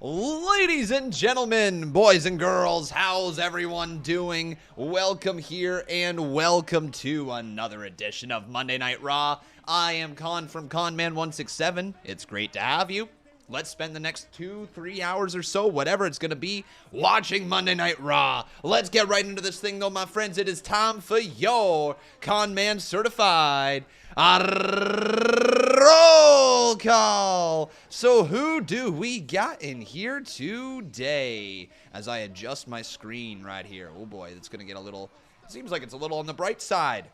Ladies and gentlemen, boys and girls, how's everyone doing? Welcome here and welcome to another edition of Monday Night Raw. I am Con from ConMan167. It's great to have you. Let's spend the next 2-3 hours or so, whatever it's going to be, watching Monday Night Raw. Let's get right into this thing, though, my friends. It is time for your ConMan Certified Roll Call. So who do we got in here today? As I adjust my screen right here. Oh, boy, it's going to get a little... It seems like it's a little on the bright side.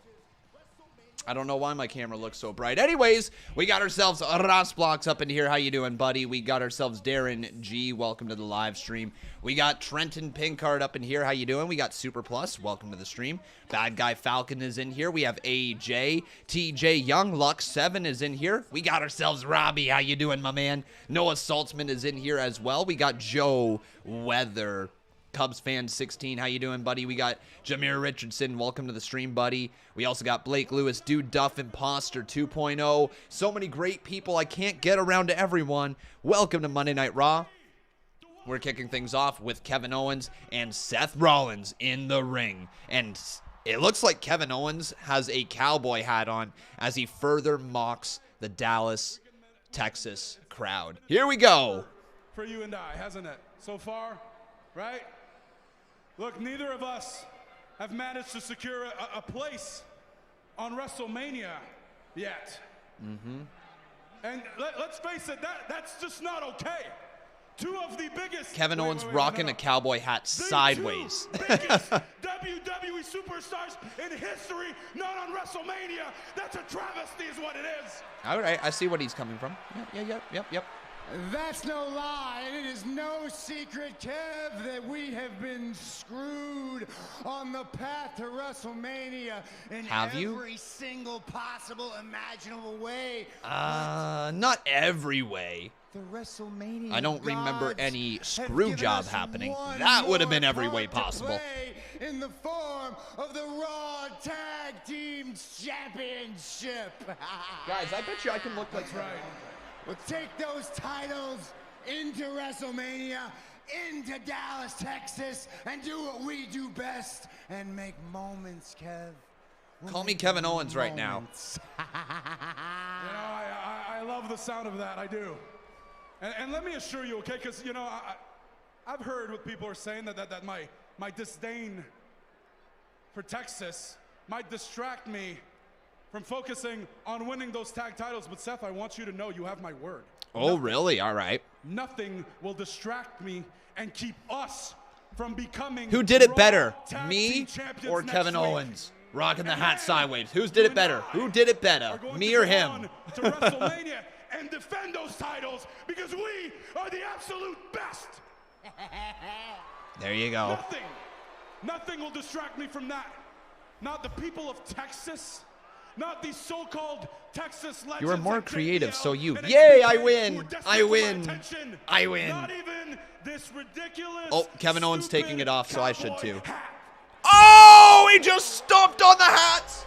I don't know why my camera looks so bright. Anyways, we got ourselves Ross Blocks up in here. How you doing, buddy? We got ourselves Darren G. Welcome to the live stream. We got Trenton Pinkard up in here. How you doing? We got Super Plus. Welcome to the stream. Bad Guy Falcon is in here. We have AJ. TJ Young. Lux 7 is in here. We got ourselves Robbie. How you doing, my man? Noah Saltzman is in here as well. We got Joe Weather. Cubs fan 16, how you doing, buddy? We got Jameer Richardson, welcome to the stream, buddy. We also got Blake Lewis, Dude Duff, Imposter 2.0. So many great people, I can't get around to everyone. Welcome to Monday Night Raw. We're kicking things off with Kevin Owens and Seth Rollins in the ring. And it looks like Kevin Owens has a cowboy hat on as he further mocks the Dallas, Texas crowd. Here we go. For you and I, hasn't it? So far, right? Look, neither of us have managed to secure a place on WrestleMania yet. Mm-hmm. And let's face it, that's just not okay. Two of the biggest... Kevin Owens rocking a cowboy hat sideways. The two biggest WWE superstars in history, not on WrestleMania. That's a travesty is what it is. All right, I see what he's coming from. Yep. That's no lie, and it is no secret, Kev, that we have been screwed on the path to WrestleMania in every single possible imaginable way. Not every way. The WrestleMania I don't remember any screw job happening. That would have been every way possible. In the form of the Raw Tag Team Championship. Guys, I bet you I can look like... That's right. We'll take those titles into WrestleMania, into Dallas, Texas, and do what we do best and make moments, Kev. Call me Kevin Owens right now. You know, I love the sound of that, I do. And let me assure you, okay, because, you know, I've heard what people are saying, that my disdain for Texas might distract me from focusing on winning those tag titles. But Seth, I want you to know you have my word. Oh, really? All right. Nothing will distract me and keep us from becoming... Who did it better, me or Kevin Owens? Rocking the hat sideways. Who did it better? Who did it better, me or him? To WrestleMania and defend those titles because we are the absolute best. There you go. Nothing will distract me from that. Not the people of Texas. Not these so-called Texas legends. You were more like creative, so you. and Yay, I who win. are desperate I for my win. attention. I win. Not even this ridiculous. Oh, Kevin Owens taking it off, so I should too. Hat. Oh, he just stomped on the hat.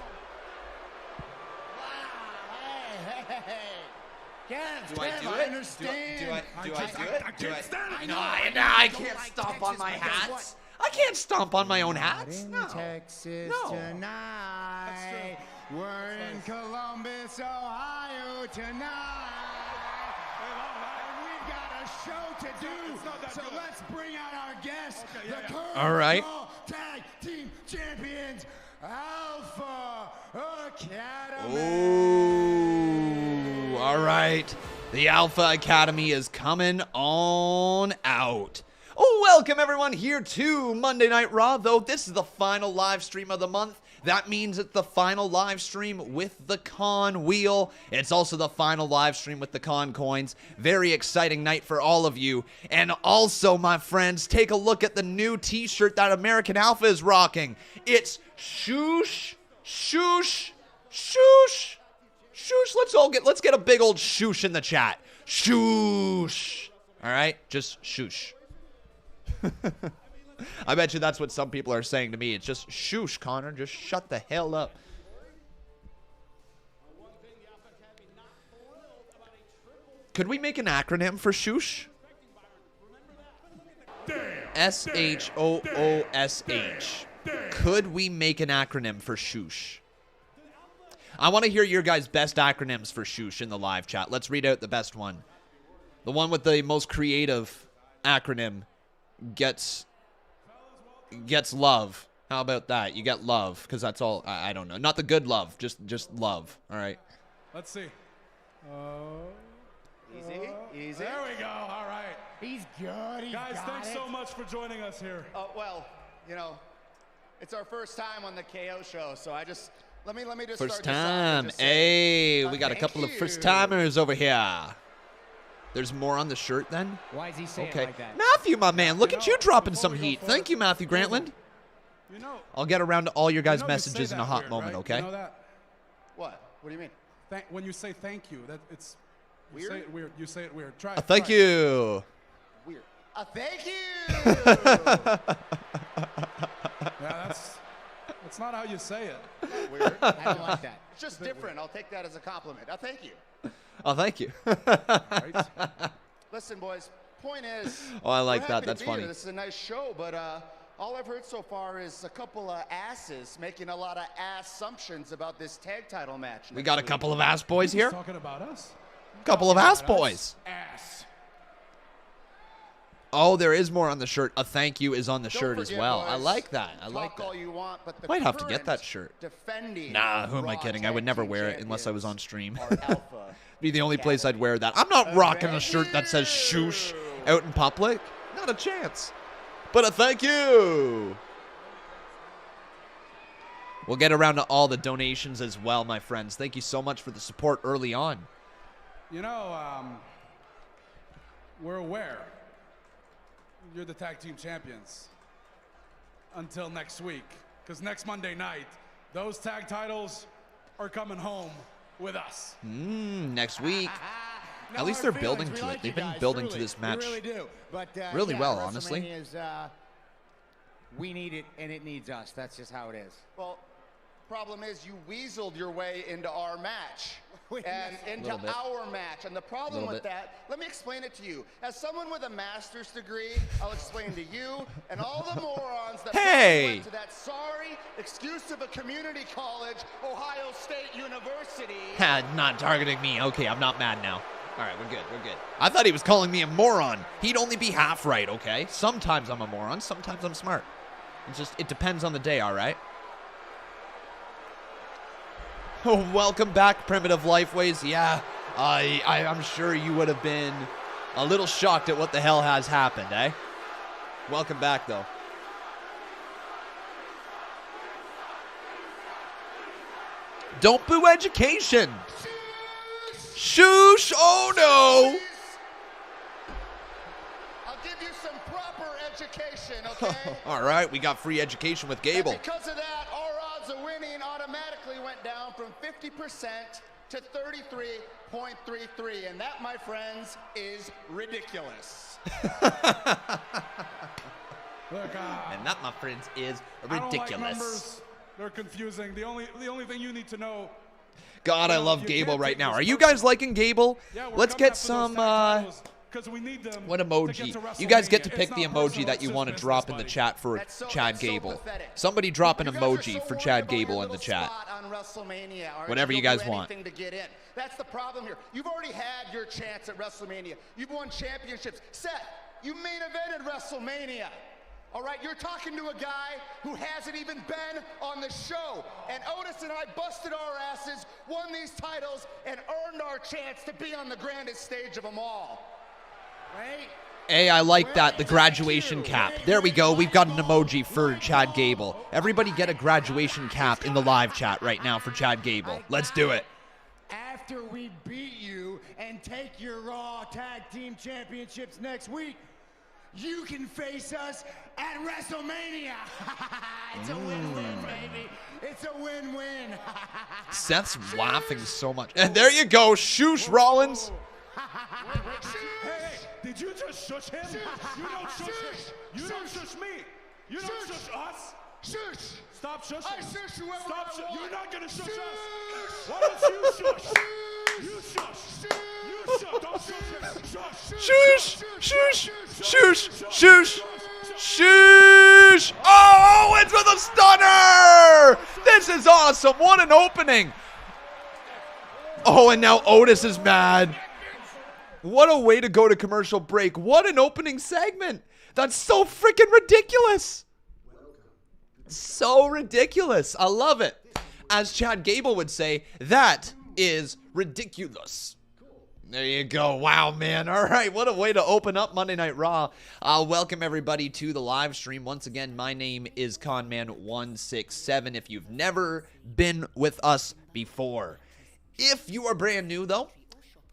Kev, Do I do I it? understand. Do I do it? I can't stand it. No, I can't stomp on my hats. I can't stomp on my own hats. In No. Texas No. tonight. We're in Columbus, Ohio tonight. And we've got a show to do. So let's bring out our guests, the current All right. Raw Tag Team Champions, Alpha Academy. Ooh, all right. The Alpha Academy is coming on out. Welcome, everyone, here to Monday Night Raw. Though this is the final live stream of the month, that means it's the final live stream with the Con Wheel. It's also the final live stream with the Con Coins. Very exciting night for all of you. And also, my friends, take a look at the new t-shirt that American Alpha is rocking. It's shoosh, shoosh, shoosh, shoosh. Let's get a big old shoosh in the chat. Shoosh. All right, just shoosh. I bet you that's what some people are saying to me. It's just shoosh, Connor. Just shut the hell up. Could we make an acronym for shoosh? S-H-O-O-S-H. Could we make an acronym for Shoosh? I want to hear your guys' best acronyms for Shoosh in the live chat. Let's read out the best one. The one with the most creative acronym gets love. How about that? You get love, because that's all. I don't know. Not the good love, just love. All right. Let's see. Easy. There we go. All right. He's good. Guys, thanks so much for joining us here. Well, you know, it's our first time on the KO show, so let me just First start this off time. and just say, Hey, we got a couple of thank first you. timers over here. There's more on the shirt then? Why is he saying Okay. it like that? Matthew, my man, look at you dropping before some we go heat. further, Thank you, Matthew Grantland. You know, I'll get around to all your guys' you know you messages say in a that hot weird, moment, right? okay? You know that? What? What do you mean? When you say thank you, that it's you Weird? say it weird. You say it weird. Try it. Thank try it. you. Weird. Thank you. Yeah, that's not how you say it. Weird. I don't like that. It's just different. I'll take that as a compliment. Thank you. Oh, thank you. Right? Listen, boys. Point is, Oh, I like we're that. happy to That's be funny. here. This is a nice show, but all I've heard so far is a couple of asses making a lot of assumptions about this tag title match. We got a couple of ass boys here. Talking about us. Couple of ass boys. Ass. Oh, there is more on the shirt. A thank you is on the Don't shirt as forget, well. I boys, like that. I like talk all that. you want, but the Might have to get current that shirt. Defending Nah, who am I Raw kidding? I Tag would never Team wear it unless I was on Champions stream. are Alpha. Be the only place I'd wear that. I'm not rocking a shirt that says shoosh out in public. Not a chance. But a thank you. We'll get around to all the donations as well, my friends. Thank you so much for the support early on. You know, we're aware you're the tag team champions until next week, because next Monday night, those tag titles are coming home with us. Next week. No At least hard they're building feelings. to We it. like They've you been guys, building to truly. this match We really do. But, really yeah, well, honestly. WrestleMania is, We need it, and it needs us. That's just how it is. well, problem is you weaseled your way into our match We and into Little bit. our match. And the problem Little with bit. that, let me explain it to you. As someone with a master's degree, I'll explain to you and all the morons that Hey! went to that sorry excuse of a community college, Ohio State University. Not targeting me. Okay, I'm not mad now. All right, we're good. We're good. I thought he was calling me a moron. He'd only be half right, okay? Sometimes I'm a moron. Sometimes I'm smart. It depends on the day, all right? Oh, welcome back, Primitive Lifeways. Yeah, I'm sure you would have been a little shocked at what the hell has happened, eh? Welcome back, though. Don't boo education. Shoosh! Oh no! I'll give you some proper education, okay? All right, we got free education with Gable. And because of that, our odds of winning automatically went down from 50% to 33.33, and that, my friends, is ridiculous. Look, And that, my friends, is I don't like ridiculous. numbers. They're confusing. The only thing you need to know. God, I Well, love you Gable can't right take now. this Are you personal. guys liking Gable? Yeah, we're Let's coming get after those some, tag titles 'cause we need them what to emoji? get to You guys get to WrestleMania. pick It's the not emoji personal, that it's you just want to business, drop in the buddy. chat for That's so Gable. pathetic. Somebody drop an You guys are emoji so for worried Chad about your Gable in the little chat. spot on WrestleMania, aren't Whatever you You'll guys do want. anything to get in. That's the problem here. You've already had your chance at WrestleMania. You've won championships. Seth, you main evented WrestleMania. All right, you're talking to a guy who hasn't even been on the show. And Otis and I busted our asses, won these titles, and earned our chance to be on the grandest stage of them all. Right? Hey, I like that, the graduation cap. There we go. We've got an emoji for Chad Gable. Everybody get a graduation cap in the live chat right now for Chad Gable. Let's do it. After we beat you and take your Raw Tag Team Championships next week, you can face us at WrestleMania. It's a win-win, baby. It's a win-win. Seth's laughing so much. And there you go. Shoosh, Rollins. Hey, did you just shush him? You don't shush him. You don't shush me. You don't shush us. Shush! Stop shushing. I shush whoever Stop I shush. want. You're not gonna shush Shush. us. Why don't you shush? You shush. You shush. Don't shush him. Shush. Shush, shush, shush, shush, Sheesh! Oh, Owens with a stunner! This is awesome. What an opening. Oh, and now Otis is mad. What a way to go to commercial break. What an opening segment. That's so freaking ridiculous. So ridiculous. I love it. As Chad Gable would say, that is ridiculous. There you go. Wow, man. All right. What a way to open up Monday Night Raw. Welcome, everybody, to the live stream. Once again, my name is Conman167 if you've never been with us before. If you are brand new, though,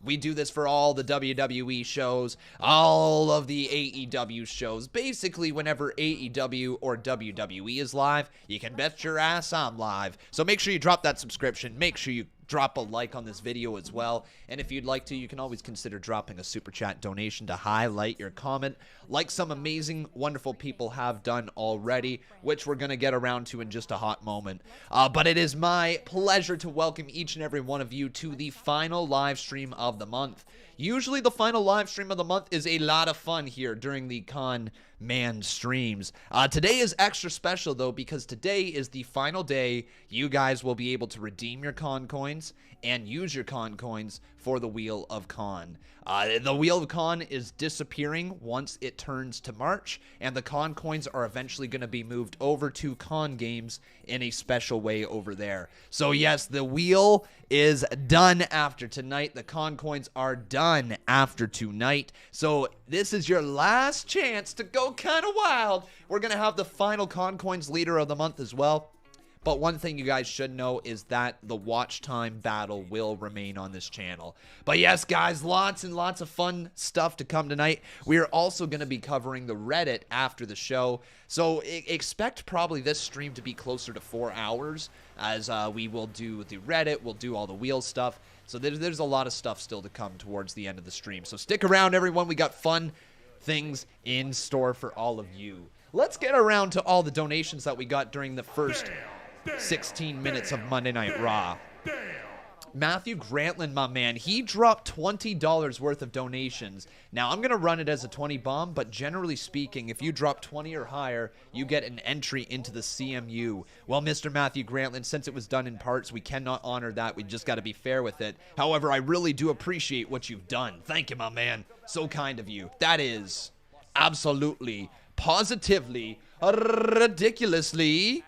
we do this for all the WWE shows, all of the AEW shows. Basically, whenever AEW or WWE is live, you can bet your ass I'm live. So make sure you drop that subscription. Make sure you drop a like on this video as well. And if you'd like to, you can always consider dropping a super chat donation to highlight your comment, like some amazing, wonderful people have done already, which we're going to get around to in just a hot moment. But it is my pleasure to welcome each and every one of you to the final live stream of the month. Usually the final live stream of the month is a lot of fun here during the Con Man streams. Today is extra special, though, because today is the final day you guys will be able to redeem your Con coins and use your Con coins for the Wheel of Con. The Wheel of Con is disappearing once it turns to March, and the Con coins are eventually going to be moved over to Con Games in a special way over there. So yes, the wheel is done after tonight. The Con coins are done after tonight. So this is your last chance to go kind of wild. We're going to have the final Con coins leader of the month as well. But one thing you guys should know is that the watch time battle will remain on this channel. But yes, guys, lots and lots of fun stuff to come tonight. We are also going to be covering the Reddit after the show. So expect probably this stream to be closer to 4 hours, as we will do the Reddit, we'll do all the wheel stuff. So there's a lot of stuff still to come towards the end of the stream. So stick around, everyone. We got fun things in store for all of you. Let's get around to all the donations that we got during the first 16 minutes of Monday Night Raw. Matthew Grantland, my man, he dropped $20 worth of donations. Now, I'm going to run it as a 20 bomb, but generally speaking, if you drop 20 or higher, you get an entry into the CMU. Well, Mr. Matthew Grantland, since it was done in parts, we cannot honor that. We just got to be fair with it. However, I really do appreciate what you've done. Thank you, my man. So kind of you. That is absolutely, positively, ridiculously...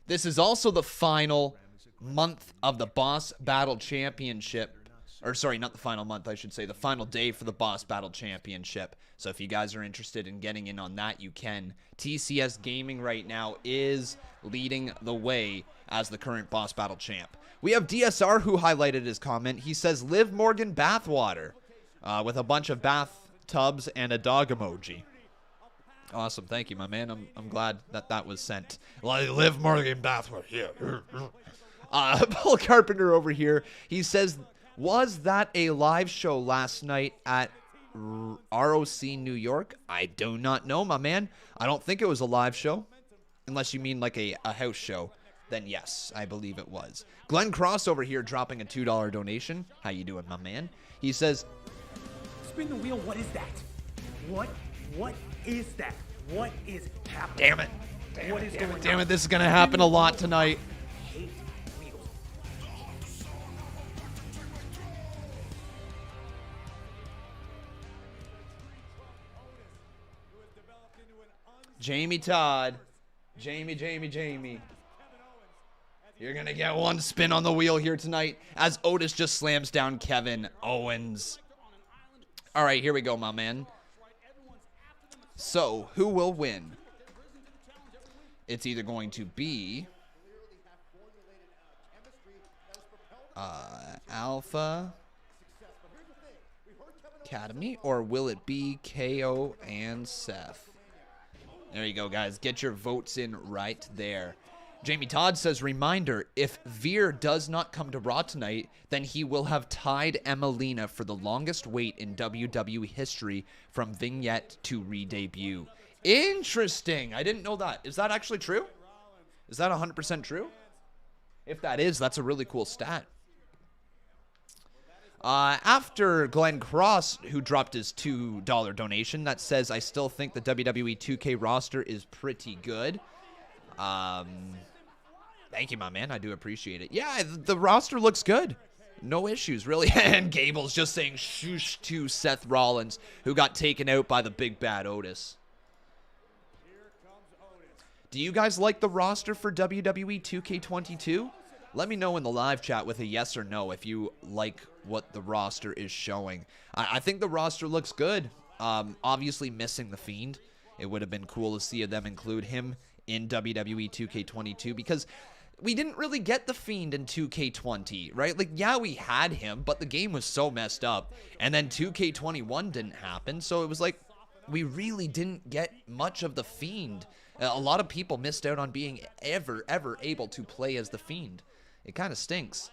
This is also the final month of the Boss Battle Championship. Or, sorry, not the final month, I should say. The final day for the Boss Battle Championship. So if you guys are interested in getting in on that, you can. TCS Gaming right now is leading the way as the current Boss Battle Champ. We have DSR who highlighted his comment. He says, Liv Morgan bathwater. With a bunch of bathtubs and a dog emoji. Awesome, thank you, my man. I'm glad that was sent. Liv Morgan bathwater, yeah. Paul Carpenter over here, he says, was that a live show last night at ROC New York? I do not know, my man. I don't think it was a live show, unless you mean like a house show. Then yes, I believe it was. Glenn Cross over here dropping a $2 donation. How you doing, my man? He says, spin the wheel, what is that? What is that? What is happening? Damn it. Damn it, this is going to happen a lot tonight. Jamie Todd. Jamie. You're going to get one spin on the wheel here tonight as Otis just slams down Kevin Owens. All right, here we go, my man. So, who will win? It's either going to be Alpha Academy, or will it be KO and Seth? There you go, guys. Get your votes in right there. Jamie Todd says, reminder, if Veer does not come to Raw tonight, then he will have tied Emelina for the longest wait in WWE history from vignette to re-debut. Interesting. I didn't know that. Is that actually true? Is that 100% true? If that is, that's a really cool stat. After Glenn Cross, who dropped his $2 donation, that says, I still think the WWE 2K roster is pretty good. Thank you, my man. I do appreciate it. Yeah, the roster looks good. No issues, really. And Gable's just saying shoosh to Seth Rollins, who got taken out by the big bad Otis. Do you guys like the roster for WWE 2K22? Let me know in the live chat with a yes or no if you like what the roster is showing. I think the roster looks good. Obviously missing The Fiend. It would have been cool to see them include him in WWE 2K22 because we didn't really get The Fiend in 2K20, right? Like, yeah, we had him, but the game was so messed up. And then 2K21 didn't happen, so it was like we really didn't get much of The Fiend. A lot of people missed out on being ever able to play as The Fiend. It kind of stinks.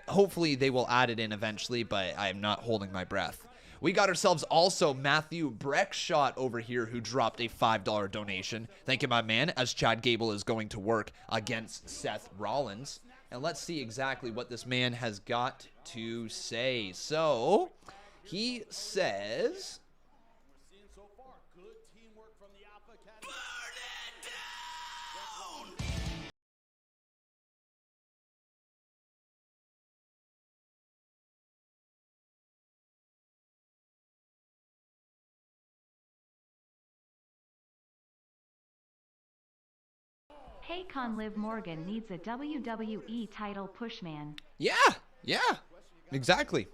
Hopefully they will add it in eventually, but I am not holding my breath. We got ourselves also Matthew Breckshot over here who dropped a $5 donation. Thank you, my man, as Chad Gable is going to work against Seth Rollins. And let's see exactly what this man has got to say. So, he says... Hey Con Liv Morgan needs a WWE title pushman. Yeah, exactly.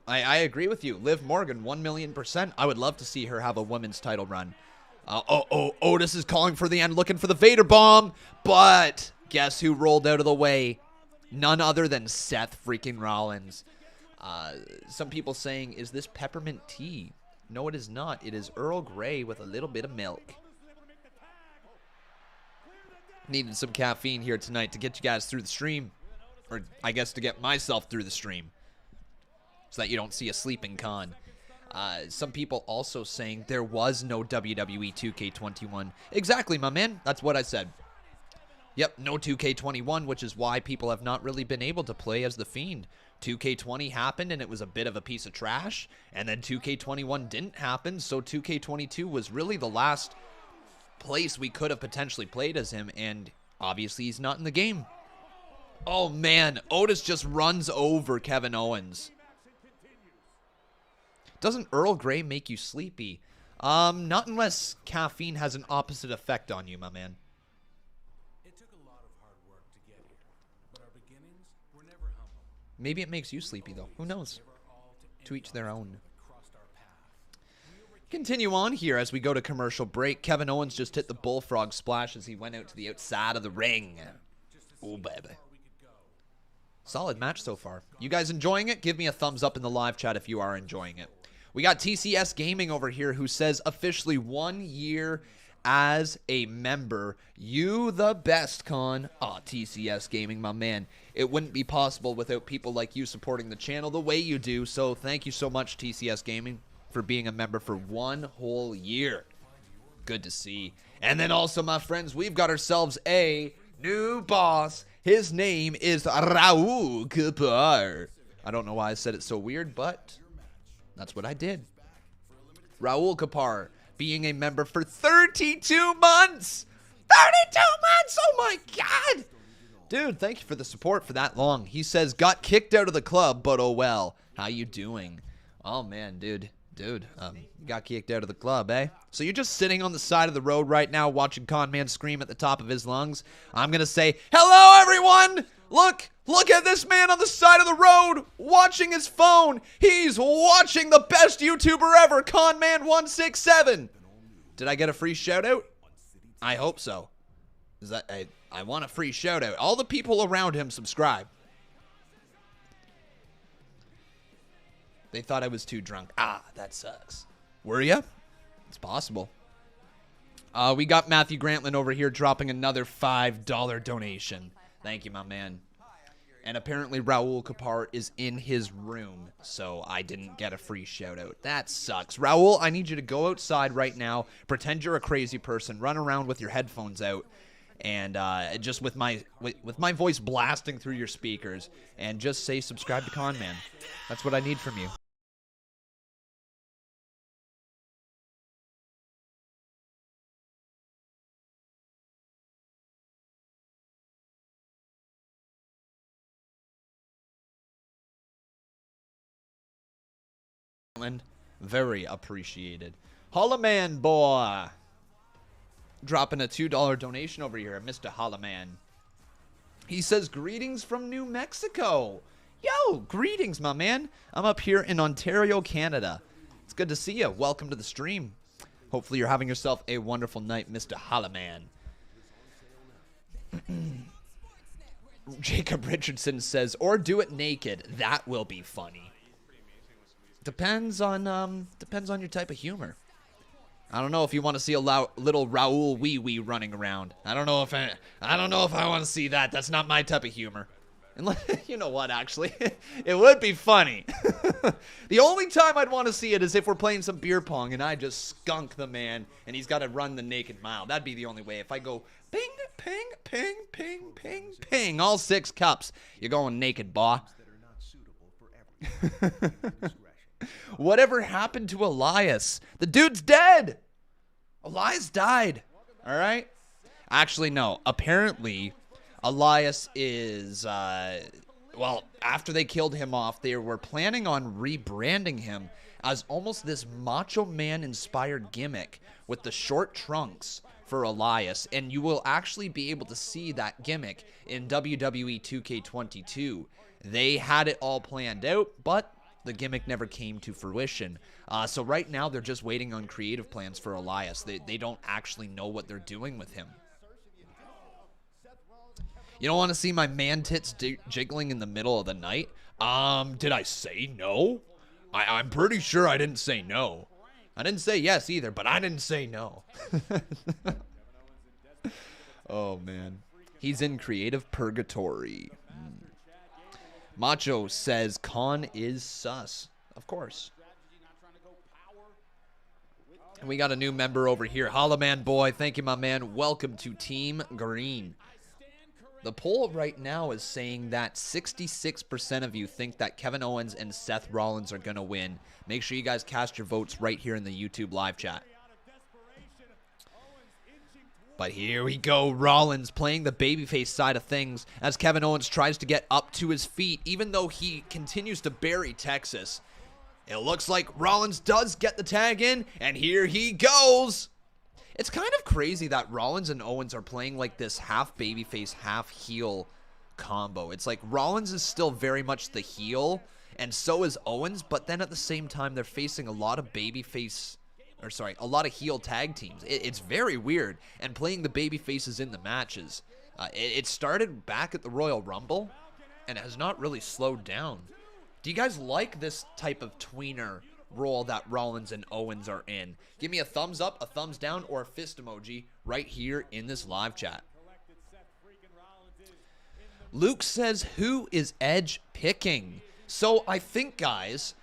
I agree with you. Liv Morgan, 1,000,000%. I would love to see her have a women's title run. Otis is calling for the end, looking for the Vader bomb. But guess who rolled out of the way? None other than Seth freaking Rollins. Some people saying, is this peppermint tea? No, it is not. It is Earl Grey with a little bit of milk. Needed some caffeine here tonight to get you guys through the stream. Or, I guess, to get myself through the stream. So that you don't see a sleeping Con. Some people also saying there was no WWE 2K21. Exactly, my man. That's what I said. Yep, no 2K21, which is why people have not really been able to play as The Fiend. 2K20 happened, and it was a bit of a piece of trash. And then 2K21 didn't happen, so 2K22 was really the last place we could have potentially played as him, and obviously he's not in the game. Oh man, Otis just runs over Kevin Owens. Doesn't Earl Grey make you sleepy? Not unless caffeine has an opposite effect on you, my man. It took a lot of hard work to get here, but our beginnings were never humble. Maybe it makes you sleepy though. Who knows? To each their own. Continue on here as we go to commercial break. Kevin Owens just hit the bullfrog splash as he went out to the outside of the ring. Oh, baby. Solid match so far. You guys enjoying it? Give me a thumbs up in the live chat if you are enjoying it. We got TCS Gaming over here who says officially 1 year as a member. You the best, Con. Aw, TCS Gaming, my man. It wouldn't be possible without people like you supporting the channel the way you do. So thank you so much, TCS Gaming, for being a member for 1 whole year. Good to see. And then also, my friends, we've got ourselves a new boss. His name is Raul Kapar. I don't know why I said it so weird, but that's what I did. Raul Kapar being a member for 32 months. 32 months! Oh my God! Dude, thank you for the support for that long. He says, got kicked out of the club, but oh well. How you doing? Oh man, dude, you got kicked out of the club, eh? So you're just sitting on the side of the road right now watching Conman scream at the top of his lungs. I'm going to say, hello, everyone! Look at this man on the side of the road watching his phone. He's watching the best YouTuber ever, Conman167. Did I get a free shout out? I hope so. Is that I want a free shout out. All the people around him subscribe. They thought I was too drunk. Ah, that sucks. Were ya? It's possible. We got Matthew Grantlin over here dropping another $5 donation. Thank you, my man. And apparently Raul Kapar is in his room, so I didn't get a free shout-out. That sucks. Raul, I need you to go outside right now, pretend you're a crazy person, run around with your headphones out, and just with my voice blasting through your speakers, and just say subscribe to Con Man. That's what I need from you. Very appreciated. Hollaman boy. Dropping a $2 donation over here, Mr. Hollaman. He says, greetings from New Mexico. Yo, greetings, my man. I'm up here in Ontario, Canada. It's good to see you. Welcome to the stream. Hopefully you're having yourself a wonderful night, Mr. Hollaman. Jacob Richardson says, or do it naked. That will be funny. Depends on your type of humor. I don't know if you want to see a little Raul Wee Wee running around. I don't know if I want to see that. That's not my type of humor. And you know what? Actually, it would be funny. The only time I'd want to see it is if we're playing some beer pong and I just skunk the man and he's got to run the naked mile. That'd be the only way. If I go ping, ping, ping, ping, ping, ping, all 6 cups, you're going naked, boy. Whatever happened to Elias? The dude's dead. Elias died. All right. Actually, no. Apparently, Elias is, well, after they killed him off, they were planning on rebranding him as almost this Macho Man-inspired gimmick with the short trunks for Elias. And you will actually be able to see that gimmick in WWE 2K22. They had it all planned out, but the gimmick never came to fruition. So right now, they're just waiting on creative plans for Elias. They don't actually know what they're doing with him. You don't want to see my man tits jiggling in the middle of the night? Did I say no? I'm pretty sure I didn't say no. I didn't say yes either, but I didn't say no. Oh, man. He's in creative purgatory. Macho says Khan is sus. Of course. And we got a new member over here. Hollaman boy, thank you, my man. Welcome to Team Green. The poll right now is saying that 66% of you think that Kevin Owens and Seth Rollins are going to win. Make sure you guys cast your votes right here in the YouTube live chat. But here we go, Rollins playing the babyface side of things as Kevin Owens tries to get up to his feet, even though he continues to bury Texas. It looks like Rollins does get the tag in, and here he goes. It's kind of crazy that Rollins and Owens are playing like this half babyface, half heel combo. It's like Rollins is still very much the heel, and so is Owens, but then at the same time, they're facing a lot of a lot of heel tag teams. It's very weird, and playing the baby faces in the matches. It started back at the Royal Rumble, and has not really slowed down. Do you guys like this type of tweener role that Rollins and Owens are in? Give me a thumbs up, a thumbs down, or a fist emoji right here in this live chat. Luke says, who is Edge picking? So I think, guys,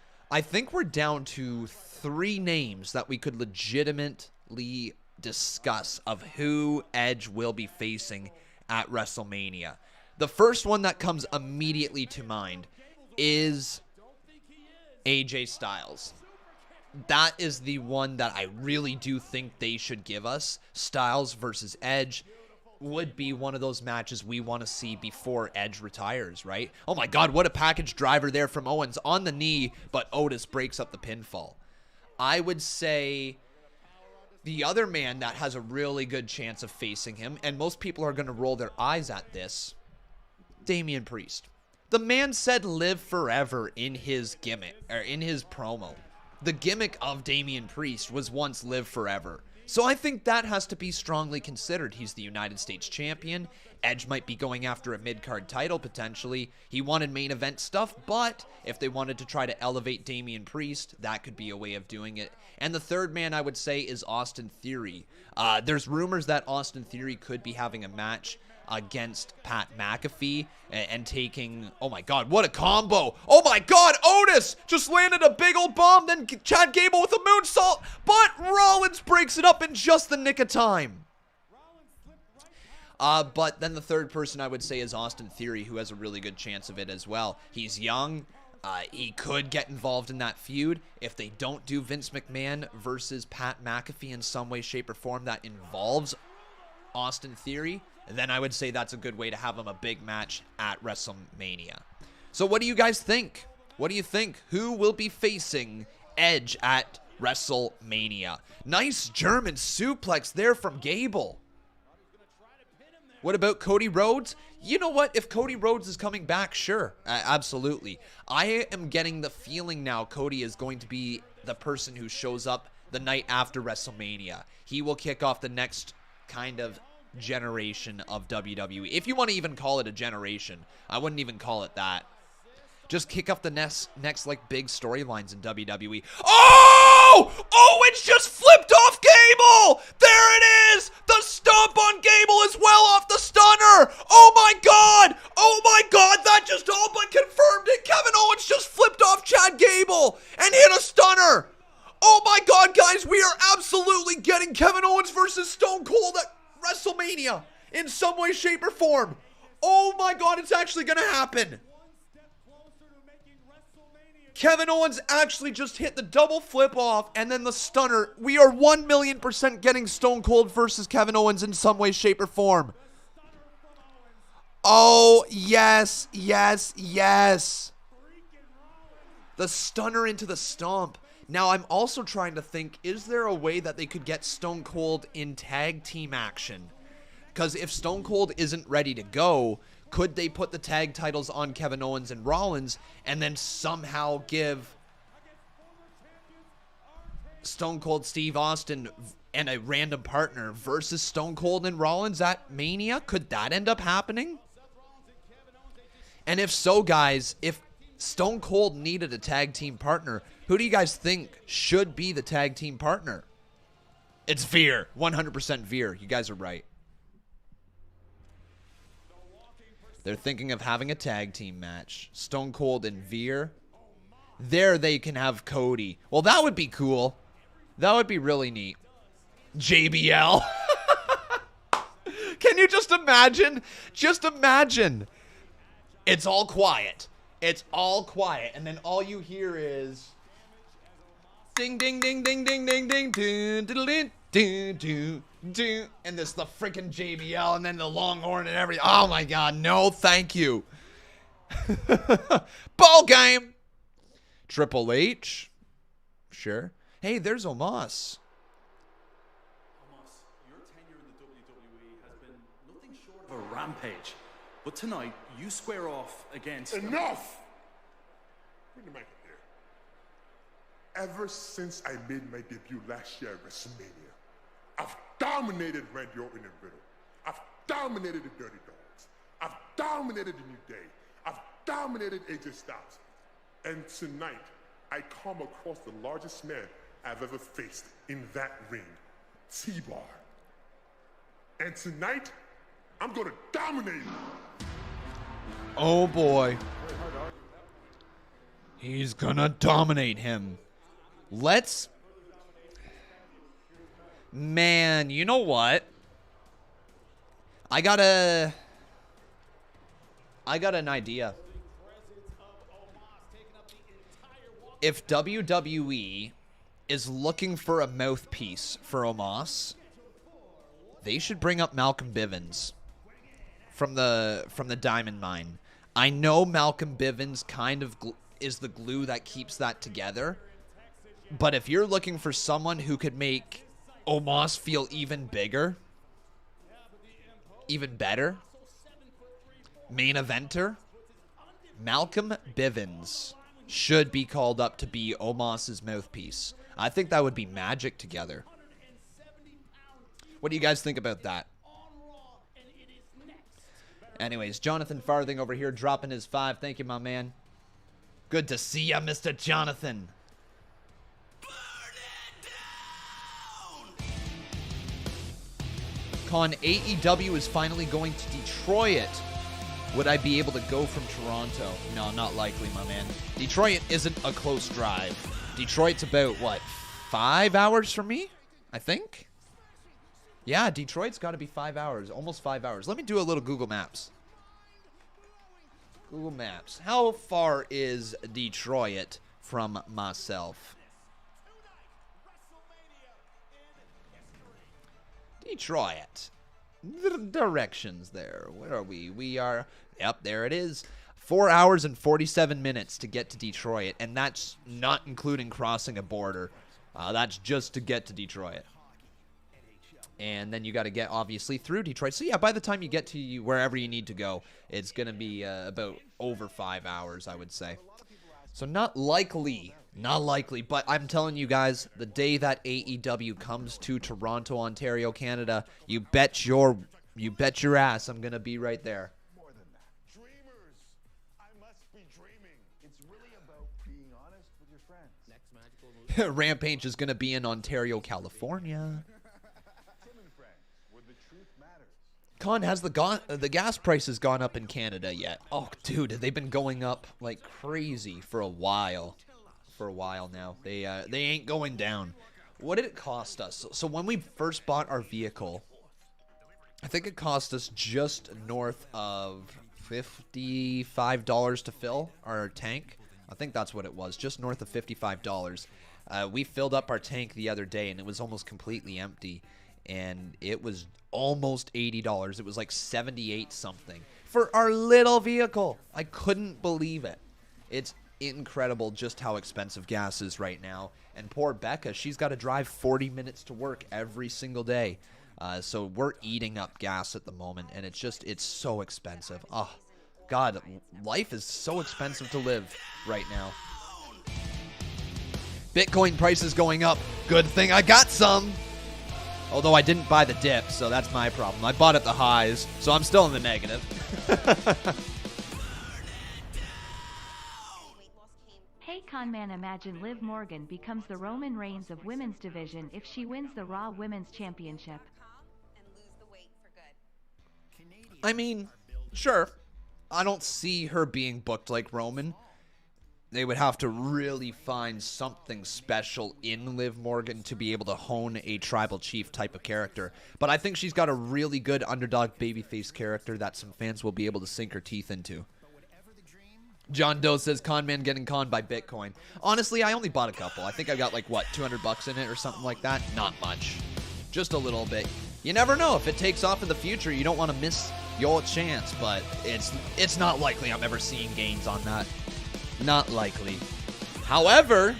we're down to 3 names that we could legitimately discuss of who Edge will be facing at WrestleMania. The first one that comes immediately to mind is AJ Styles. That is the one that I really do think they should give us. Styles versus Edge would be one of those matches we want to see before Edge retires, right? Oh my God, what a package driver there from Owens on the knee, but Otis breaks up the pinfall. I would say the other man that has a really good chance of facing him, and most people are going to roll their eyes at this, Damian Priest. The man said live forever in his gimmick, or in his promo. The gimmick of Damian Priest was once live forever. So I think that has to be strongly considered. He's the United States champion. Edge might be going after a mid-card title, potentially. He wanted main event stuff, but if they wanted to try to elevate Damian Priest, that could be a way of doing it. And the third man I would say is Austin Theory. There's rumors that Austin Theory could be having a match against Pat McAfee and taking, oh my God, what a combo. Oh my God, Otis just landed a big old bomb, then Chad Gable with a moonsault, but Rollins breaks it up in just the nick of time. But then the third person I would say is Austin Theory, who has a really good chance of it as well. He's young. He could get involved in that feud. If they don't do Vince McMahon versus Pat McAfee in some way, shape, or form that involves Austin Theory, then I would say that's a good way to have him a big match at WrestleMania. So what do you guys think? What do you think? Who will be facing Edge at WrestleMania? Nice German suplex there from Gable. What about Cody Rhodes? You know what? If Cody Rhodes is coming back, sure. Absolutely. I am getting the feeling now Cody is going to be the person who shows up the night after WrestleMania. He will kick off the next kind of generation of WWE. If you want to even call it a generation, I wouldn't even call it that. Just kick off the next like big storylines in WWE. Oh! Owens just flipped off Gable! There it is! The stomp on Gable is well off the stunner! Oh my God! Oh my God! That just all but confirmed it! Kevin Owens just flipped off Chad Gable and hit a stunner! Oh my God, guys! We are absolutely getting Kevin Owens versus Stone Cold at WrestleMania in some way, shape, or form. Oh my God, it's actually gonna happen. Kevin Owens actually just hit the double flip off and then the stunner. We are 1,000,000% getting Stone Cold versus Kevin Owens in some way, shape, or form. Oh, yes, yes, yes. The stunner into the stomp. Now, I'm also trying to think, is there a way that they could get Stone Cold in tag team action? Because if Stone Cold isn't ready to go, could they put the tag titles on Kevin Owens and Rollins and then somehow give Stone Cold Steve Austin and a random partner versus Stone Cold and Rollins at Mania? Could that end up happening? And if so, guys, if Stone Cold needed a tag team partner, who do you guys think should be the tag team partner? It's Veer. 100% Veer. You guys are right. They're thinking of having a tag team match. Stone Cold and Veer. There they can have Cody. Well, that would be cool. That would be really neat. JBL. Can you just imagine? Just imagine. It's all quiet. It's all quiet. And then all you hear is ding, ding, ding, ding, ding, ding, ding, ding, ding, ding, ding, ding, and this the freaking JBL and then the Longhorn and everything. Oh my God, no, thank you. Ball game. Triple H. Sure. Hey, there's Omos. Omos, your tenure in the WWE has been nothing short of a rampage. But tonight, you square off against... Enough! Bring the mic up here. Ever since I made my debut last year at WrestleMania, I've dominated Randy Orton and Riddle. I've dominated the Dirty Dogs. I've dominated the New Day. I've dominated AJ Styles. And tonight, I come across the largest man I've ever faced in that ring, T-Bar. And tonight, I'm gonna dominate him. Oh boy. He's gonna dominate him. Let's... Man, you know what? I got an idea. If WWE is looking for a mouthpiece for Omos, they should bring up Malcolm Bivens from the Diamond Mine. I know Malcolm Bivens kind of is the glue that keeps that together, but if you're looking for someone who could make Omos feel even bigger, even better, main eventer, Malcolm Bivens should be called up to be Omos's mouthpiece. I think that would be magic together. What do you guys think about that? Anyways, Jonathan Farthing over here dropping his 5. Thank you, my man. Good to see ya, Mr. Jonathan. Con, AEW is finally going to Detroit. Would I be able to go from Toronto? No, not likely, my man. Detroit isn't a close drive. Detroit's about, what, 5 hours from me, I think? Yeah, Detroit's got to be 5 hours, almost 5 hours. Let me do a little Google Maps. Google Maps. How far is Detroit from myself? Detroit. The directions there. Where are we? We are... Yep, there it is. 4 hours and 47 minutes to get to Detroit, and that's not including crossing a border. That's just to get to Detroit. And then you got to get, obviously, through Detroit. So, yeah, by the time you get to wherever you need to go, it's going to be about over 5 hours, I would say. So, not likely. Not likely. But I'm telling you guys, the day that AEW comes to Toronto, Ontario, Canada, you bet your ass I'm going to be right there. More than that. Dreamers, I must be dreaming. It's really about being honest with your friends. Next magical move. Rampage is going to be in Ontario, California. Con, has the gas prices gone up in Canada yet? Oh, dude, they've been going up like crazy for a while. For a while now. They ain't going down. What did it cost us? So when we first bought our vehicle, I think it cost us just north of $55 to fill our tank. I think that's what it was, just north of $55. We filled up our tank the other day, and it was almost completely empty. And it was almost $80. It was like 78 something for our little vehicle. I couldn't believe it. It's incredible just how expensive gas is right now. And poor Becca, she's got to drive 40 minutes to work every single day. So we're eating up gas at the moment, and it's so expensive. Oh, God, life is so expensive to live right now. Bitcoin prices going up. Good thing I got some. Although I didn't buy the dip, so that's my problem. I bought at the highs, so I'm still in the negative. Hey Conman, imagine Liv Morgan becomes the Roman Reigns of women's division if she wins the Raw Women's Championship. I mean, sure. I don't see her being booked like Roman. They would have to really find something special in Liv Morgan to be able to hone a tribal chief type of character. But I think she's got a really good underdog babyface character that some fans will be able to sink her teeth into. John Doe says, Conman getting conned by Bitcoin. Honestly, I only bought a couple. I think I got like, what, $200 in it or something like that? Not much. Just a little bit. You never know. If it takes off in the future, you don't want to miss your chance. But it's not likely I'm ever seeing gains on that. Not likely. However,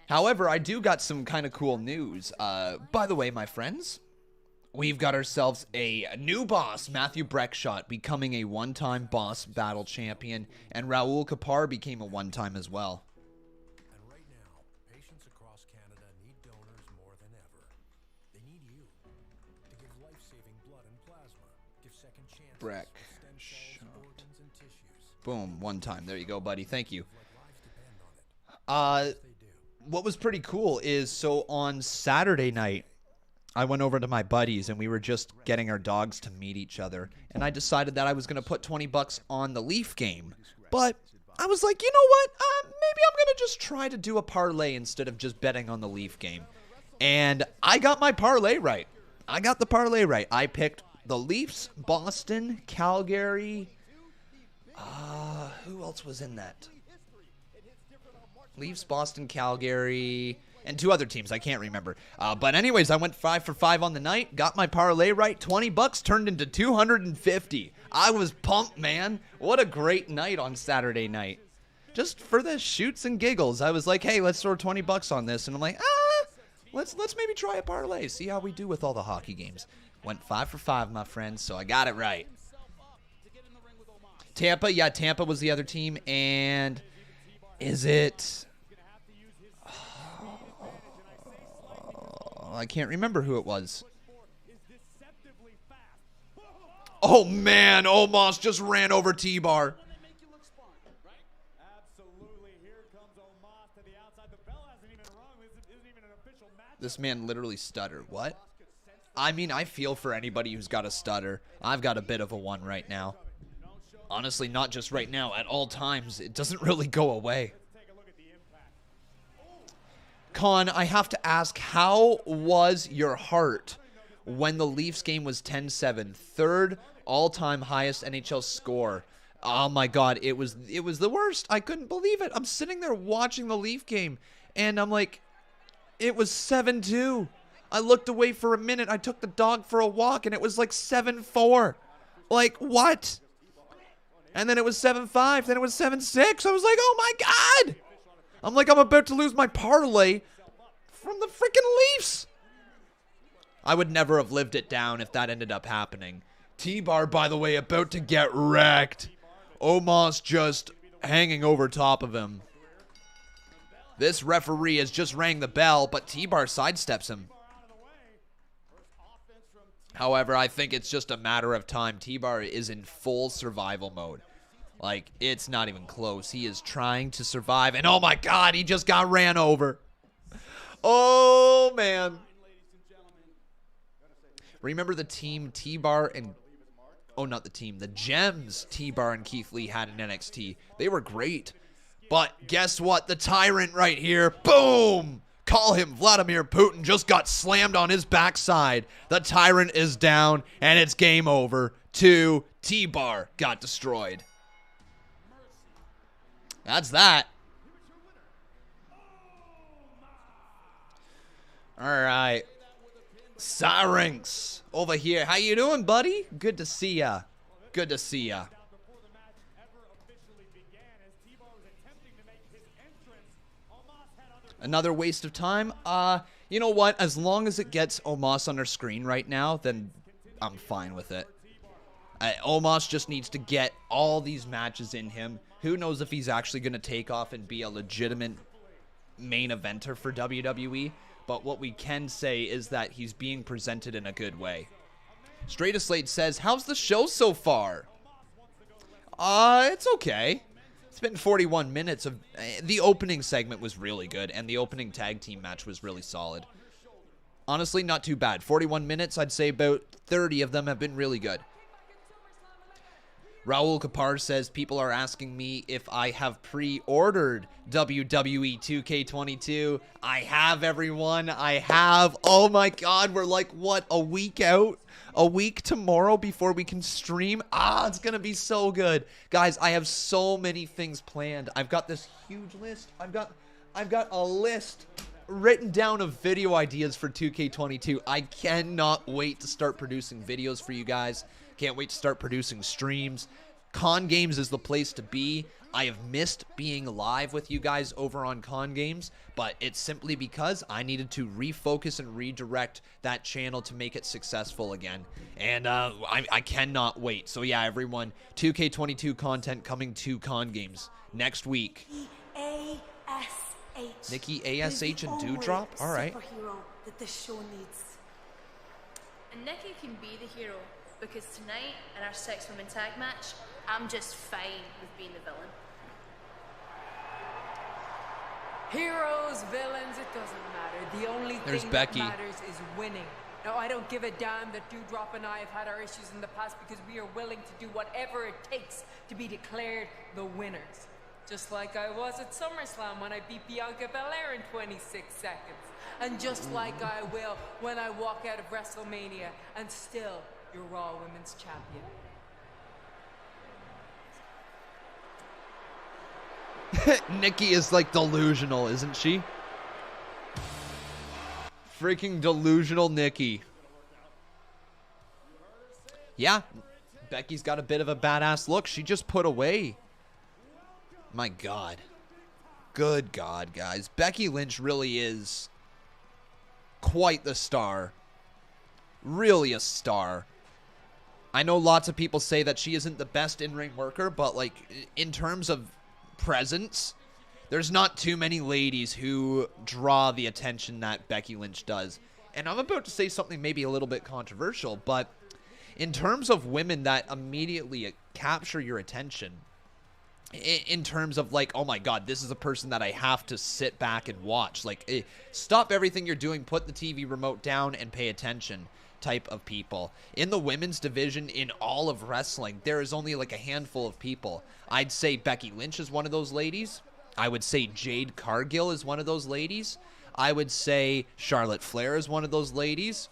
I do got some kind of cool news. By the way, my friends, we've got ourselves a new boss, Matthew Breckshot, becoming a one-time boss battle champion, and Raul Kapar became a one-time as well. And right now, patients across Canada need donors more than ever. They need you to give life-saving blood and plasma, give second chances. Breck. Boom, one time. There you go, buddy. Thank you. What was pretty cool is, so on Saturday night, I went over to my buddies, and we were just getting our dogs to meet each other. And I decided that I was going to put $20 on the Leaf game. But I was like, you know what? Maybe I'm going to just try to do a parlay instead of just betting on the Leaf game. And I got my parlay right. I got the parlay right. I picked the Leafs, Boston, Calgary... who else was in that? Leafs, Boston, Calgary, and two other teams. I can't remember. But anyways, I went 5 for 5 on the night. Got my parlay right. $20 turned into $250. I was pumped, man. What a great night on Saturday night. Just for the shoots and giggles, I was like, hey, let's throw $20 on this. And I'm like, let's maybe try a parlay. See how we do with all the hockey games. Went 5 for 5, my friends, so I got it right. Tampa, yeah, Tampa was the other team, and is it... I can't remember who it was. Oh, man, Omos just ran over T-Bar. This man literally stuttered. What? I mean, I feel for anybody who's got a stutter. I've got a bit of a one right now. Honestly, not just right now. At all times, it doesn't really go away. Con, I have to ask, how was your heart when the Leafs game was 10-7? Third all-time highest NHL score. Oh my God, it was the worst. I couldn't believe it. I'm sitting there watching the Leaf game, and I'm like, it was 7-2. I looked away for a minute. I took the dog for a walk, and it was like 7-4. Like, what? And then it was 7-5. Then it was 7-6. I was like, oh my God. I'm like, I'm about to lose my parlay from the freaking Leafs. I would never have lived it down if that ended up happening. T-Bar, by the way, about to get wrecked. Omos just hanging over top of him. This referee has just rang the bell, but T-Bar sidesteps him. However, I think it's just a matter of time. T-Bar is in full survival mode. Like, it's not even close. He is trying to survive, and oh my God, he just got ran over. Oh, man. Remember the team T-Bar and... Oh, not the team. The Gems T-Bar and Keith Lee had in NXT. They were great. But guess what? The Tyrant right here. Boom! Call him Vladimir Putin. Just got slammed on his backside. The Tyrant is down, and it's game over. 2. T-Bar got destroyed. That's that. All right. Syrinx over here. How you doing, buddy? Good to see ya. Good to see ya. Another waste of time? You know what? As long as it gets Omos on our screen right now, then I'm fine with it. Omos just needs to get all these matches in him. Who knows if he's actually going to take off and be a legitimate main eventer for WWE. But what we can say is that he's being presented in a good way. Straight Slate says, how's the show so far? It's okay. It's been 41 minutes of... the opening segment was really good, and the opening tag team match was really solid. Honestly, not too bad. 41 minutes, I'd say about 30 of them have been really good. Raul Kapar says, people are asking me if I have pre-ordered WWE 2K22. I have, everyone. I have. Oh my God, we're like, what, a week out? A week tomorrow before we can stream? It's going to be so good. Guys, I have so many things planned. I've got this huge list. I've got a list written down of video ideas for 2K22. I cannot wait to start producing videos for you guys. Can't wait to start producing streams. Con Games is the place to be. I have missed being live with you guys over on Con Games, but it's simply because I needed to refocus and redirect that channel to make it successful again. And I cannot wait. So yeah, everyone, 2K22 content coming to Con Games next week. Nikki, ASH, and Doudrop? All right. That the show needs. And Nikki can be the hero. Because tonight, in our 6-woman tag match, I'm just fine with being the villain. Heroes, villains, it doesn't matter. The only thing Becky. that matters is winning. Now, I don't give a damn that Doudrop and I have had our issues in the past because we are willing to do whatever it takes to be declared the winners. Just like I was at SummerSlam when I beat Bianca Belair in 26 seconds. And just like I will when I walk out of WrestleMania and still your Raw Women's Champion. Nikki is like delusional, isn't she? Freaking delusional Nikki. Yeah, Becky's got a bit of a badass look. She just put away. My God. Good God, guys. Becky Lynch really is quite the star. Really a star. I know lots of people say that she isn't the best in-ring worker, but like in terms of presence, there's not too many ladies who draw the attention that Becky Lynch does. And I'm about to say something maybe a little bit controversial, but in terms of women that immediately capture your attention, in terms of like, oh my God, this is a person that I have to sit back and watch. Like, stop everything you're doing, put the TV remote down and pay attention type of people. In the women's division, in all of wrestling, there is only like a handful of people. I'd say Becky Lynch is one of those ladies. I would say Jade Cargill is one of those ladies. I would say Charlotte Flair is one of those ladies.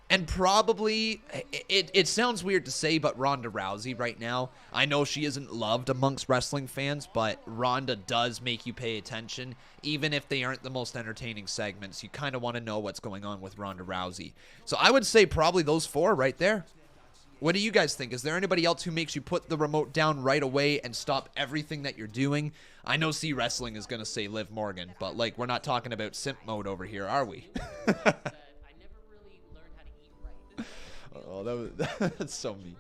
And probably, it sounds weird to say, but Ronda Rousey right now. I know she isn't loved amongst wrestling fans, but Ronda does make you pay attention. Even if they aren't the most entertaining segments, you kind of want to know what's going on with Ronda Rousey. So I would say probably those four right there. What do you guys think? Is there anybody else who makes you put the remote down right away and stop everything that you're doing? I know C Wrestling is going to say Liv Morgan, but like, we're not talking about simp mode over here, are we? Oh, that's so mean.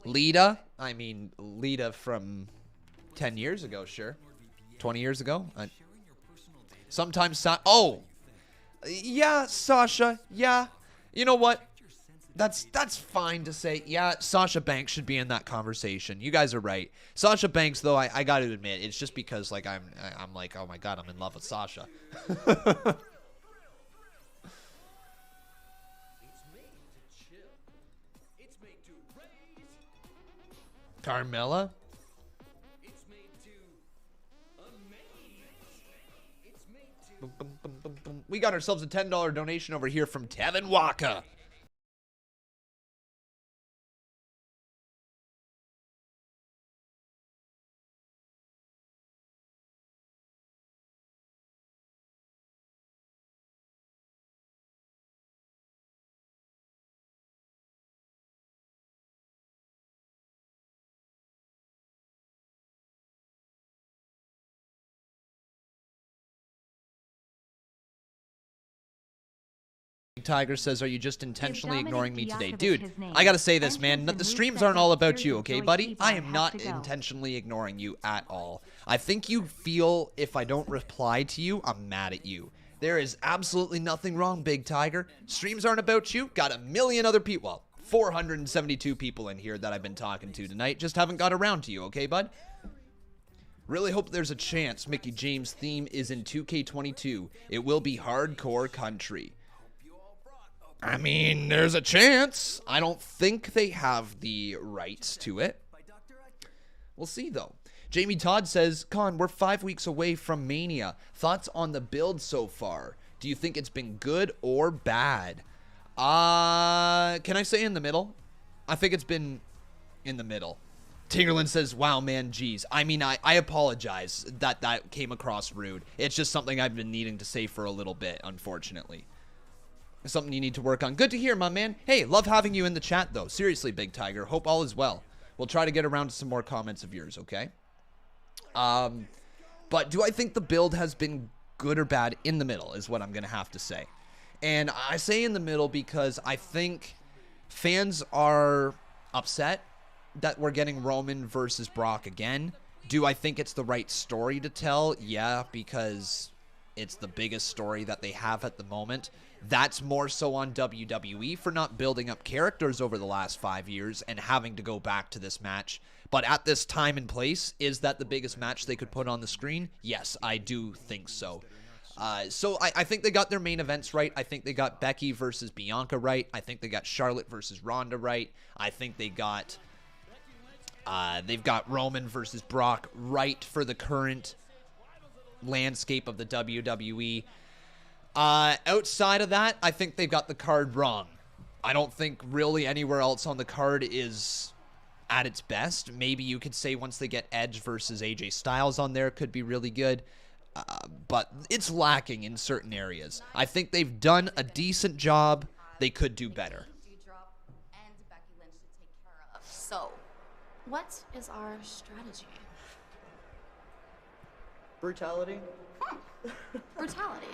Lita? I mean, Lita from 10 years ago, sure. 20 years ago? Sometimes, oh! Yeah, Sasha, yeah. You know what? That's fine to say. Yeah, Sasha Banks should be in that conversation. You guys are right. Sasha Banks, though, I got to admit, it's just because like I'm like, oh my God, I'm in love with Sasha. Carmella? Boom, boom, boom, boom, boom. We got ourselves a $10 donation over here from Tevin Waka. Tiger says, are you just intentionally ignoring me today? Dude, I gotta say this, man. The streams aren't all about you, okay, buddy? I am not intentionally ignoring you at all. I think you feel if I don't reply to you, I'm mad at you. There is absolutely nothing wrong, Big Tiger. Streams aren't about you. Got a million other people. Well, 472 people in here that I've been talking to tonight. Just haven't got around to you, okay, bud? Really hope there's a chance Mickey James' theme is in 2K22. It will be hardcore country. I mean, there's a chance. I don't think they have the rights to it. We'll see, though. Jamie Todd says, Con, we're 5 weeks away from Mania. Thoughts on the build so far? Do you think it's been good or bad? Can I say in the middle? I think it's been in the middle. Tingerland says, wow, man, geez. I mean, I apologize that came across rude. It's just something I've been needing to say for a little bit, unfortunately. Something you need to work on. Good to hear, my man. Hey, love having you in the chat, though. Seriously, Big Tiger. Hope all is well. We'll try to get around to some more comments of yours, okay? But do I think the build has been good or bad? In the middle is what I'm going to have to say. And I say in the middle because I think fans are upset that we're getting Roman versus Brock again. Do I think it's the right story to tell? Yeah, because it's the biggest story that they have at the moment. That's more so on WWE for not building up characters over the last 5 years and having to go back to this match. But at this time and place, is that the biggest match they could put on the screen? Yes, I do think so. So I think they got their main events right. I think they got Becky versus Bianca right. I think they got Charlotte versus Ronda right. I think they got they've got Roman versus Brock right for the current landscape of the WWE. Outside of that, I think they've got the card wrong. I don't think really anywhere else on the card is at its best. Maybe you could say once they get Edge versus AJ Styles on there, could be really good. But it's lacking in certain areas. I think they've done a decent job. They could do better. Doudrop and Becky Lynch to take care of. So, what is our strategy? Brutality. Brutality.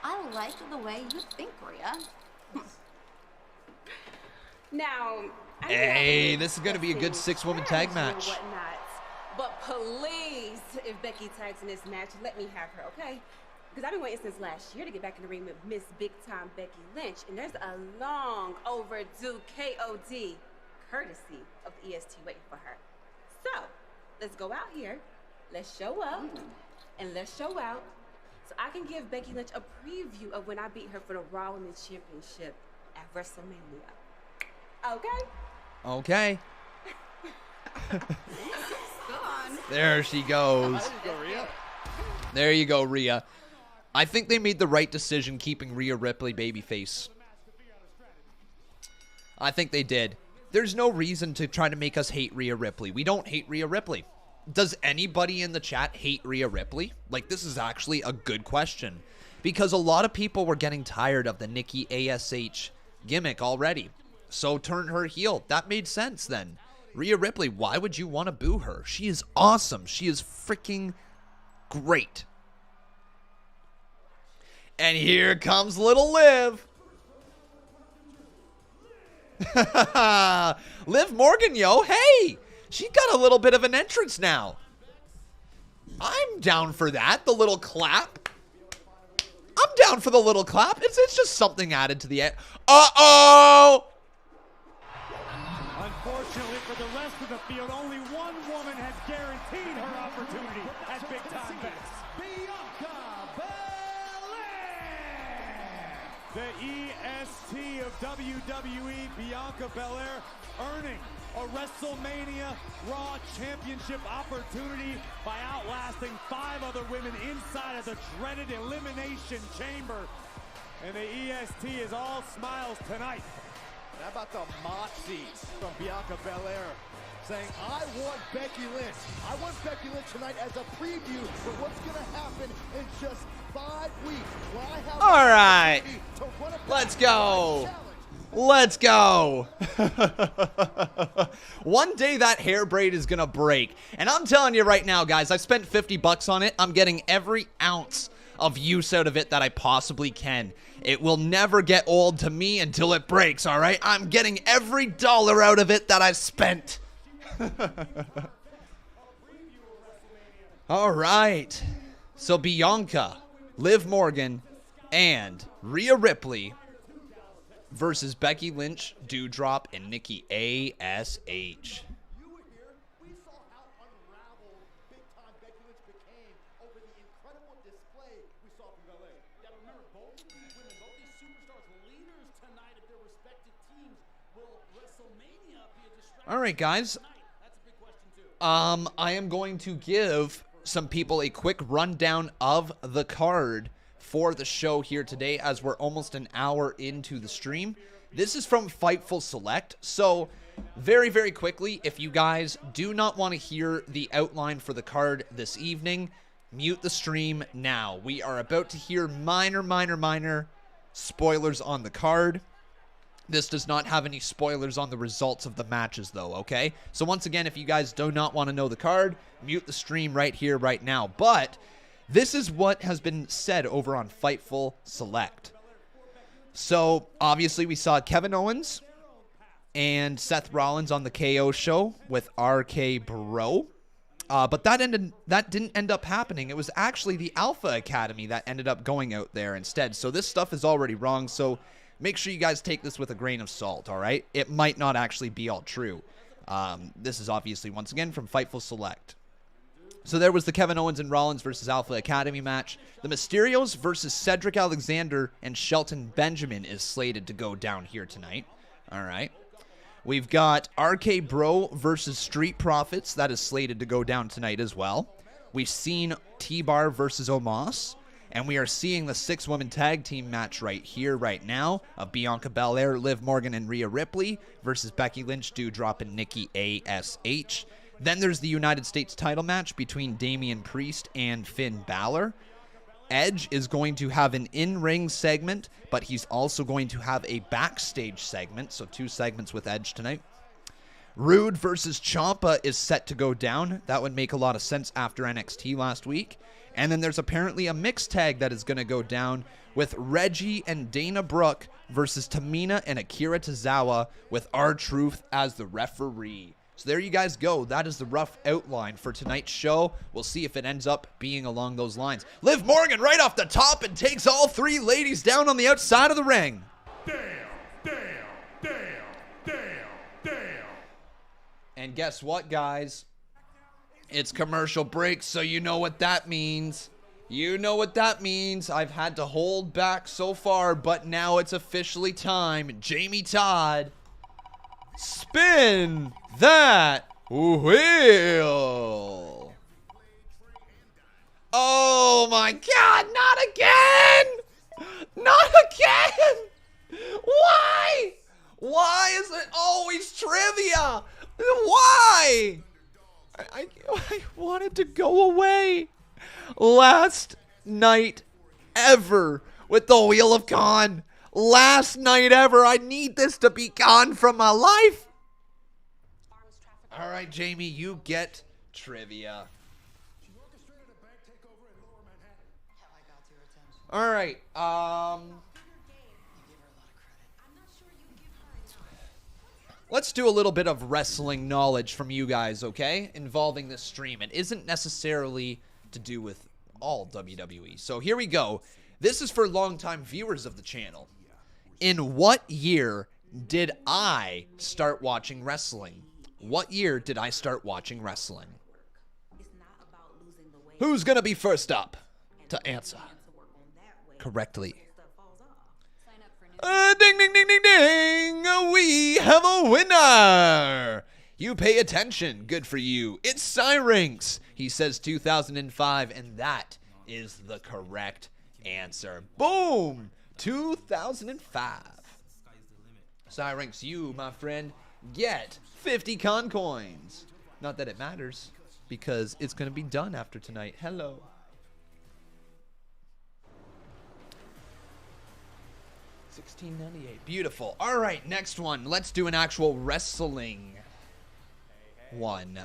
I like the way you think, Rhea. Now, hey, this is going to be a good 6-woman tag match. But please, if Becky tags in this match, let me have her, okay? Because I've been waiting since last year to get back in the ring with Miss Big Time Becky Lynch, and there's a long overdue KOD courtesy of the EST waiting for her. So, let's go out here, let's show up, and let's show out, so I can give Becky Lynch a preview of when I beat her for the Raw Women's Championship at WrestleMania. Okay? Okay. Go on. There she goes. There you go, Rhea. I think they made the right decision keeping Rhea Ripley babyface. I think they did. There's no reason to try to make us hate Rhea Ripley. We don't hate Rhea Ripley. Does anybody in the chat hate Rhea Ripley? Like, this is actually a good question. Because a lot of people were getting tired of the Nikki ASH gimmick already. So turn her heel. That made sense then. Rhea Ripley, why would you want to boo her? She is awesome. She is freaking great. And here comes little Liv. Liv Morgan, yo. Hey, she got a little bit of an entrance now. I'm down for that. The little clap. I'm down for the little clap. It's just something added to the end. Uh-oh. Unfortunately for the rest of the field, only one woman has guaranteed her opportunity at Big Time Best. Bianca Belair! The EST of WWE, Bianca Belair, earning a WrestleMania Raw Championship opportunity by outlasting 5 other women inside of the dreaded Elimination Chamber. And the EST is all smiles tonight. How about the moxie from Bianca Belair saying, I want Becky Lynch. I want Becky Lynch tonight as a preview for what's going to happen in just 5 weeks. When I have all right. Let's go. Let's go. One day that hair braid is going to break. And I'm telling you right now, guys, I spent $50 on it. I'm getting every ounce of use out of it that I possibly can. It will never get old to me until it breaks, all right? I'm getting every dollar out of it that I've spent. All right. So Bianca, Liv Morgan, and Rhea Ripley versus Becky Lynch, Doudrop, and Nikki ASH. All right, guys. I am going to give some people a quick rundown of the card for the show here today, as we're almost an hour into the stream. This is from Fightful Select. So very, very quickly, if you guys do not want to hear the outline for the card this evening, mute the stream now. We are about to hear minor spoilers on the card. This does not have any spoilers on the results of the matches, though, okay? So once again, if you guys do not want to know the card, mute the stream right here, right now. But this is what has been said over on Fightful Select. So, obviously, we saw Kevin Owens and Seth Rollins on the KO show with RK Bro. But that didn't end up happening. It was actually the Alpha Academy that ended up going out there instead. So this stuff is already wrong, so make sure you guys take this with a grain of salt, all right? It might not actually be all true. This is obviously, once again, from Fightful Select. So there was the Kevin Owens and Rollins versus Alpha Academy match. The Mysterios versus Cedric Alexander and Shelton Benjamin is slated to go down here tonight. All right. We've got RK Bro versus Street Profits. That is slated to go down tonight as well. We've seen T-Bar versus Omos. And we are seeing the 6-woman tag team match right here, right now, of Bianca Belair, Liv Morgan, and Rhea Ripley versus Becky Lynch, Doudrop, and Nikki ASH. Then there's the United States title match between Damian Priest and Finn Balor. Edge is going to have an in-ring segment, but he's also going to have a backstage segment, so 2 segments with Edge tonight. Rude versus Ciampa is set to go down. That would make a lot of sense after NXT last week. And then there's apparently a mixed tag that is going to go down with Reggie and Dana Brooke versus Tamina and Akira Tozawa with R-Truth as the referee. So there you guys go. That is the rough outline for tonight's show. We'll see if it ends up being along those lines. Liv Morgan right off the top and takes all 3 ladies down on the outside of the ring. Damn. And guess what, guys? It's commercial break, so you know what that means. You know what that means. I've had to hold back so far, but now it's officially time. Jamie Todd, spin that wheel. Oh my God, not again! Not again! Why? Why is it always trivia? Why? I wanted to go away. Last night ever with the Wheel of Khan. Last night ever. I need this to be gone from my life. All right, Jamie, you get trivia. All right. Let's do a little bit of wrestling knowledge from you guys, okay? Involving this stream. It isn't necessarily to do with all WWE. So here we go. This is for longtime viewers of the channel. In what year did I start watching wrestling? What year did I start watching wrestling? Who's going to be first up to answer correctly? Ding, ding, ding, ding, ding. We have a winner. You pay attention. Good for you. It's Cyrinx. He says 2005, and that is the correct answer. Boom. 2005. Cyrinx, you, my friend, get 50 con coins. Not that it matters, because it's going to be done after tonight. Hello. $16.98. Beautiful. All right, next one. Let's do an actual wrestling one.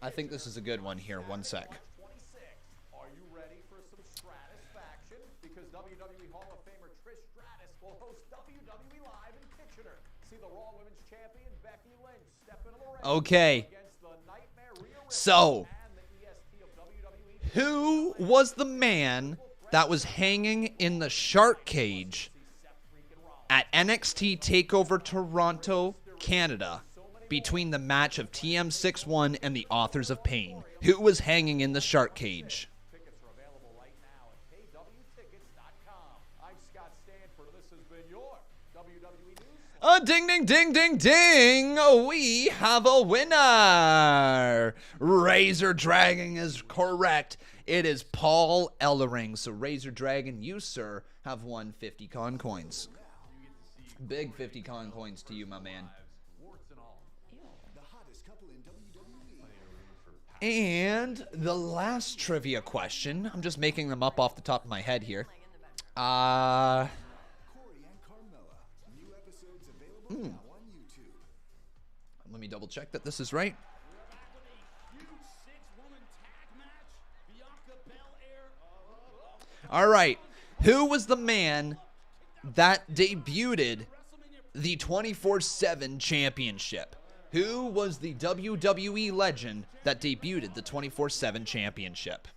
I think this is a good one here. One sec. Are you ready for some Stratusfaction? Because WWE Hall of Famer Trish Stratus will host WWE Live in Kitchener. See the Raw Women's Champion Becky Lynch step into the ring. Okay. So, who was the man that was hanging in the shark cage at NXT TakeOver Toronto, Canada, between the match of TM61 and the Authors of Pain? Who was hanging in the shark cage? Ding, ding, ding, ding, ding. We have a winner. Razor Dragon is correct. It is Paul Ellering. So Razor Dragon, you, sir, have won 50 con coins. Big 50 con coins to you, my man. And the last trivia question. I'm just making them up off the top of my head here. Let me double check that this is right. All right. Who was the man that debuted the 24/7 championship? Who was the WWE legend that debuted the 24/7 championship?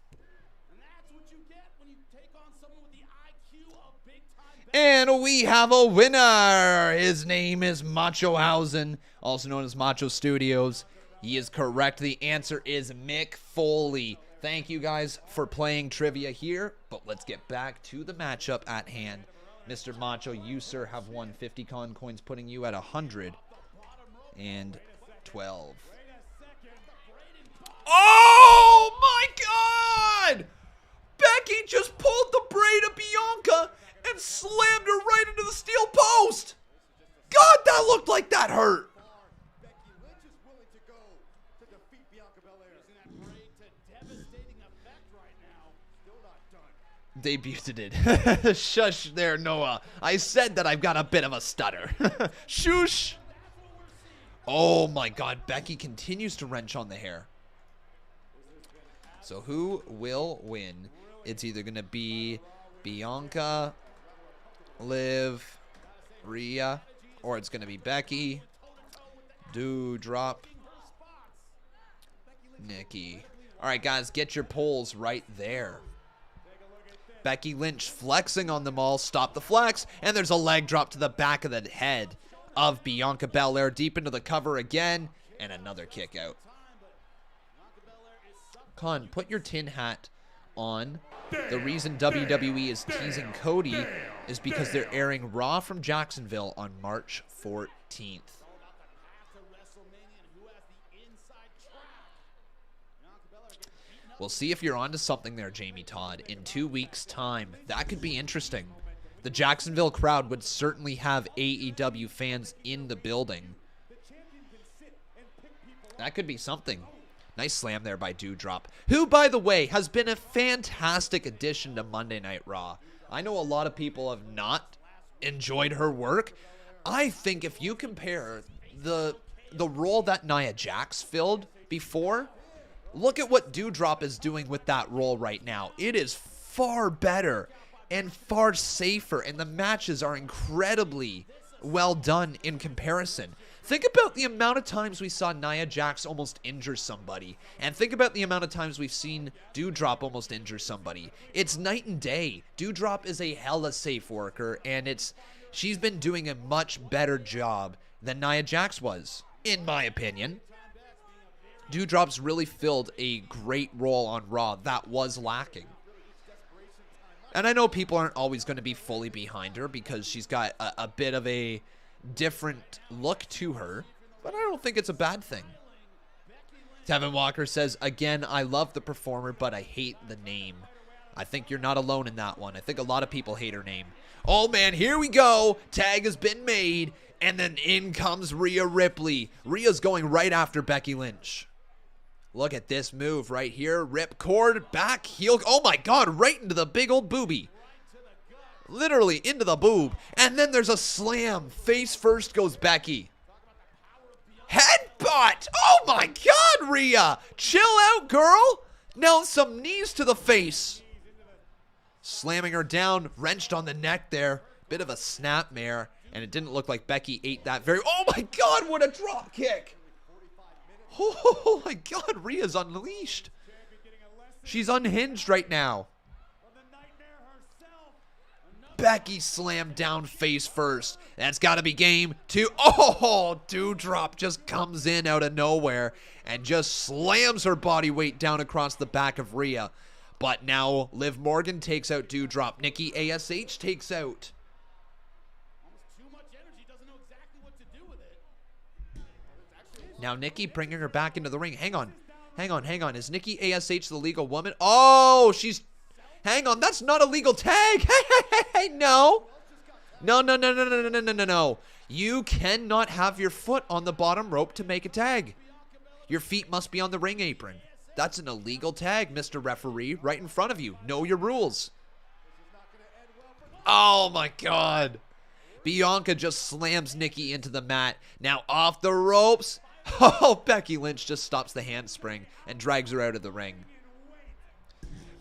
And we have a winner. His name is Machohausen, also known as Macho Studios. He is correct. The answer is Mick Foley. Thank you guys for playing trivia here, but let's get back to the matchup at hand. Mr. Macho, you, sir, have won 50 con coins, putting you at 112. Oh, my God! Becky just pulled the braid of Bianca and slammed her right into the steel post. God, that looked like that hurt. Debuted it. Shush there, Noah. I said that I've got a bit of a stutter. Shush. Oh my God, Becky continues to wrench on the hair. So who will win? It's either going to be Bianca, Liv, Rhea, or it's going to be Becky, Doudrop, Nikki. All right, guys, get your polls right there. Becky Lynch flexing on them all. Stop the flex. And there's a leg drop to the back of the head of Bianca Belair. Deep into the cover again. And another kick out. Con, put your tin hat on. The reason WWE is teasing Cody is because they're airing Raw from Jacksonville on March 14th. We'll see if you're onto something there, Jamie Todd. In 2 weeks' time, that could be interesting. The Jacksonville crowd would certainly have AEW fans in the building. That could be something. Nice slam there by Doudrop, who, by the way, has been a fantastic addition to Monday Night Raw. I know a lot of people have not enjoyed her work. I think if you compare the role that Nia Jax filled before, look at what Doudrop is doing with that role right now. It is far better and far safer, and the matches are incredibly well done in comparison. Think about the amount of times we saw Nia Jax almost injure somebody, and think about the amount of times we've seen Doudrop almost injure somebody. It's night and day. Doudrop is a hella safe worker, and she's been doing a much better job than Nia Jax was, in my opinion. Doudrop's really filled a great role on Raw that was lacking. And I know people aren't always going to be fully behind her because she's got a bit of a different look to her, but I don't think it's a bad thing. Tevin Walker says, again, I love the performer, but I hate the name. I think you're not alone in that one. I think a lot of people hate her name. Oh man, here we go. Tag has been made, and then in comes Rhea Ripley. Rhea's going right after Becky Lynch. Look at this move right here. Ripcord, back, heel. Oh my god, right into the big old boobie. Literally into the boob. And then there's a slam. Face first goes Becky. Headbutt. Oh my god, Rhea. Chill out, girl. Now some knees to the face. Slamming her down. Wrenched on the neck there. Bit of a snapmare. And it didn't look like Becky ate that very... Oh my god, what a drop kick. Oh my god, Rhea's unleashed. She's unhinged right now. Becky slammed down face first. That's got to be game 2. Oh, Doudrop just comes in out of nowhere and just slams her body weight down across the back of Rhea. But now Liv Morgan takes out Doudrop. Nikki ASH takes out. Now Nikki bringing her back into the ring. Hang on. Is Nikki ASH the legal woman? Oh, she's... Hang on, that's not a legal tag. Hey, no. No. You cannot have your foot on the bottom rope to make a tag. Your feet must be on the ring apron. That's an illegal tag, Mr. Referee, right in front of you. Know your rules. Oh, my God. Bianca just slams Nikki into the mat. Now off the ropes. Oh, Becky Lynch just stops the handspring and drags her out of the ring.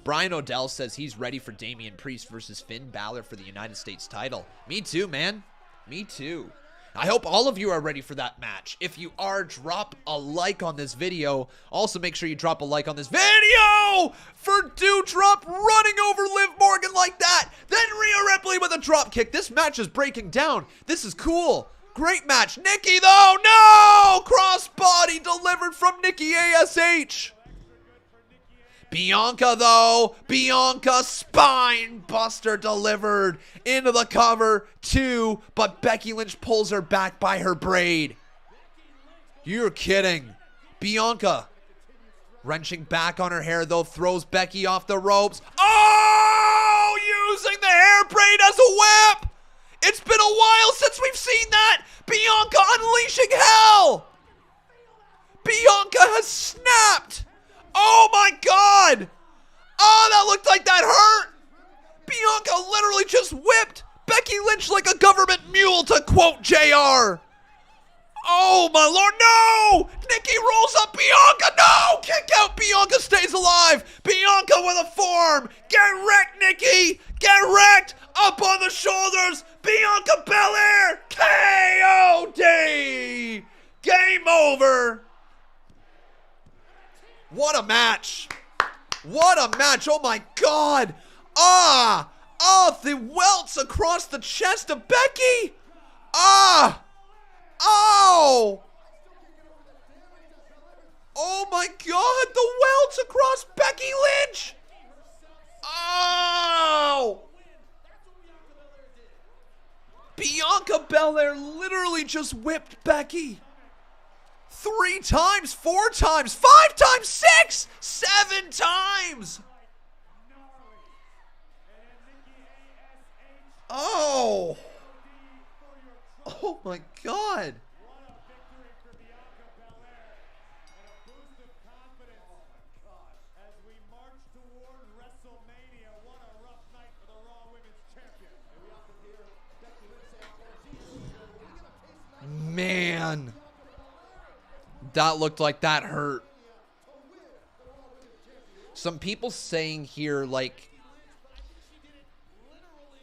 Brian Odell says he's ready for Damian Priest versus Finn Balor for the United States title. Me too, man. Me too. I hope all of you are ready for that match. If you are, drop a like on this video. Also, make sure you drop a like on this video for Doudrop running over Liv Morgan like that. Then Rhea Ripley with a drop kick. This match is breaking down. This is cool. Great match. Nikki, though. No! Crossbody delivered from Nikki ASH. Bianca, though. Bianca spine buster delivered into the cover, 2, but Becky Lynch pulls her back by her braid. You're kidding. Bianca wrenching back on her hair, though, throws Becky off the ropes. Oh, using the hair braid as a whip. It's been a while since we've seen that. Bianca unleashing hell. Bianca has snapped. Oh my God! Oh, that looked like that hurt! Bianca literally just whipped Becky Lynch like a government mule, to quote JR. Oh my Lord, no! Nikki rolls up Bianca, no! Kick out, Bianca stays alive! Bianca with a forearm! Get wrecked, Nikki! Get wrecked! Up on the shoulders! Bianca Belair! KO'd! Game over! What a match. What a match. Oh my God. Ah! Oh, the welts across the chest of Becky! Ah! Oh! Oh my God, the welts across Becky Lynch! Oh! Bianca Belair literally just whipped Becky. 3 times, 4 times, 5 times, 6, 7 times. Oh. Oh my God. Man. That looked like that hurt. Some people saying here, like,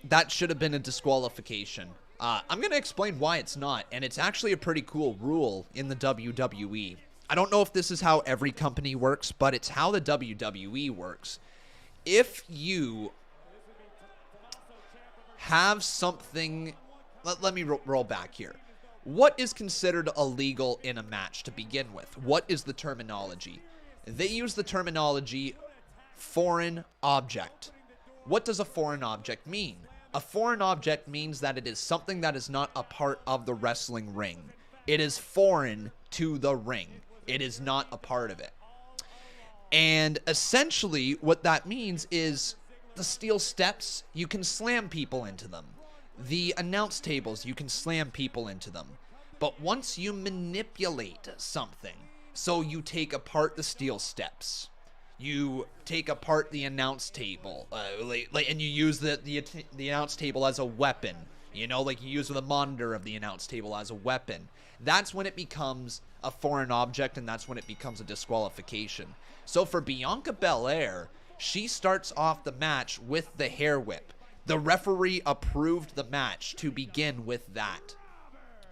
that should have been a disqualification. I'm going to explain why it's not, and it's actually a pretty cool rule in the WWE. I don't know if this is how every company works, but it's how the WWE works. If you have something... Let me roll back here. What is considered illegal in a match to begin with? What is the terminology? They use the terminology foreign object. What does a foreign object mean? A foreign object means that it is something that is not a part of the wrestling ring. It is foreign to the ring. It is not a part of it. And essentially what that means is the steel steps, you can slam people into them. The announce tables, you can slam people into them. But once you manipulate something, so you take apart the steel steps, you take apart the announce table, and you use the announce table as a weapon, you know, like you use the monitor of the announce table as a weapon, that's when it becomes a foreign object, and that's when it becomes a disqualification. So for Bianca Belair, she starts off the match with the hair whip. The referee approved the match to begin with that.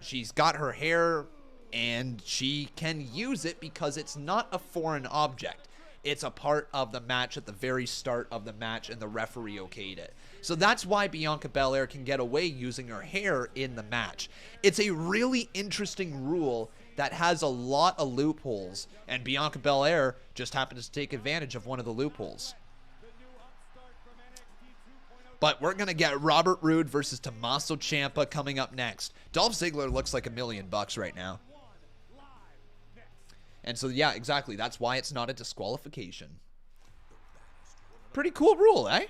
She's got her hair, and she can use it because it's not a foreign object. It's a part of the match at the very start of the match, and the referee okayed it. So that's why Bianca Belair can get away using her hair in the match. It's a really interesting rule that has a lot of loopholes, and Bianca Belair just happens to take advantage of one of the loopholes. But we're going to get Robert Roode versus Tommaso Ciampa coming up next. Dolph Ziggler looks like $1 million right now. And so, yeah, exactly. That's why it's not a disqualification. Pretty cool rule, eh?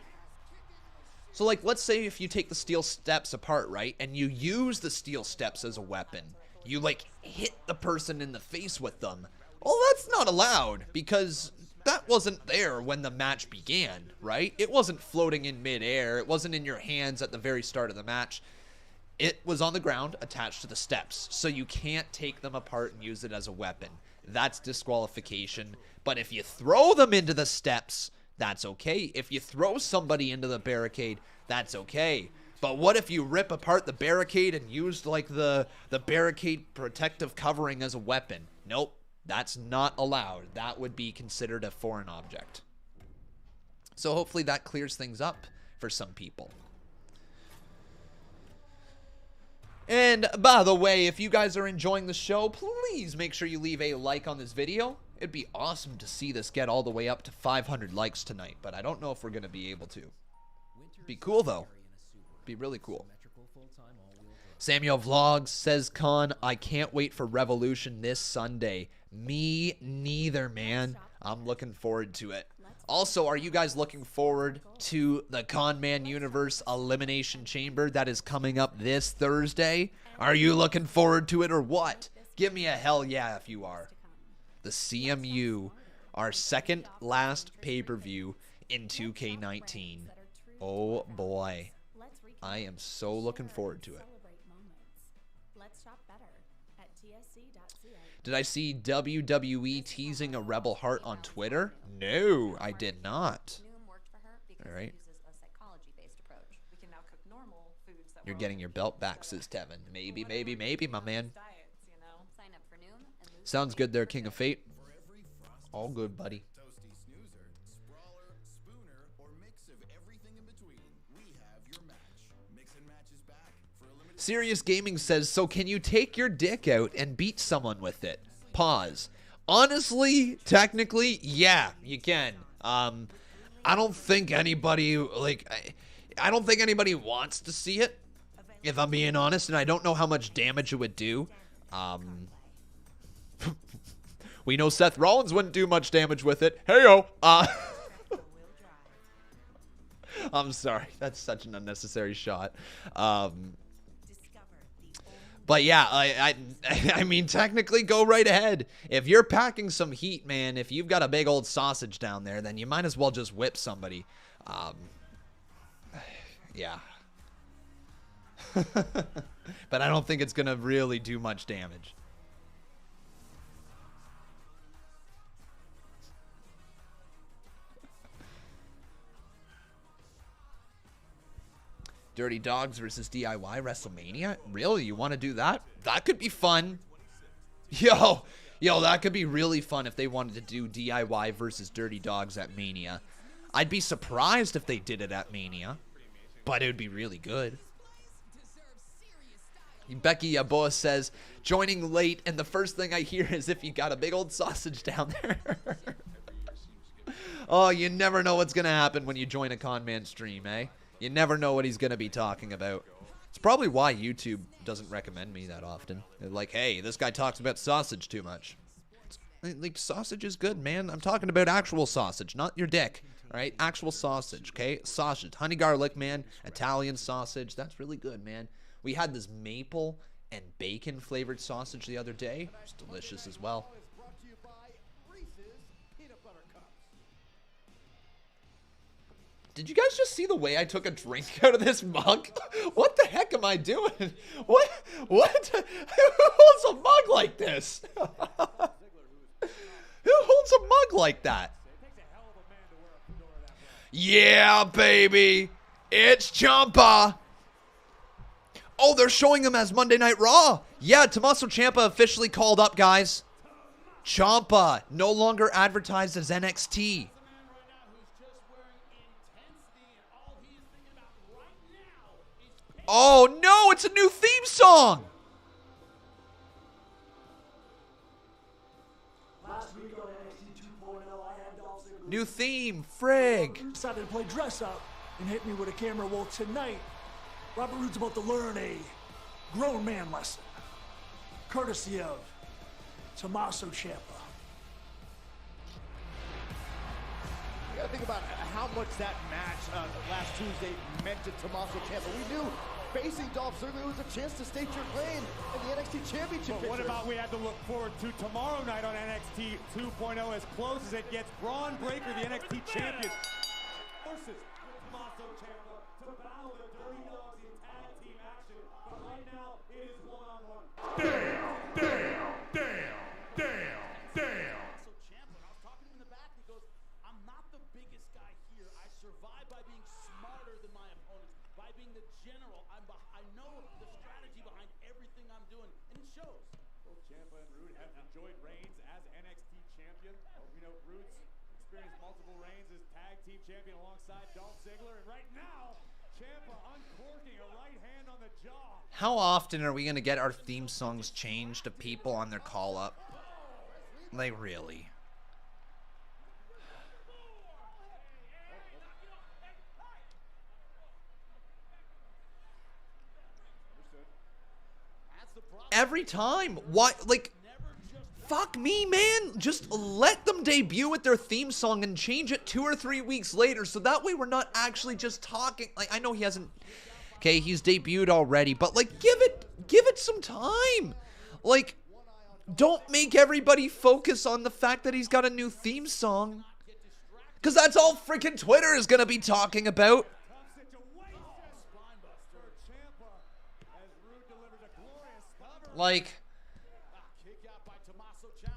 So, like, let's say if you take the steel steps apart, right? And you use the steel steps as a weapon. You, like, hit the person in the face with them. Well, that's not allowed because that wasn't there when the match began, right? It wasn't floating in midair. It wasn't in your hands at the very start of the match. It was on the ground attached to the steps. So you can't take them apart and use it as a weapon. That's disqualification. But if you throw them into the steps, that's okay. If you throw somebody into the barricade, that's okay. But what if you rip apart the barricade and used like the barricade protective covering as a weapon? Nope. That's not allowed. That would be considered a foreign object. So hopefully that clears things up for some people. And by the way, if you guys are enjoying the show, please make sure you leave a like on this video. It'd be awesome to see this get all the way up to 500 likes tonight, but I don't know if we're going to be able to. Be cool though. Be really cool. Samuel Vlogs says, Con, I can't wait for Revolution this Sunday. Me neither, man. I'm looking forward to it. Also, are you guys looking forward to the Con Man Universe Elimination Chamber that is coming up this Thursday? Are you looking forward to it or what? Give me a hell yeah if you are. The CMU, our second last pay-per-view in 2K19. Oh boy. I am so looking forward to it. Did I see WWE teasing a Rebel Heart on Twitter? No, I did not. All right. You're getting your belt back, says Tevin. Maybe, my man. Sounds good there, King of Fate. All good, buddy. Serious Gaming says, so can you take your dick out and beat someone with it? Pause. Honestly, technically, yeah, you can. I don't think anybody, like, I don't think anybody wants to see it, if I'm being honest, and I don't know how much damage it would do. We know Seth Rollins wouldn't do much damage with it. Hey-o! I'm sorry, that's such an unnecessary shot. But yeah, I mean, technically, go right ahead. If you're packing some heat, man, if you've got a big old sausage down there, then you might as well just whip somebody. Yeah. But I don't think it's going to really do much damage. Dirty Dogs versus DIY WrestleMania? Really? You want to do that? That could be fun. Yo, that could be really fun if they wanted to do DIY versus Dirty Dogs at Mania. I'd be surprised if they did it at Mania, but it would be really good. Becky Yaboa says, joining late, and the first thing I hear is if you got a big old sausage down there. Oh, you never know what's going to happen when you join a Conman stream, eh? You never know what he's going to be talking about. It's probably why YouTube doesn't recommend me that often. They're like, hey, this guy talks about sausage too much. Like, sausage is good, man. I'm talking about actual sausage, not your dick. All right? Actual sausage, okay? Sausage. Honey garlic, man. Italian sausage. That's really good, man. We had this maple and bacon flavored sausage the other day. It's delicious as well. Did you guys just see the way I took a drink out of this mug? What the heck am I doing? What? Who holds a mug like this? Who holds a mug like that? Yeah, baby. It's Ciampa. Oh, they're showing him as Monday Night Raw. Yeah, Tommaso Ciampa officially called up, guys. Ciampa, no longer advertised as NXT. Oh, no, it's a new theme song. New theme, frig. Decided to play dress up and hit me with a camera. Well, tonight, Robert Roode's about to learn a grown man lesson, courtesy of Tommaso Ciampa. You gotta think about how much that match last Tuesday meant to Tommaso Ciampa. We knew facing Dolph Ziggler was a chance to state your claim in the NXT Championship But what picture. about we had to look forward to tomorrow night on NXT 2.0 as close as it gets. Braun Breaker, the NXT champion, versus Tommaso Ciampa to battle the Dirty Dogs in tag team action. But right now, it is one-on-one. Damn. Enjoyed reigns as NXT champion. We know Roode's experienced multiple reigns as tag team champion alongside Dolph Ziggler. And right now, Ciampa uncorking a right hand on the jaw. How often are we going to get our theme songs changed to people on their call-up? Like, really? Every time. Why? Like, fuck me, man. Just let them debut with their theme song and change it 2 or 3 weeks later, so that way we're not actually just talking. Like, I know he hasn't. Okay, he's debuted already, but like, give it some time. Like, don't make everybody focus on the fact that he's got a new theme song, because that's all freaking Twitter is gonna be talking about. Like,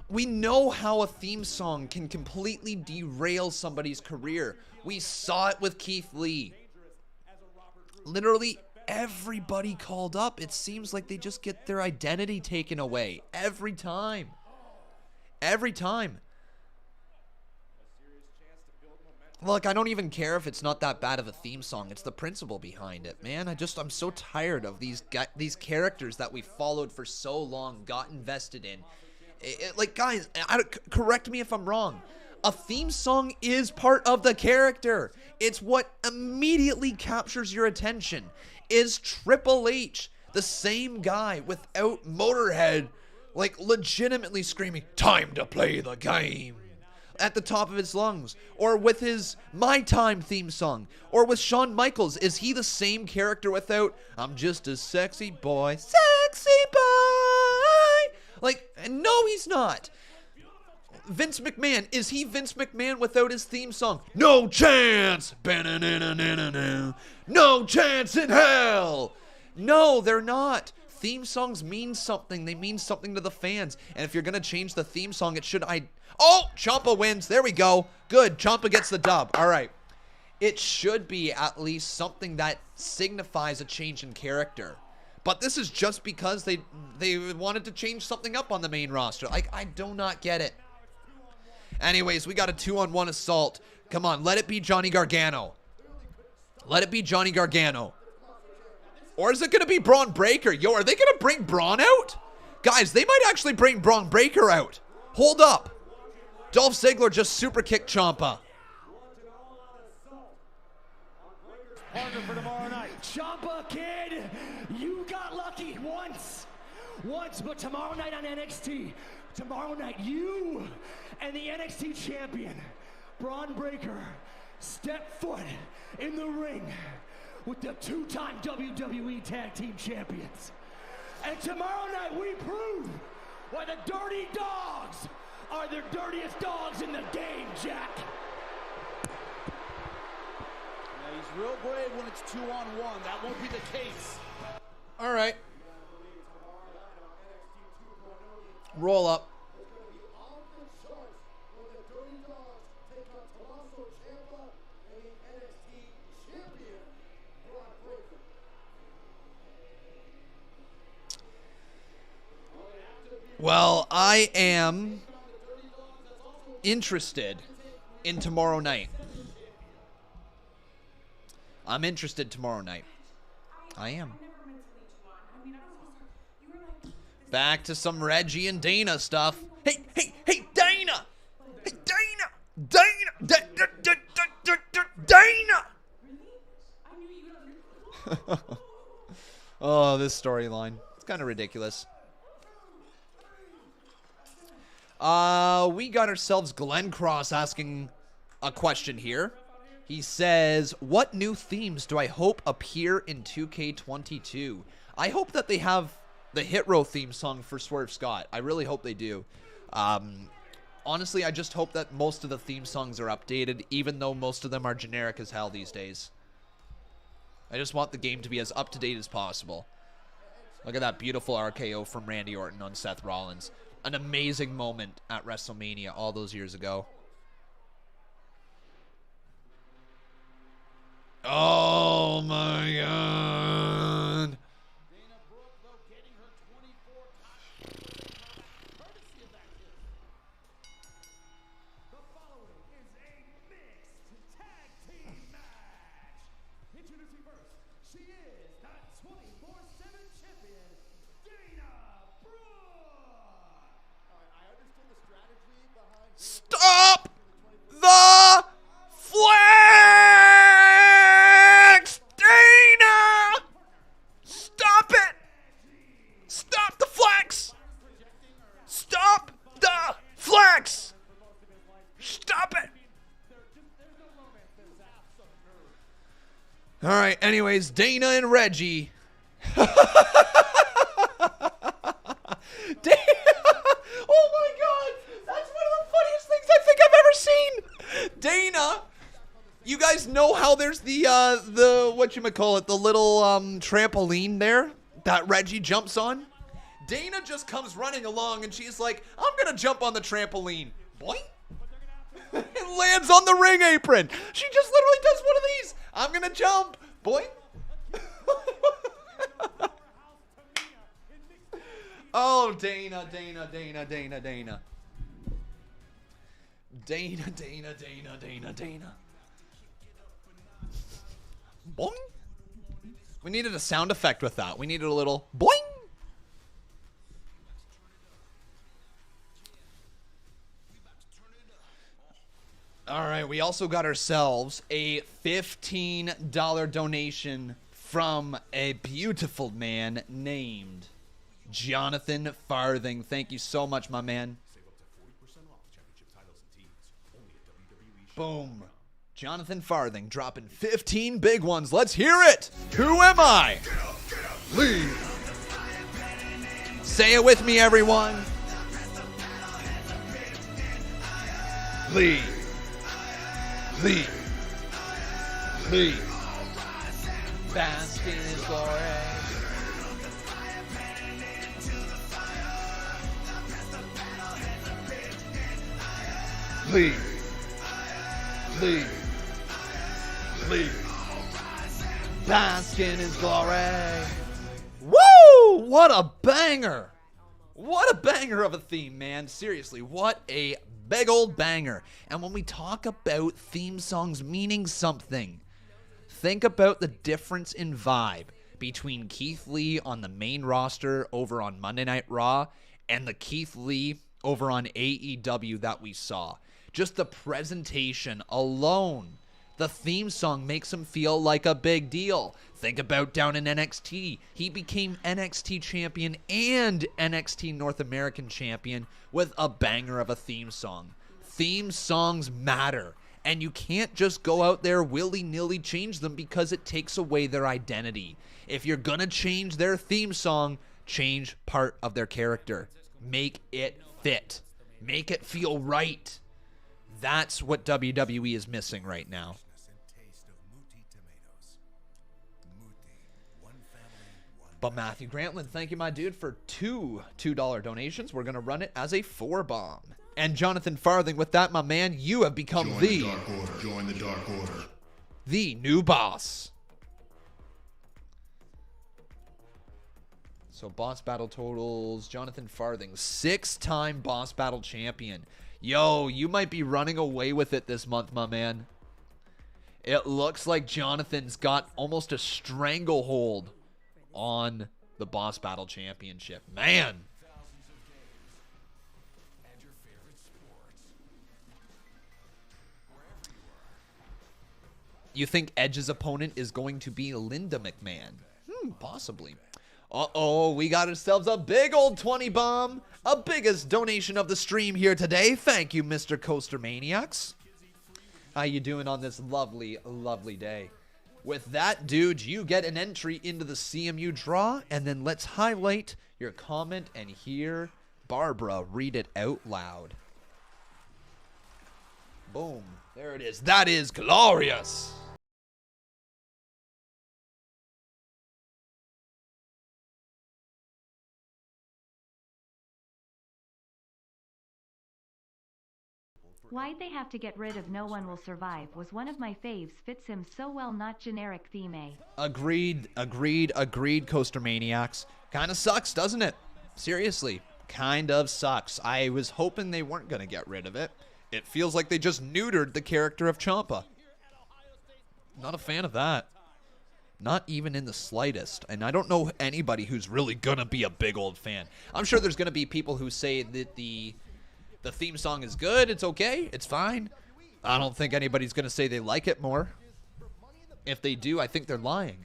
we know how a theme song can completely derail somebody's career. We saw it with Keith Lee. Literally everybody called up. It seems like they just get their identity taken away every time. Every time. Look, I don't even care if it's not that bad of a theme song. It's the principle behind it, man. I'm so tired of these characters that we followed for so long, got invested in. Like, guys, correct me if I'm wrong. A theme song is part of the character. It's what immediately captures your attention. Is Triple H the same guy without Motorhead, like, legitimately screaming, "Time to play the game," at the top of his lungs? Or with his My Time theme song? Or with Shawn Michaels, is he the same character without, "I'm just a sexy boy, sexy boy"? Like, no, he's not. Vince McMahon, is he Vince McMahon without his theme song? No chance! No chance in hell! No, they're not. Theme songs mean something. They mean something to the fans. And if you're going to change the theme song, it should... Oh, Ciampa wins. There we go. Good. Ciampa gets the dub. All right. It should be at least something that signifies a change in character. But this is just because they wanted to change something up on the main roster. Like, I do not get it. Anyways, we got a 2-on-1 assault. Come on, let it be Johnny Gargano. Let it be Johnny Gargano. Or is it going to be Braun Breaker? Yo, are they going to bring Braun out? Guys, they might actually bring Braun Breaker out. Hold up. Dolph Ziggler just super kicked Ciampa. Partner for tomorrow night. Ciampa, kid, you got lucky once, but tomorrow night on NXT, you and the NXT champion, Braun Breaker, step foot in the ring with the two-time WWE Tag Team Champions. And tomorrow night we prove why the Dirty Dogs are the dirtiest dogs in the game, Jack. Yeah, he's real brave when it's 2-on-1. That won't be the case. All right. Roll up. Well, I am interested in tomorrow night. I'm interested tomorrow night. I am. Back to some Reggie and Dana stuff. Hey, Dana! Hey, Dana! Dana! Oh, this storyline. It's kind of ridiculous. We got ourselves Glenn Cross asking a question here. He says, what new themes do I hope appear in 2K22? I hope that they have the Hit Row theme song for Swerve Scott. I really hope they do. Honestly, I just hope that most of the theme songs are updated, even though most of them are generic as hell these days. I just want the game to be as up-to-date as possible. Look at that beautiful RKO from Randy Orton on Seth Rollins. An amazing moment at WrestleMania all those years ago. Oh my God. Stop the flex! Dana! Stop it! Stop the flex! Stop the flex! Stop it! All right, anyways, Dana and Reggie. Oh my God! That's one of the funniest things I think I've ever seen. Dana, you guys know how there's the whatchamacallit, the little trampoline there that Reggie jumps on? Dana just comes running along and she's like, I'm gonna jump on the trampoline. Boing! And lands on the ring apron. She just literally does one of these. I'm gonna jump. Boing! Oh, Dana. boing. We needed a sound effect with that. We needed a little boing. All right, we also got ourselves a $15 donation from a beautiful man named Jonathan Farthing. Thank you so much, my man. Boom. Jonathan Farthing dropping 15 big ones. Let's hear it. Who am I? Lee. Say it with me, everyone. Lee. Lee. Lee. Bask in his glory. Lee. Lee. Lee. Bask in his glory. Woo! What a banger. What a banger of a theme, man. Seriously, what a big old banger. And when we talk about theme songs meaning something, think about the difference in vibe between Keith Lee on the main roster over on Monday Night Raw and the Keith Lee over on AEW that we saw. Just the presentation alone. The theme song makes him feel like a big deal. Think about down in NXT. He became NXT champion and NXT North American champion with a banger of a theme song. Theme songs matter. And you can't just go out there willy-nilly change them because it takes away their identity. If you're going to change their theme song, change part of their character. Make it fit. Make it feel right. That's what WWE is missing right now. But Matthew Grantland, thank you, my dude, for two $2 donations. We're going to run it as a 4-bomb. And Jonathan Farthing, with that, my man, you have become Join the Dark Order. Join the Dark Order. The new boss. So boss battle totals, Jonathan Farthing, 6-time boss battle champion. Yo, you might be running away with it this month, my man. It looks like Jonathan's got almost a stranglehold on the boss battle championship. Man. You think Edge's opponent is going to be Linda McMahon? Possibly. Uh-oh, we got ourselves a big old 20 bomb. A biggest donation of the stream here today. Thank you, Mr. Coaster Maniacs. How you doing on this lovely, lovely day? With that, dude, you get an entry into the CMU draw, and then let's highlight your comment and hear Barbara read it out loud. Boom. There it is. That is glorious. Why'd they have to get rid of No One Will Survive was one of my faves. Fits him so well, not generic theme A. Agreed, Coaster Maniacs. Kind of sucks, doesn't it? Seriously, kind of sucks. I was hoping they weren't going to get rid of it. It feels like they just neutered the character of Ciampa. Not a fan of that. Not even in the slightest. And I don't know anybody who's really going to be a big old fan. I'm sure there's going to be people who say that the theme song is good, it's okay, it's fine. I don't think anybody's going to say they like it more. If they do, I think they're lying.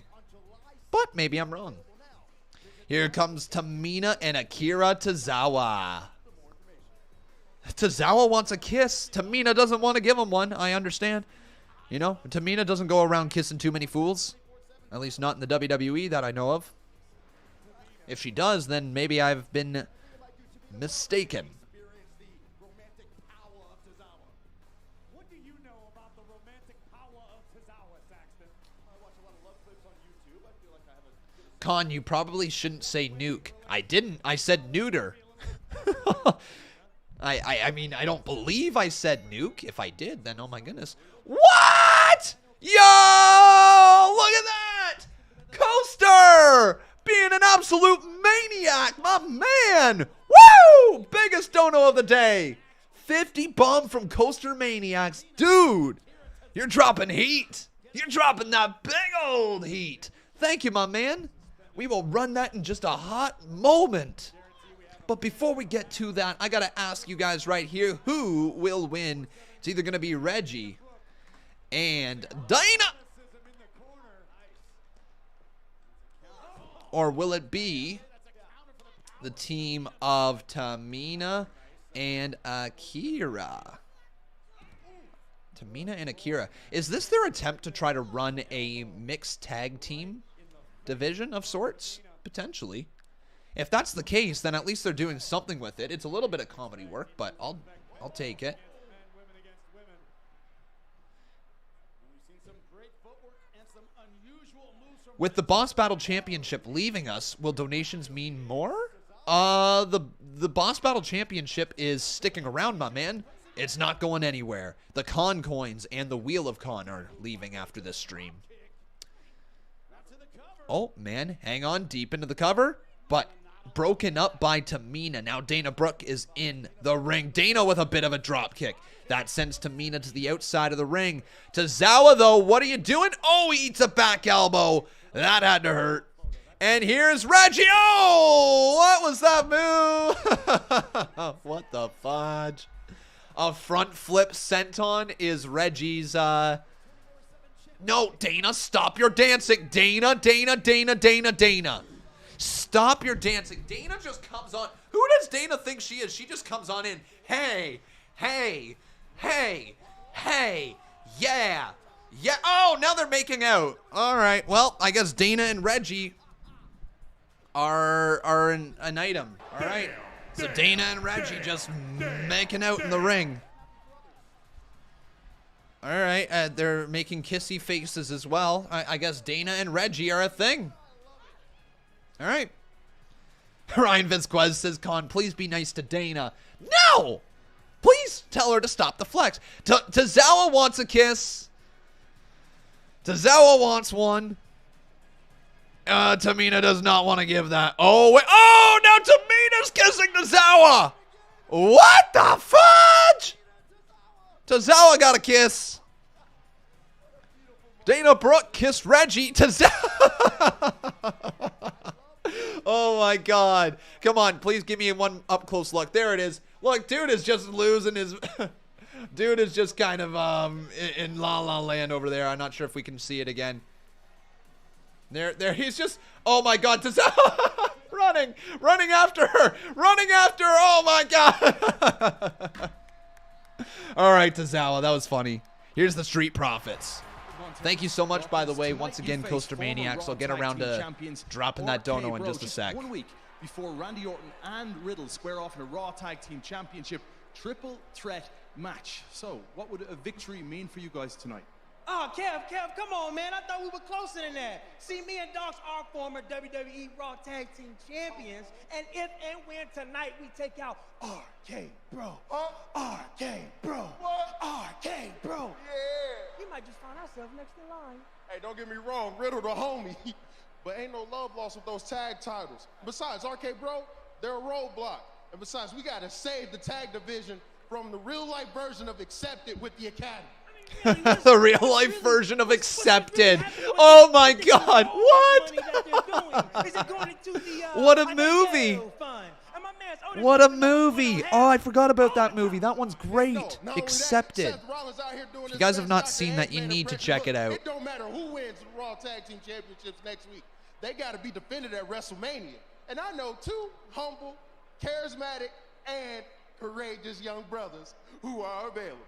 But maybe I'm wrong. Here comes Tamina and Akira Tozawa. Tozawa wants a kiss. Tamina doesn't want to give him one. I understand. You know, Tamina doesn't go around kissing too many fools. At least not in the WWE that I know of. If she does, then maybe I've been mistaken. Con, you probably shouldn't say nuke. I didn't. I said neuter. I mean, I don't believe I said nuke. If I did, then oh my goodness. What? Yo! Look at that! Coaster! Being an absolute maniac, my man! Woo! Biggest dono of the day. 50 bomb from Coaster Maniacs. Dude, you're dropping heat. You're dropping that big old heat. Thank you, my man. We will run that in just a hot moment. But before we get to that, I got to ask you guys right here, who will win? It's either going to be Reggie and Dana, or will it be the team of Tamina and Akira? Tamina and Akira. Is this their attempt to try to run a mixed tag team division of sorts? Potentially. If that's the case, then at least they're doing something with it. It's a little bit of comedy work, but I'll take it. With the Boss Battle Championship leaving us, will donations mean more? The Boss Battle Championship is sticking around, my man. It's not going anywhere. The Con coins and the Wheel of Con are leaving after this stream. Oh, man, hang on, deep into the cover, but broken up by Tamina. Now Dana Brooke is in the ring. Dana with a bit of a drop kick. That sends Tamina to the outside of the ring. Tozawa, though, what are you doing? Oh, he eats a back elbow. That had to hurt. And here's Reggie. Oh, what was that move? What the fudge? A front flip senton is Reggie's, No, Dana, stop your dancing. Dana. Stop your dancing. Dana just comes on. Who does Dana think she is? She just comes on in. Hey, yeah. Oh, now they're making out. All right, well, I guess Dana and Reggie are an item. All right. So Dana and Reggie just making out in the ring. All right, they're making kissy faces as well. I guess Dana and Reggie are a thing. All right. Ryan Vizquez says, Con, please be nice to Dana. No! Please tell her to stop the flex. Tozawa wants a kiss. Tozawa wants one. Tamina does not want to give that. Oh, wait. Oh, now Tamina's kissing Tozawa. What the fudge? Tozawa got a kiss. Dana Brooke kissed Reggie. Tozawa. Oh, my God. Come on, please give me one up-close look. There it is. Look, dude is just losing his... Dude is just kind of in La La Land over there. I'm not sure if we can see it again. There, he's just... Oh, my God. Tozawa running after her. Oh, my God. All right, Tozawa, that was funny. Here's the Street Profits. Thank you so much, by the way, once again, Coaster Maniacs. I'll get around to dropping that dono in just a sec. 1 week before Randy Orton and Riddle square off in a Raw Tag Team Championship triple threat match. So, what would a victory mean for you guys tonight? Oh, Kev, come on, man. I thought we were closer than that. See, me and Docs are former WWE RAW Tag Team Champions, and if and when tonight we take out RK Bro. RK Bro. What? RK Bro. Yeah. We might just find ourselves next in line. Hey, don't get me wrong, Riddle the homie, but ain't no love lost with those tag titles. Besides, RK Bro, they're a roadblock. And besides, we got to save the tag division from the real-life version of Accepted with the Academy. The real-life version of Accepted. Oh, my God. What? What a movie. What a movie. Oh, I forgot about that movie. That one's great. Accepted. If you guys have not seen that, you need to check it out. It don't matter who wins the Raw Tag Team Championships next week. They got to be defended at WrestleMania. And I know two humble, charismatic, and courageous young brothers who are available.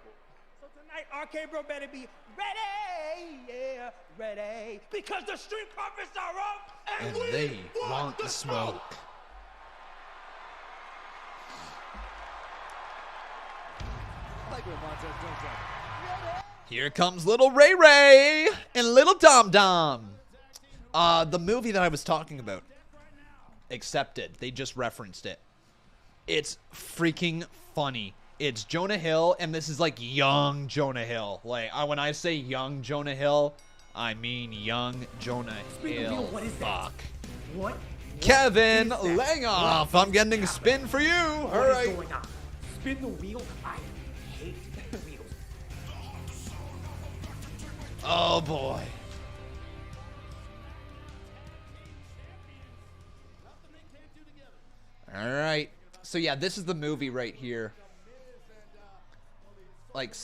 So tonight, RK Bro better be ready, yeah, ready, because the Street Profits are up, and they want the smoke. Here comes little Ray Ray and little Dom Dom. The movie that I was talking about, Accepted. They just referenced it. It's freaking funny. It's Jonah Hill, and this is like young Jonah Hill. Like, when I say young Jonah Hill, I mean young Jonah Hill. What is Fuck. That? What? Kevin Langoff, I'm getting a spin for you. All right. Spin the wheel. I hate wheels. Oh, boy. All right. So, yeah, this is the movie right here. Like,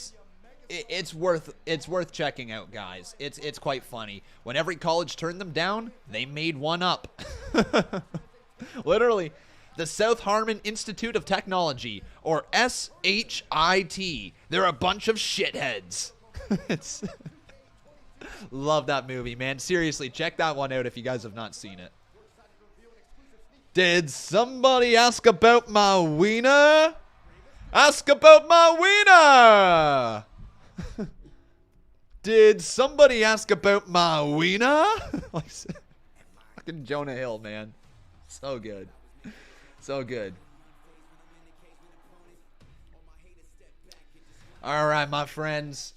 it's worth checking out, guys. It's quite funny. When every college turned them down, they made one up. Literally. The South Harmon Institute of Technology, or SHIT. They're a bunch of shitheads. Love that movie, man. Seriously, check that one out if you guys have not seen it. Did somebody ask about my wiener? Ask about my wiener! Did somebody ask about my wiener? Like, fucking Jonah Hill, man. So good. So good. All right, my friends.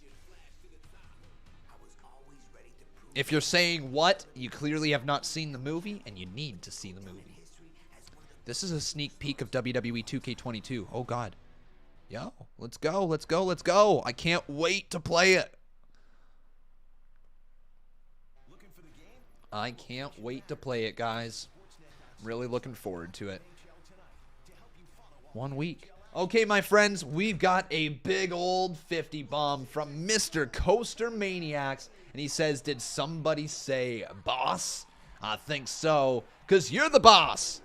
If you're saying what, you clearly have not seen the movie, and you need to see the movie. This is a sneak peek of WWE 2K22. Oh, God. Yo, let's go, let's go, let's go. I can't wait to play it. I can't wait to play it, guys. Really looking forward to it. 1 week. Okay, my friends, we've got a big old 50 bomb from Mr. Coaster Maniacs. And he says, did somebody say boss? I think so, because you're the boss.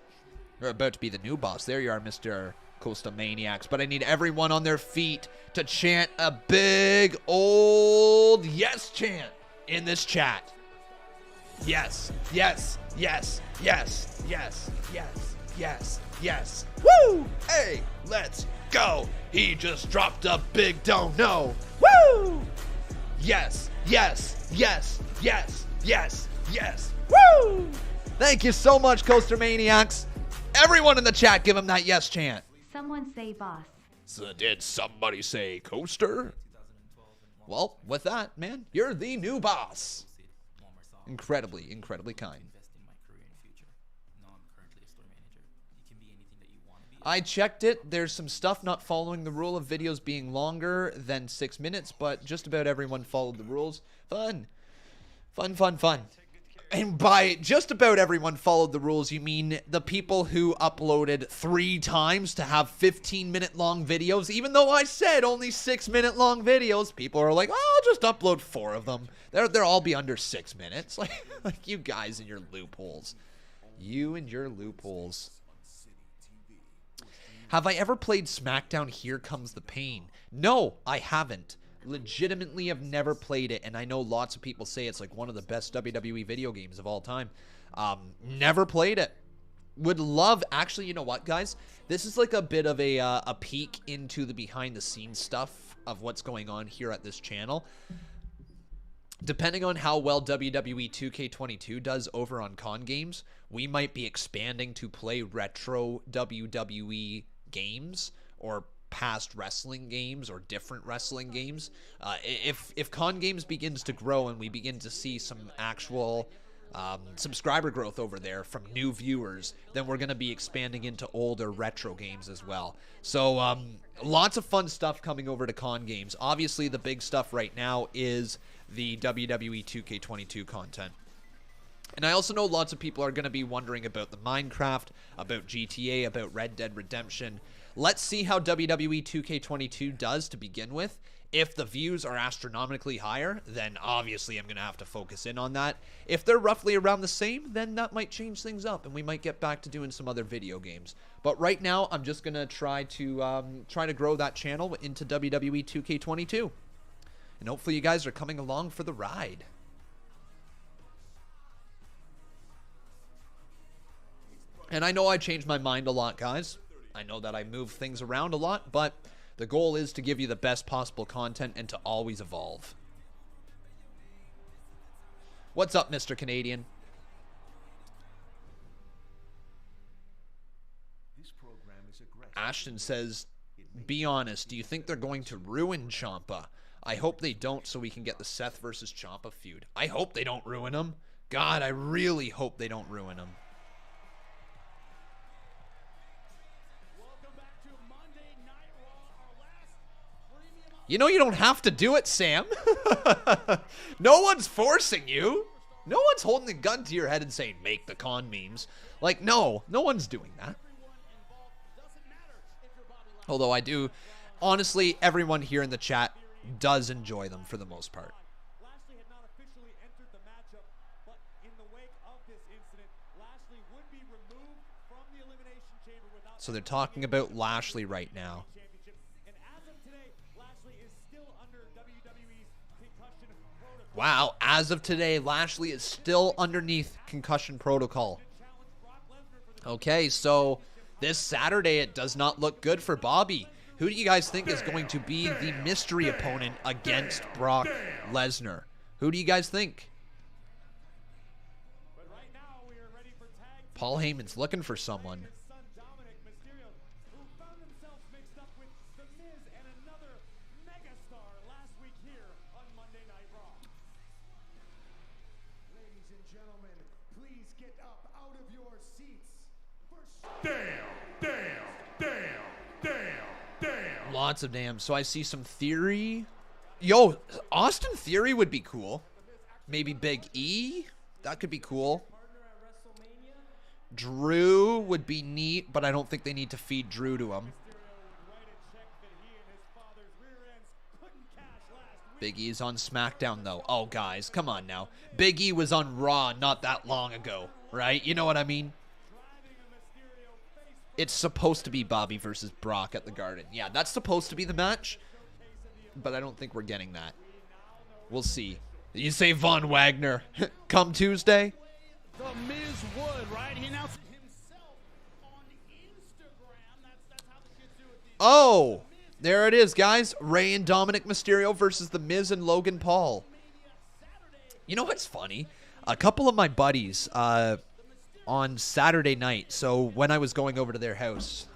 You're about to be the new boss. There you are, Mr. Coaster Maniacs. But I need everyone on their feet to chant a big old yes chant in this chat. Yes, yes, yes, yes, yes, yes, yes, yes. Woo! Hey, let's go. He just dropped a big don't know. Woo! Yes, yes, yes, yes, yes, yes. Woo! Thank you so much, Coaster Maniacs. Everyone in the chat, give him that yes chant. Someone say boss. So did somebody say Coaster? Well, with that, man, you're the new boss. Incredibly, incredibly kind. I checked it. There's some stuff not following the rule of videos being longer than 6 minutes, but just about everyone followed the rules. Fun. Fun, fun, fun. And by just about everyone followed the rules, you mean the people who uploaded 3 times to have 15-minute long videos? Even though I said only 6-minute long videos, people are like, oh, I'll just upload 4 of them. They'll all be under 6 minutes. Like you guys and your loopholes. You and your loopholes. Have I ever played SmackDown Here Comes the Pain? No, I haven't. Legitimately have never played it, and I know lots of people say it's like one of the best WWE video games of all time. Never played it. Would love, actually, you know what, guys? This is like a bit of a peek into the behind-the-scenes stuff of what's going on here at this channel. Depending on how well WWE 2K22 does over on Con Games, we might be expanding to play retro WWE games or past wrestling games or different wrestling games. If Con Games begins to grow and we begin to see some actual subscriber growth over there from new viewers, then we're going to be expanding into older retro games as well. So lots of fun stuff coming over to Con Games. Obviously, the big stuff right now is the WWE 2K22 content. And I also know lots of people are going to be wondering about the Minecraft, about GTA, about Red Dead Redemption. Let's see how WWE 2K22 does to begin with. If the views are astronomically higher, then obviously I'm going to have to focus in on that. If they're roughly around the same, then that might change things up, and we might get back to doing some other video games. But right now, I'm just going to try to grow that channel into WWE 2K22. And hopefully you guys are coming along for the ride. And I know I change my mind a lot, guys. I know that I move things around a lot, but the goal is to give you the best possible content and to always evolve. What's up, Mr. Canadian? Ashton says, be honest, do you think they're going to ruin Ciampa? I hope they don't so we can get the Seth versus Ciampa feud. I hope they don't ruin him. God, I really hope they don't ruin him. You know you don't have to do it, Sam. No one's forcing you. No one's holding a gun to your head and saying, make the con memes. Like, no one's doing that. Although I do, honestly, everyone here in the chat does enjoy them for the most part. So they're talking about Lashley right now. Wow, as of today, Lashley is still underneath concussion protocol. Okay, so this Saturday, it does not look good for Bobby. Who do you guys think is going to be the mystery opponent against Brock Lesnar? Who do you guys think? Paul Heyman's looking for someone. Lots of damn. So I see some Theory. Yo, Austin Theory would be cool. Maybe Big E. That could be cool. Drew would be neat, but I don't think they need to feed Drew to him. Big E's on SmackDown, though. Oh, guys, come on now. Big E was on Raw not that long ago, right? You know what I mean? It's supposed to be Bobby versus Brock at the Garden. Yeah, that's supposed to be the match, but I don't think we're getting that. We'll see. You say Von Wagner come Tuesday? The Miz would, right? He announced himself on Instagram. That's how the kids do it. Oh, there it is, guys. Rey and Dominik Mysterio versus The Miz and Logan Paul. You know what's funny? A couple of my buddies on Saturday night, so when I was going over to their house,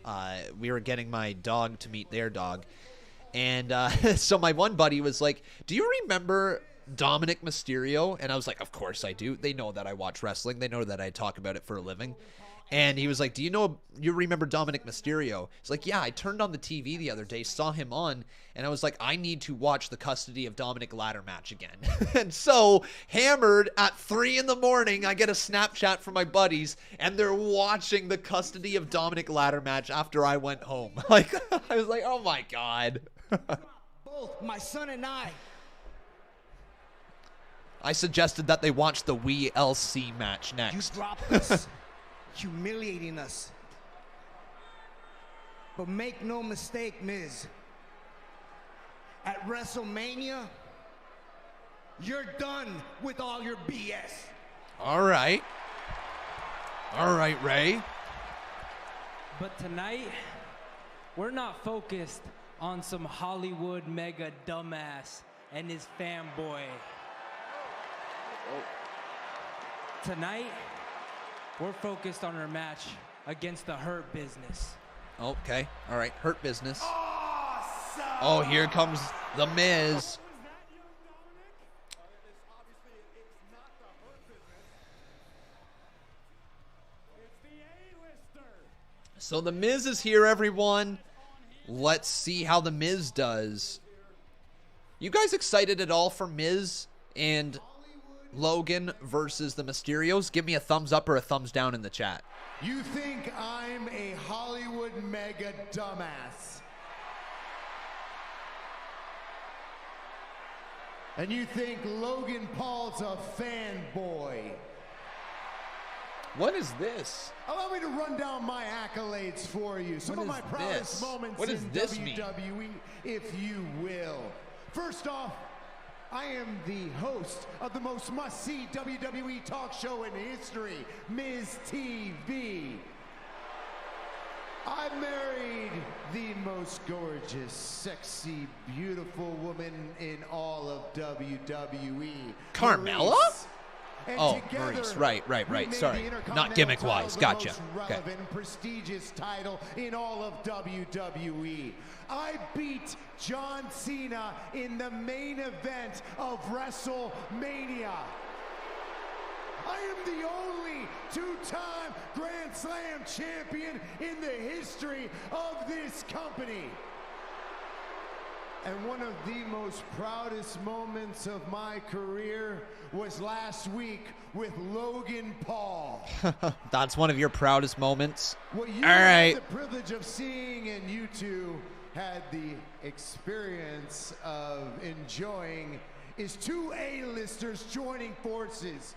we were getting my dog to meet their dog. And so my one buddy was like, do you remember Dominik Mysterio? And I was like, of course I do. They know that I watch wrestling. They know that I talk about it for a living. And he was like, do you remember Dominik Mysterio? He's like, yeah, I turned on the TV the other day, saw him on, and I was like, I need to watch the Custody of Dominik ladder match again. And so, hammered at 3 in the morning, I get a Snapchat from my buddies, and they're watching the Custody of Dominik ladder match after I went home. Like, I was like, oh my God. Both my son and I suggested that they watch the Wii LC match next. You dropped us, humiliating us. But make no mistake, Miz. At WrestleMania, you're done with all your BS. All right. All right, Ray. But tonight, we're not focused on some Hollywood mega dumbass and his fanboy. Tonight, we're focused on our match against the Hurt Business. Okay, all right, Hurt Business. Awesome. Oh, here comes The Miz. So The Miz is here, everyone. Let's see how The Miz does. You guys excited at all for Miz and Logan versus the Mysterios? Give me a thumbs up or a thumbs down in the chat. You think I'm a Hollywood mega dumbass? And you think Logan Paul's a fanboy? What is this? Allow me to run down my accolades for you. Some of my proudest moments in WWE, if you will. First off, I am the host of the most must-see WWE talk show in history, Miz TV. I married the most gorgeous, sexy, beautiful woman in all of WWE. Carmella? Oh, Maurice. Right. Sorry. Not gimmick-wise. Gotcha. Okay. Relevant, prestigious title in all of WWE. I beat John Cena in the main event of WrestleMania. I am the only two-time Grand Slam champion in the history of this company. And one of the most proudest moments of my career was last week with Logan Paul. That's one of your proudest moments. What you All right. had the privilege of seeing, and you two had the experience of enjoying, is two A-listers joining forces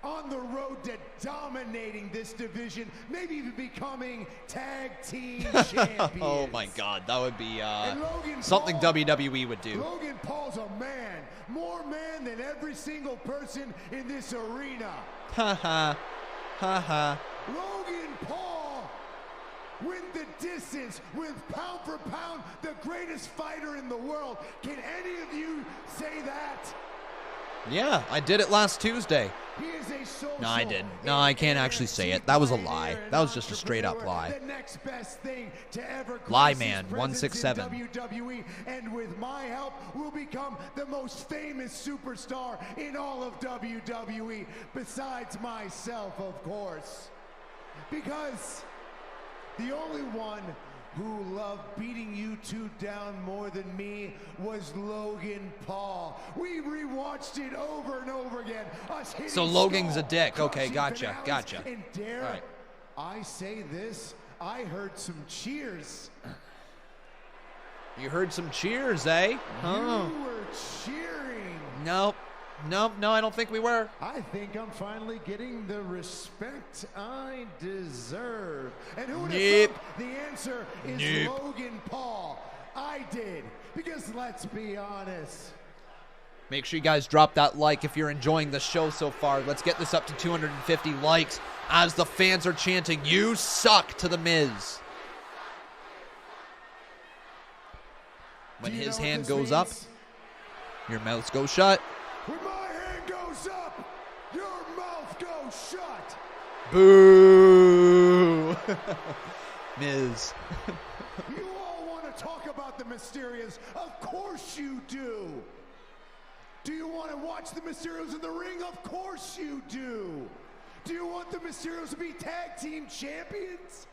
on the road to dominating this division, maybe even becoming tag team champions. Oh my God, that would be something WWE would do. Logan Paul's a man, more man than every single person in this arena. Ha ha, ha ha. Logan Paul went the distance with pound for pound the greatest fighter in the world. Can any of you say that? Yeah, I did it last Tuesday. He is a social. No, I didn't. No, I can't actually say it. That was a lie. That was just a straight up lie. The next best thing to ever Lie grace man, his presence 167. in WWE, and with my help, will become the most famous superstar in all of WWE, besides myself, of course. Because the only one who loved beating you two down more than me was Logan Paul. We rewatched it over and over again. So Logan's a dick. Okay, gotcha, gotcha. And dare All right. I say this, I heard some cheers. You heard some cheers, eh? Huh. You were cheering. Nope. Nope, no, I don't think we were. I think I'm finally getting the respect I deserve. And who would have Nope. thought the answer is Nope. Logan Paul? I did. Because let's be honest. Make sure you guys drop that like if you're enjoying the show so far. Let's get this up to 250 likes as the fans are chanting, "You suck," to The Miz. When his hand goes up, your mouth goes shut. When my hand goes up, your mouth goes shut. Boo! Miz. You all want to talk about the Mysterios? Of course you do. Do you want to watch the Mysterios in the ring? Of course you do. Do you want the Mysterios to be tag team champions?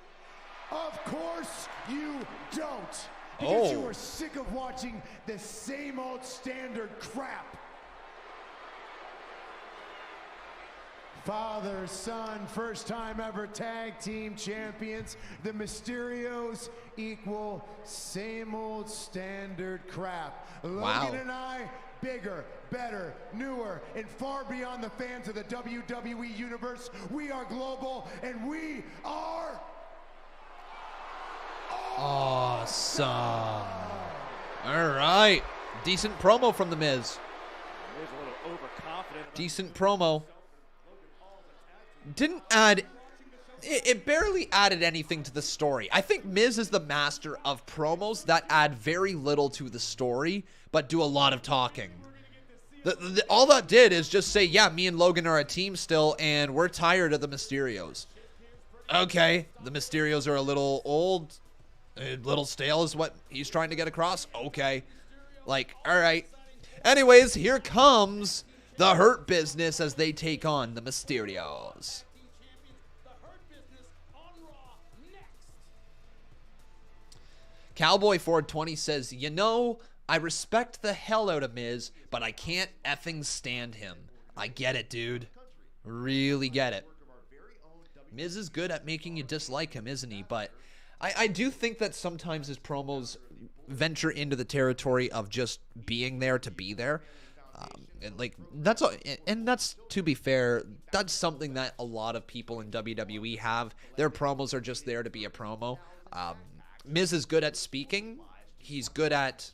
Of course you don't. Because you are sick of watching the same old standard crap. Father, son, first time ever tag team champions. The Mysterios equal same old standard crap. Logan and I, bigger, better, newer, and far beyond the fans of the WWE Universe. We are global, and we are Awesome. All right. Decent promo from The Miz. Decent promo. Didn't add... It barely added anything to the story. I think Miz is the master of promos that add very little to the story, but do a lot of talking. All that did is just say, yeah, me and Logan are a team still, and we're tired of the Mysterios. Okay, the Mysterios are a little old, a little stale is what he's trying to get across. Okay. Like, all right. Anyways, here comes the Hurt Business as they take on the Mysterios. Cowboy Ford 20 says, you know, I respect the hell out of Miz, but I can't effing stand him. I get it, dude. Really get it. Miz is good at making you dislike him, isn't he? But I do think that sometimes his promos venture into the territory of just being there to be there. And that's, to be fair, that's something that a lot of people in WWE have. Their promos are just there to be a promo. Miz is good at speaking. He's good at,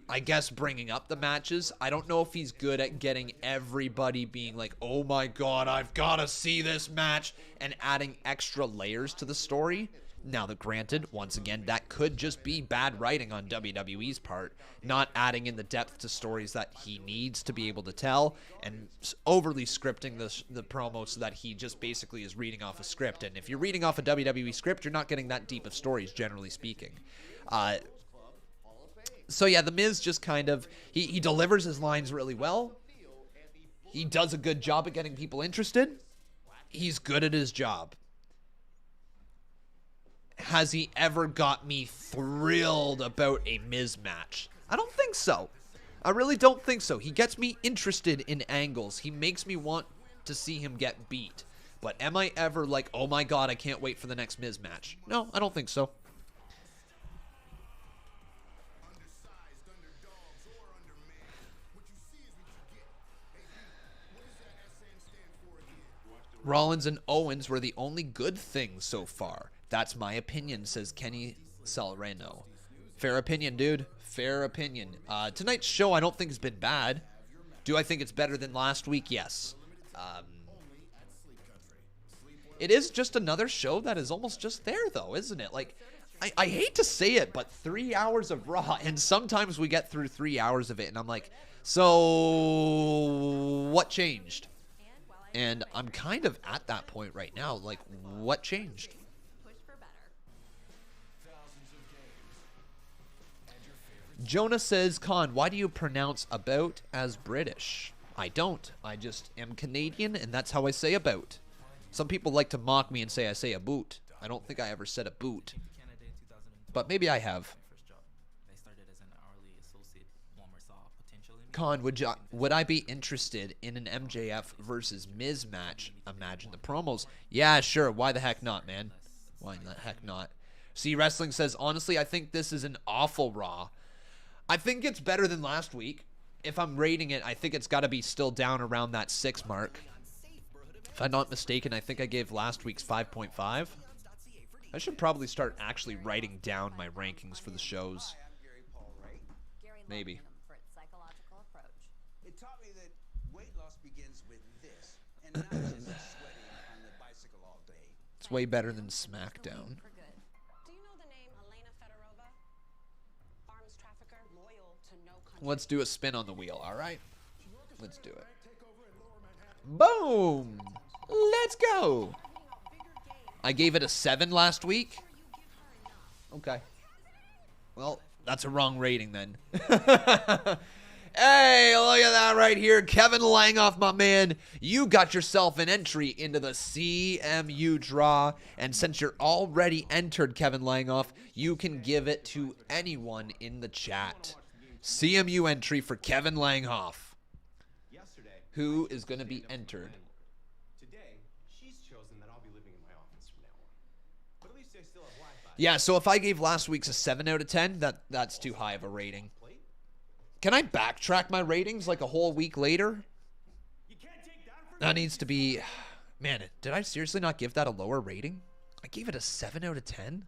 I guess, bringing up the matches. I don't know if he's good at getting everybody being like, oh my god, I've got to see this match, and adding extra layers to the story. Now, granted, once again, that could just be bad writing on WWE's part, not adding in the depth to stories that he needs to be able to tell, and overly scripting the promo so that he just basically is reading off a script. And if you're reading off a WWE script, you're not getting that deep of stories, generally speaking. So yeah, The Miz just kind of, he delivers his lines really well. He does a good job at getting people interested. He's good at his job. Has he ever got me thrilled about a Miz match? I don't think so. I really don't think so. He gets me interested in angles. He makes me want to see him get beat. But am I ever like, oh my god, I can't wait for the next Miz match? No, I don't think so. Rollins and Owens were the only good things so far. That's my opinion, says Kenny Salerno. Fair opinion, dude. Fair opinion. Tonight's show I don't think has been bad. Do I think it's better than last week? Yes. It is just another show that is almost just there, though, isn't it? Like, I hate to say it, but 3 hours of Raw, and sometimes we get through 3 hours of it, and I'm like, so what changed? And I'm kind of at that point right now. Like, what changed? Jonah says, Con, why do you pronounce about as British? I don't. I just am Canadian, and that's how I say about. Some people like to mock me and say I say a boot. I don't think I ever said a boot. But maybe I have. Con, would I be interested in an MJF versus Miz match? Imagine the promos. Yeah, sure. Why the heck not, man? Why the heck not? See, Wrestling says, honestly, I think this is an awful Raw. I think it's better than last week. If I'm rating it, I think it's got to be still down around that 6 mark. If I'm not mistaken, I think I gave last week's 5.5. I should probably start actually writing down my rankings for the shows. Maybe. It's way better than SmackDown. Let's do a spin on the wheel, all right? Let's do it. Boom! Let's go! I gave it a 7 last week. Okay. Well, that's a wrong rating then. Hey, look at that right here. Kevin Langoff, my man. You got yourself an entry into the CMU draw. And since you're already entered, Kevin Langoff, you can give it to anyone in the chat. CMU entry for Kevin Langoff. Who is going to be entered? Today, she's chosen that I'll be living in my office from now on. But at least I still have Wi-Fi. Yeah, so if I gave last week's a 7 out of 10, that's too high of a rating. Can I backtrack my ratings like a whole week later? That needs to be... Man, did I seriously not give that a lower rating? I gave it a 7 out of 10?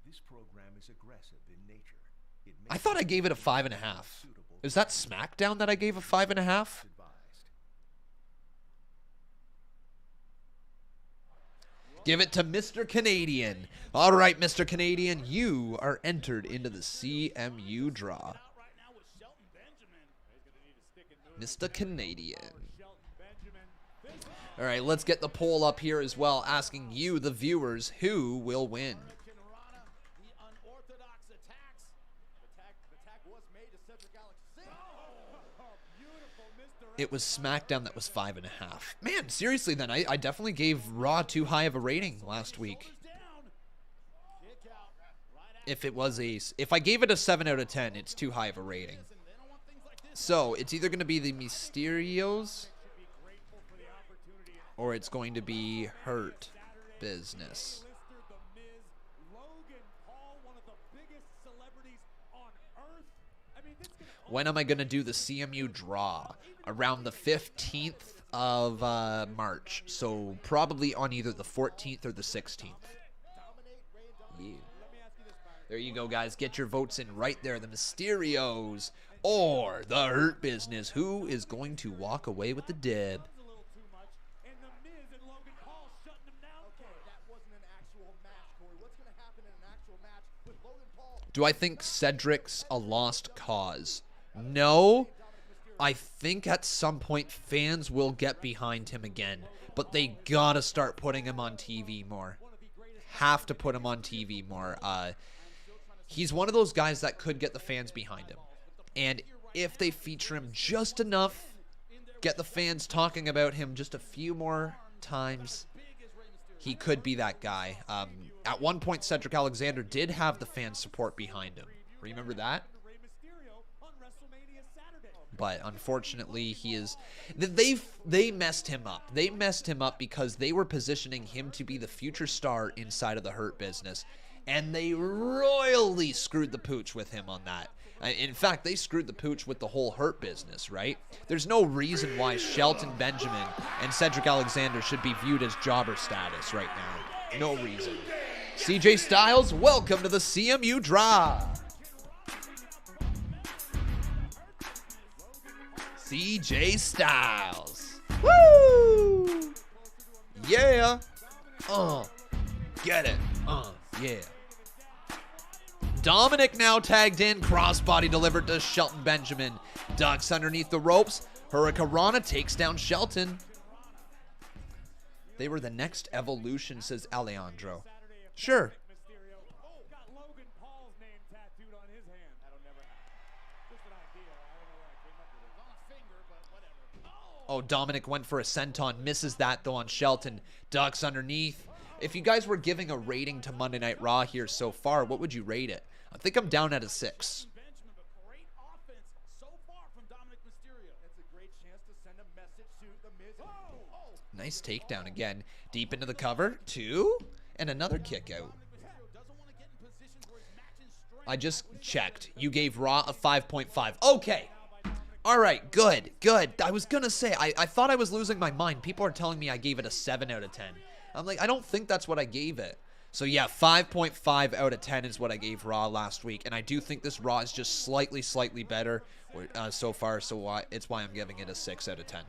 This program is aggressive in nature. I thought I gave it a 5.5. Is that SmackDown that I gave a 5.5? Give it to Mr. Canadian. All right, Mr. Canadian, you are entered into the CMU draw. Mr. Canadian. All right, let's get the poll up here as well, asking you, the viewers, who will win. It was SmackDown that was 5.5. Man, seriously then, I definitely gave Raw too high of a rating last week. If I gave it a 7 out of 10, it's too high of a rating. So, it's either going to be the Mysterios or it's going to be Hurt Business. When am I going to do the CMU draw? Around the 15th of March. So, probably on either the 14th or the 16th. Yeah. There you go, guys. Get your votes in right there. The Mysterios or the Hurt Business. Who is going to walk away with the dib? Do I think Cedric's a lost cause? No. I think at some point fans will get behind him again. But they gotta start putting him on TV more. Have to put him on TV more. He's one of those guys that could get the fans behind him. And if they feature him just enough, get the fans talking about him just a few more times, he could be that guy. At one point, Cedric Alexander did have the fan support behind him. Remember that? But unfortunately, they messed him up. They messed him up because they were positioning him to be the future star inside of the Hurt Business, and they royally screwed the pooch with him on that. In fact, they screwed the pooch with the whole Hurt Business, right? There's no reason why Shelton Benjamin and Cedric Alexander should be viewed as jobber status right now. No reason. CJ Styles, welcome to the CMU Drive. CJ Styles. Woo! Yeah. Get it. Yeah. Dominik now tagged in. Crossbody delivered to Shelton Benjamin. Ducks underneath the ropes. Hurricanrana takes down Shelton. They were the next evolution, says Alejandro. Sure. Oh, Dominik went for a senton. Misses that, though, on Shelton. Ducks underneath. If you guys were giving a rating to Monday Night Raw here so far, what would you rate it? I think I'm down at a 6. Nice takedown again. Deep into the cover. 2. And another kick out. I just checked. You gave Raw a 5.5. Okay. All right, good. I was going to say, I thought I was losing my mind. People are telling me I gave it a 7 out of 10. I'm like, I don't think that's what I gave it. So yeah, 5.5 out of 10 is what I gave Raw last week. And I do think this Raw is just slightly better so far. So it's why I'm giving it a 6 out of 10.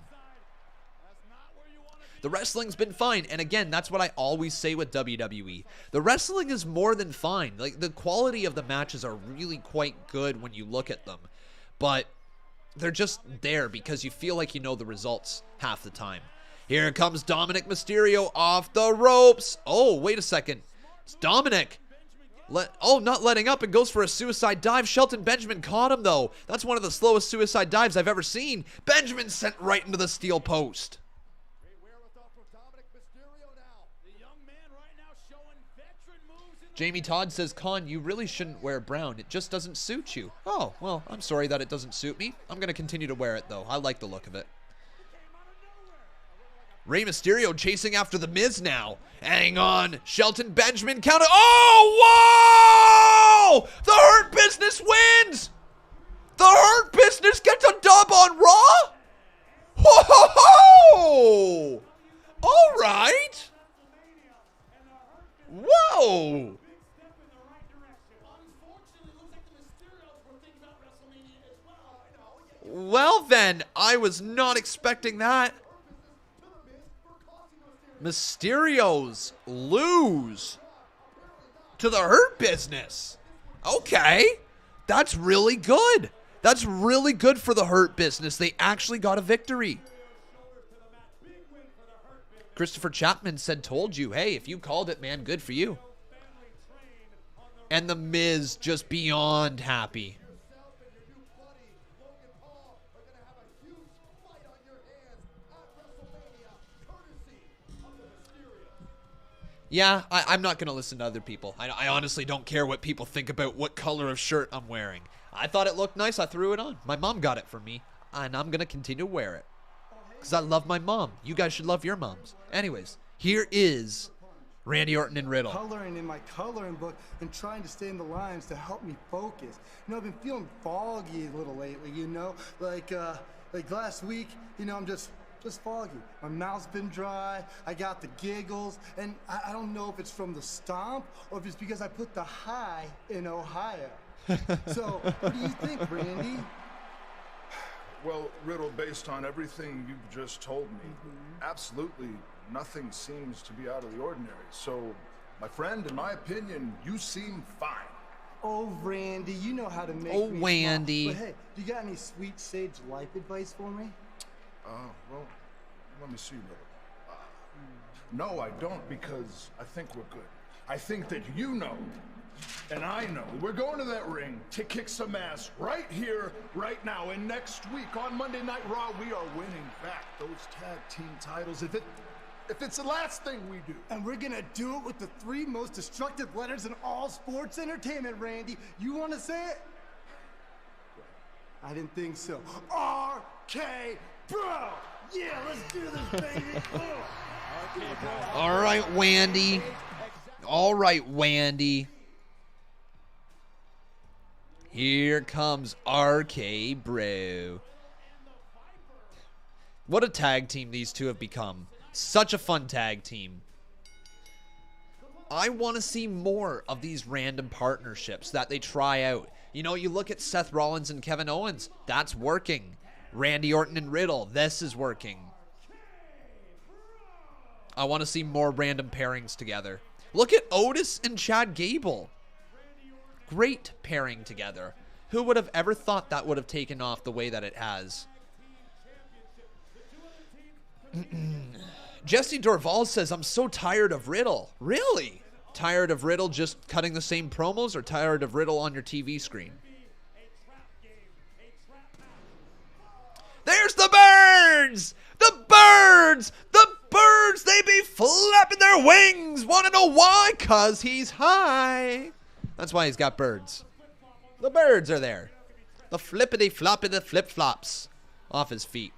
The wrestling's been fine. And again, that's what I always say with WWE. The wrestling is more than fine. Like, the quality of the matches are really quite good when you look at them. But they're just there because you feel like you know the results half the time. Here comes Dominik Mysterio off the ropes. Oh, wait a second. It's Dominik. Not letting up and goes for a suicide dive. Shelton Benjamin caught him, though. That's one of the slowest suicide dives I've ever seen. Benjamin sent right into the steel post. Jamie Todd says, Con, you really shouldn't wear brown. It just doesn't suit you. Oh, well, I'm sorry that it doesn't suit me. I'm going to continue to wear it, though. I like the look of it. Rey Mysterio chasing after The Miz now. Hang on. Shelton Benjamin counter. Oh, whoa! The Hurt Business wins! The Hurt Business gets a dub on Raw? Whoa! All right. Whoa! Well then, I was not expecting that. Mysterios lose to the Hurt Business. Okay, that's really good. That's really good for the Hurt Business. They actually got a victory. Christopher Chapman said, told you. Hey, if you called it, man, good for you. And The Miz just beyond happy. Yeah, I'm not going to listen to other people. I honestly don't care what people think about what color of shirt I'm wearing. I thought it looked nice. I threw it on. My mom got it for me, and I'm going to continue to wear it. Because I love my mom. You guys should love your moms. Anyways, here is Randy Orton and Riddle. Coloring in my coloring book and trying to stay in the lines to help me focus. You know, I've been feeling foggy a little lately, you know? Like last week, you know, I'm just foggy. My mouth's been dry, I got the giggles, and I don't know if it's from the stomp or if it's because I put the high in Ohio. So, what do you think, Randy? Well, Riddle, based on everything you've just told me, absolutely nothing seems to be out of the ordinary. So, my friend, in my opinion, you seem fine. Oh, Randy, you know how to make me Wandy. smile. But hey, do you got any sweet sage life advice for me? Well, let me see, Riddle. No, I don't, because I think we're good. I think that you know, and I know, we're going to that ring to kick some ass right here, right now. And next week on Monday Night Raw, we are winning back those tag team titles. If it's the last thing we do. And we're gonna do it with the 3 most destructive letters in all sports entertainment, Randy. You wanna say it? I didn't think so. RK Bro! Yeah, let's do this, baby! All right, Wandy. All right, Wandy. Here comes RK Bro. What a tag team these two have become. Such a fun tag team. I want to see more of these random partnerships that they try out. You know, you look at Seth Rollins and Kevin Owens. That's working. Randy Orton and Riddle. This is working. I want to see more random pairings together. Look at Otis and Chad Gable. Great pairing together. Who would have ever thought that would have taken off the way that it has? Jesse Dorval says, I'm so tired of Riddle. Really? Tired of Riddle just cutting the same promos, or tired of Riddle on your TV screen? There's the birds! The birds! The birds! They be flapping their wings! Want to know why? 'Cause he's high. That's why he's got birds. The birds are there. The flippity floppity flip flops off his feet.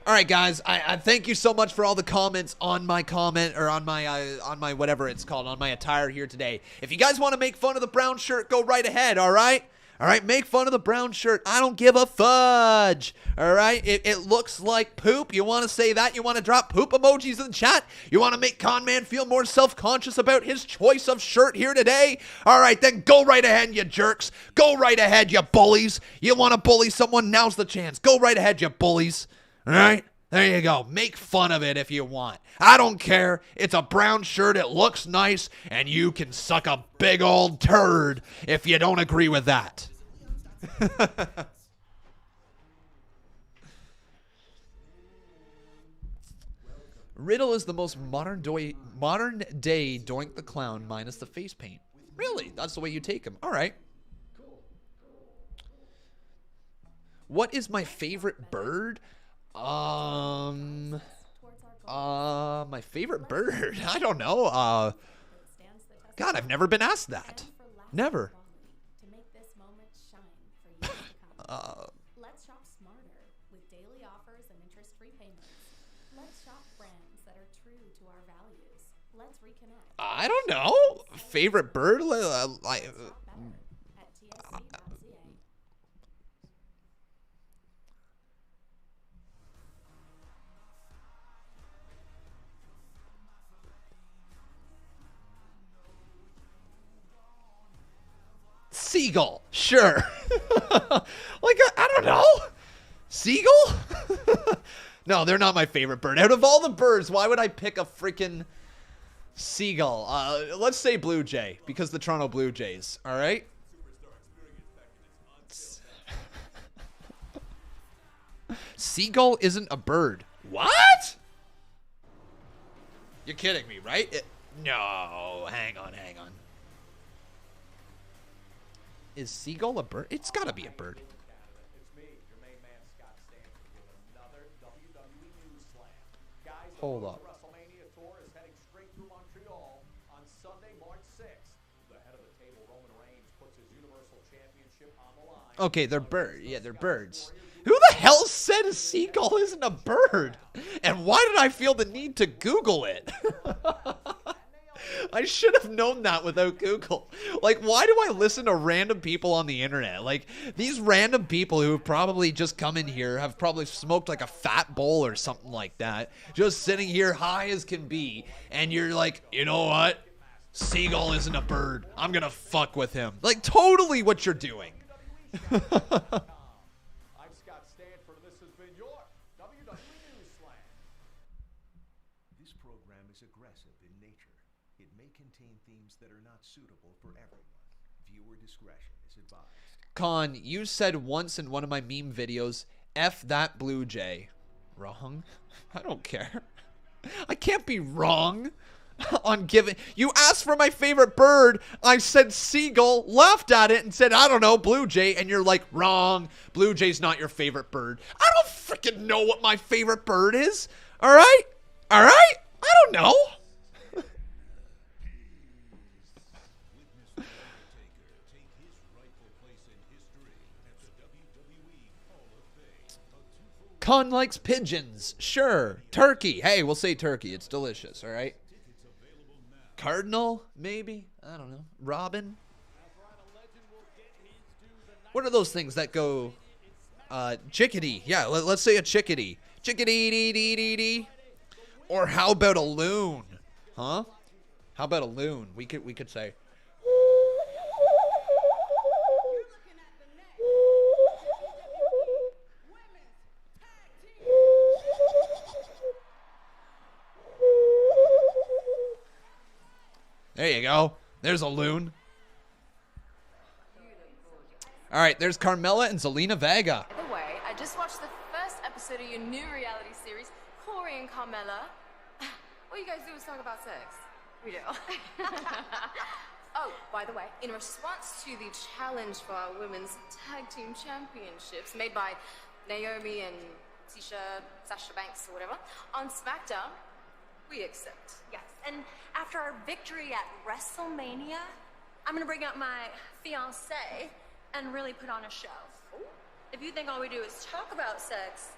All right, guys. I thank you so much for all the comments on my comment, or on my whatever it's called, on my attire here today. If you guys want to make fun of the brown shirt, go right ahead. All right. All right, make fun of the brown shirt. I don't give a fudge. All right, it looks like poop. You want to say that? You want to drop poop emojis in the chat? You want to make Conman feel more self-conscious about his choice of shirt here today? All right, then go right ahead, you jerks. Go right ahead, you bullies. You want to bully someone? Now's the chance. Go right ahead, you bullies. All right, there you go. Make fun of it if you want. I don't care. It's a brown shirt. It looks nice, and you can suck a big old turd if you don't agree with that. Riddle is the most modern day Doink the Clown minus the face paint. Really? That's the way you take him. All right. What is my favorite bird? My favorite bird? I don't know. God, I've never been asked that. Never. Let's shop smarter with daily offers and interest-free payments. Let's shop brands that are true to our values. Let's reconnect. I don't know. Favorite bird? Seagull, sure. Like, I don't know. Seagull? No, they're not my favorite bird. Out of all the birds, why would I pick a freaking seagull? Let's say Blue Jay, because the Toronto Blue Jays, all right? Seagull isn't a bird. What? You're kidding me, right? No, hang on. Is seagull a bird? It's got to be a bird. Hold up. WrestleMania tour is heading straight through Montreal on Sunday, March 6th. The head of the table, Roman Reigns, puts his Universal Championship on the line. Okay, they're birds. Yeah, they're birds. Who the hell said a seagull isn't a bird? And why did I feel the need to Google it? I should have known that without Google. Like, why do I listen to random people on the internet? Like, these random people who have probably just come in here have probably smoked like a fat bowl or something like that. Just sitting here high as can be. And you're like, you know what? Seagull isn't a bird. I'm going to fuck with him. Like, totally what you're doing. I'm Scott Stanford, and this has been your WWE News Slam. This program is aggressive in nature. It may contain themes that are not suitable for everyone. Viewer discretion is advised. Con, you said once in one of my meme videos, F that Blue Jay. Wrong? I don't care. I can't be wrong on giving. You asked for my favorite bird. I said seagull, laughed at it, and said, I don't know, Blue Jay. And you're like, wrong. Blue Jay's not your favorite bird. I don't freaking know what my favorite bird is. All right? All right? I don't know. Con likes pigeons. Sure. Turkey. Hey, we'll say turkey. It's delicious, all right? Cardinal, maybe? I don't know. Robin? What are those things that go... chickadee. Yeah, let's say a chickadee. Chickadee-dee-dee-dee-dee. Or how about a loon? Huh? How about a loon? We could say... There you go. There's a loon. All right, there's Carmella and Zelina Vega. By the way, I just watched the first episode of your new reality series, Corey and Carmella. All you guys do is talk about sex. We do. Oh, by the way, in response to the challenge for our women's tag team championships made by Naomi and Sasha Banks or whatever, on SmackDown, we accept. Yes, and after our victory at WrestleMania, I'm gonna bring out my fiancé and really put on a show. If you think all we do is talk about sex,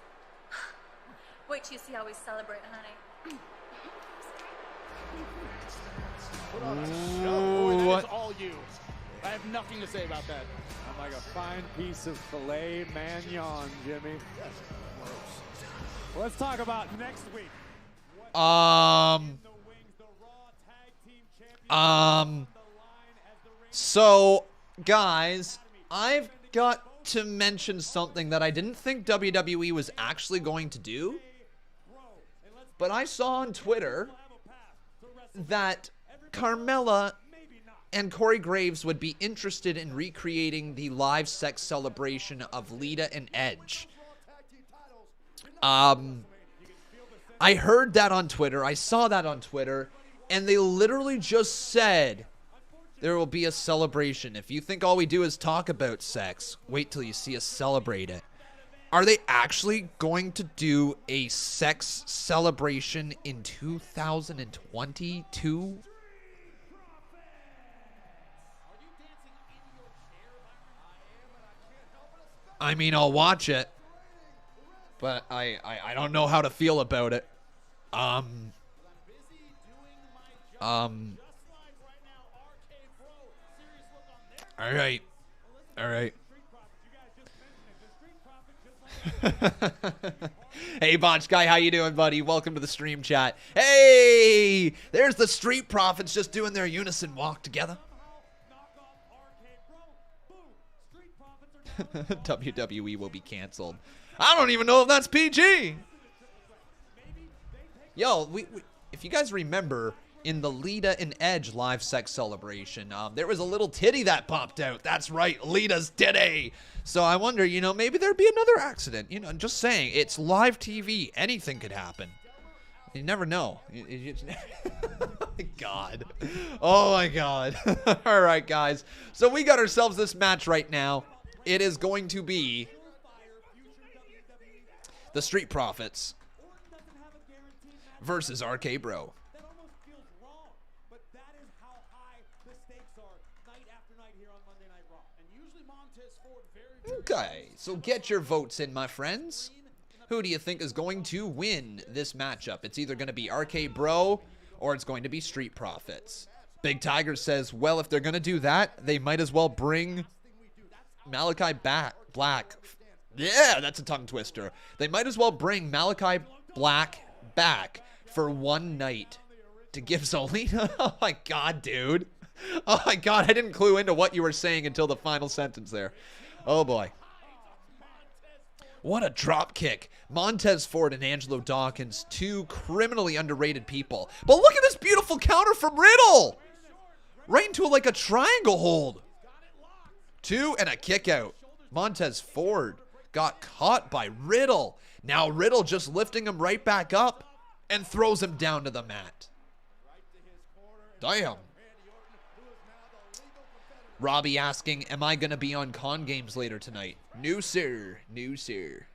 wait till you see how we celebrate, honey. Put on a show. Boy, that is all you. I have nothing to say about that. I'm like a fine piece of filet mignon, Jimmy. Let's talk about next week. So, guys, I've got to mention something that I didn't think WWE was actually going to do, but I saw on Twitter that Carmella and Corey Graves would be interested in recreating the live sex celebration of Lita and Edge. I heard that on Twitter. I saw that on Twitter. And they literally just said there will be a celebration. If you think all we do is talk about sex, wait till you see us celebrate it. Are they actually going to do a sex celebration in 2022? I mean, I'll watch it. But I don't know how to feel about it. All right. Hey, Botch Guy, how you doing, buddy? Welcome to the stream chat. Hey, there's the Street Profits just doing their unison walk together. WWE will be canceled. I don't even know if that's PG. Yo, if you guys remember, in the Lita and Edge live sex celebration, there was a little titty that popped out. That's right, Lita's titty. So I wonder, maybe there'd be another accident. Just saying, it's live TV. Anything could happen. You never know. Oh my God. Oh my God. All right, guys. So we got ourselves this match right now. It is going to be the Street Profits versus RK Bro. Okay, so get your votes in, my friends. Who do you think is going to win this matchup? It's either going to be RK Bro or it's going to be Street Profits. Big Tiger says, well, if they're going to do that, they might as well bring Malachi Black. Yeah, that's a tongue twister. They might as well bring Malachi Black back for one night to give Zelina. Oh my God, dude. Oh my God, I didn't clue into what you were saying until the final sentence there. Oh boy. What a drop kick. Montez Ford and Angelo Dawkins, two criminally underrated people. But look at this beautiful counter from Riddle. Right into like a triangle hold. Two and a kick out. Montez Ford got caught by Riddle. Now Riddle just lifting him right back up and throws him down to the mat. Damn. Robbie asking, am I going to be on Con Games later tonight? No, sir. No, sir.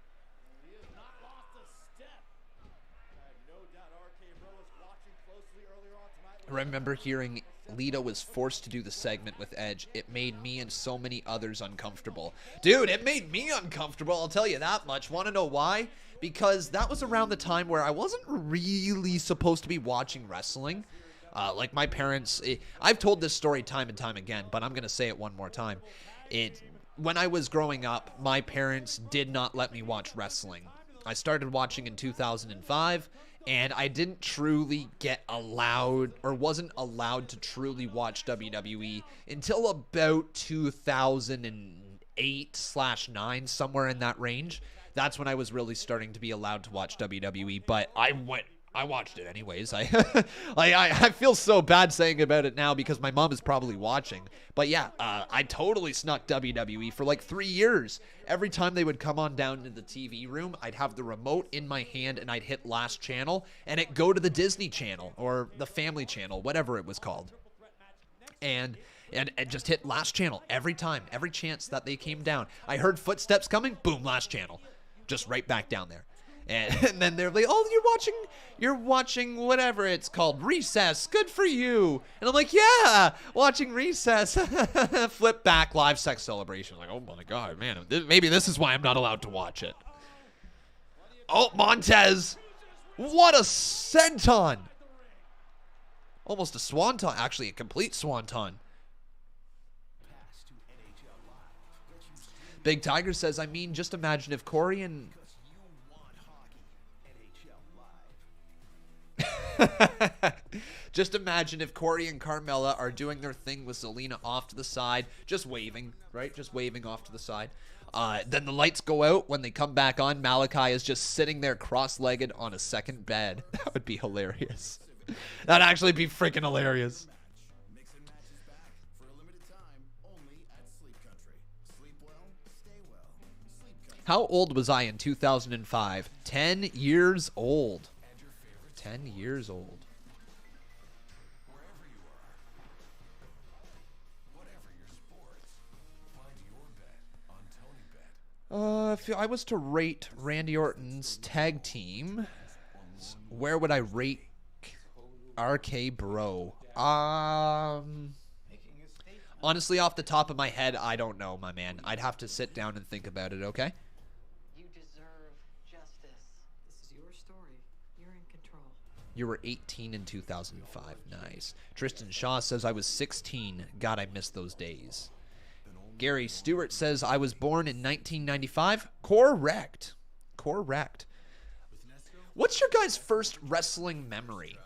I remember hearing Lita was forced to do the segment with Edge, it made me and so many others uncomfortable. Dude, it made me uncomfortable, I'll tell you that much. Want to know why? Because that was around the time where I wasn't really supposed to be watching wrestling. Like my parents, I've told this story time and time again, but I'm going to say it one more time. When I was growing up, my parents did not let me watch wrestling. I started watching in 2005, and I didn't truly get allowed, or wasn't allowed to truly watch WWE until about 2008/9, somewhere in that range. That's when I was really starting to be allowed to watch WWE, but I watched it anyways. I feel so bad saying about it now because my mom is probably watching. But yeah, I totally snuck WWE for like 3 years. Every time they would come on down to the TV room, I'd have the remote in my hand and I'd hit last channel and it'd go to the Disney Channel or the Family Channel, whatever it was called. And just hit last channel every time, every chance that they came down. I heard footsteps coming, boom, last channel. Just right back down there. And then they're like, oh, you're watching whatever it's called, Recess, good for you. And I'm like, yeah, watching Recess. Flip back, live sex celebration. Like, oh my God, man, maybe this is why I'm not allowed to watch it. Oh, Montez. What a senton. Almost a swanton, actually a complete swanton. Big Tiger says, I mean, just imagine if Corey and... Just imagine if Corey and Carmella are doing their thing with Zelina off to the side, just waving, right? Just waving off to the side. Then the lights go out. When they come back on, Malachi is just sitting there cross-legged on a second bed. That would be hilarious. That'd actually be freaking hilarious. How old was I in 2005? 10 years old. 10 years old. If I was to rate Randy Orton's tag team, where would I rate RK Bro? Honestly, off the top of my head, I don't know, my man. I'd have to sit down and think about it, okay? You deserve justice. This is your story. You're in control. You were 18 in 2005. Nice. Tristan Shaw says, I was 16. God, I miss those days. Gary Stewart says, I was born in 1995. Correct. Correct. What's your guys' first wrestling memory?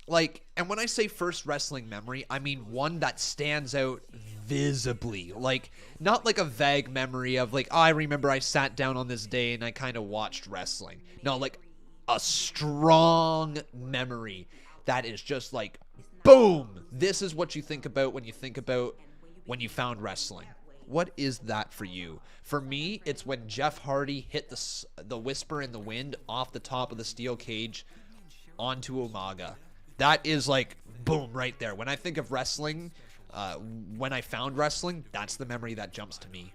Like, and when I say first wrestling memory, I mean one that stands out visibly. Like, not like a vague memory of like, oh, I remember I sat down on this day and I kind of watched wrestling. No, like a strong memory that is just like, boom, this is what you think about when you found wrestling. What is that for you? For me, it's when Jeff Hardy hit the Whisper in the Wind off the top of the steel cage onto Umaga. That is like, boom, right there. When I think of wrestling, when I found wrestling, that's the memory that jumps to me.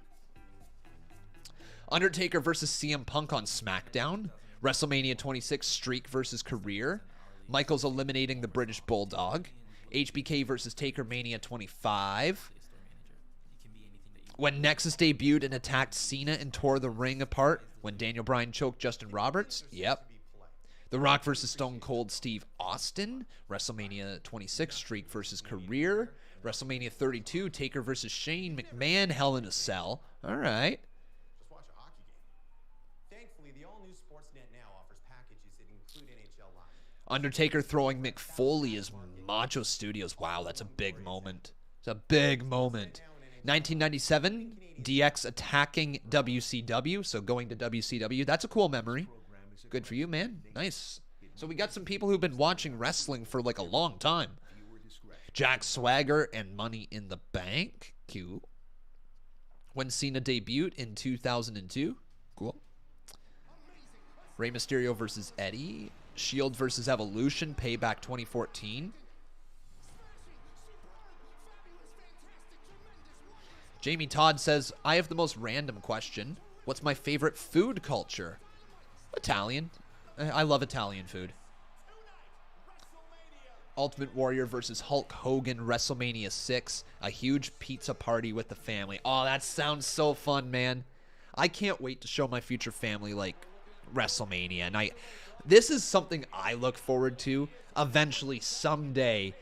Undertaker versus CM Punk on SmackDown. WrestleMania 26 streak versus career. Michaels eliminating the British Bulldog. HBK versus Taker Mania 25. When Nexus debuted and attacked Cena and tore the ring apart. When Daniel Bryan choked Justin Roberts. Yep. The Rock versus Stone Cold Steve Austin. WrestleMania 26 streak versus career. WrestleMania 32 Taker versus Shane McMahon Hell in a Cell. All right. Just watch a hockey game. Thankfully, the all-new Sportsnet now offers packages that include NHL Live. Undertaker throwing Mick Foley as Macho Studios. Wow, that's a big moment. It's a big moment. 1997, DX attacking WCW, so going to WCW. That's a cool memory. Good for you, man. Nice. So we got some people who've been watching wrestling for like a long time. Jack Swagger and Money in the Bank. Cute. When Cena debuted in 2002. Cool. Rey Mysterio versus Eddie. Shield versus Evolution. Payback 2014. Jamie Todd says, I have the most random question. What's my favorite food culture? Italian. I love Italian food. Ultimate Warrior versus Hulk Hogan, WrestleMania 6. A huge pizza party with the family. Oh, that sounds so fun, man. I can't wait to show my future family, like, WrestleMania. And this is something I look forward to eventually someday,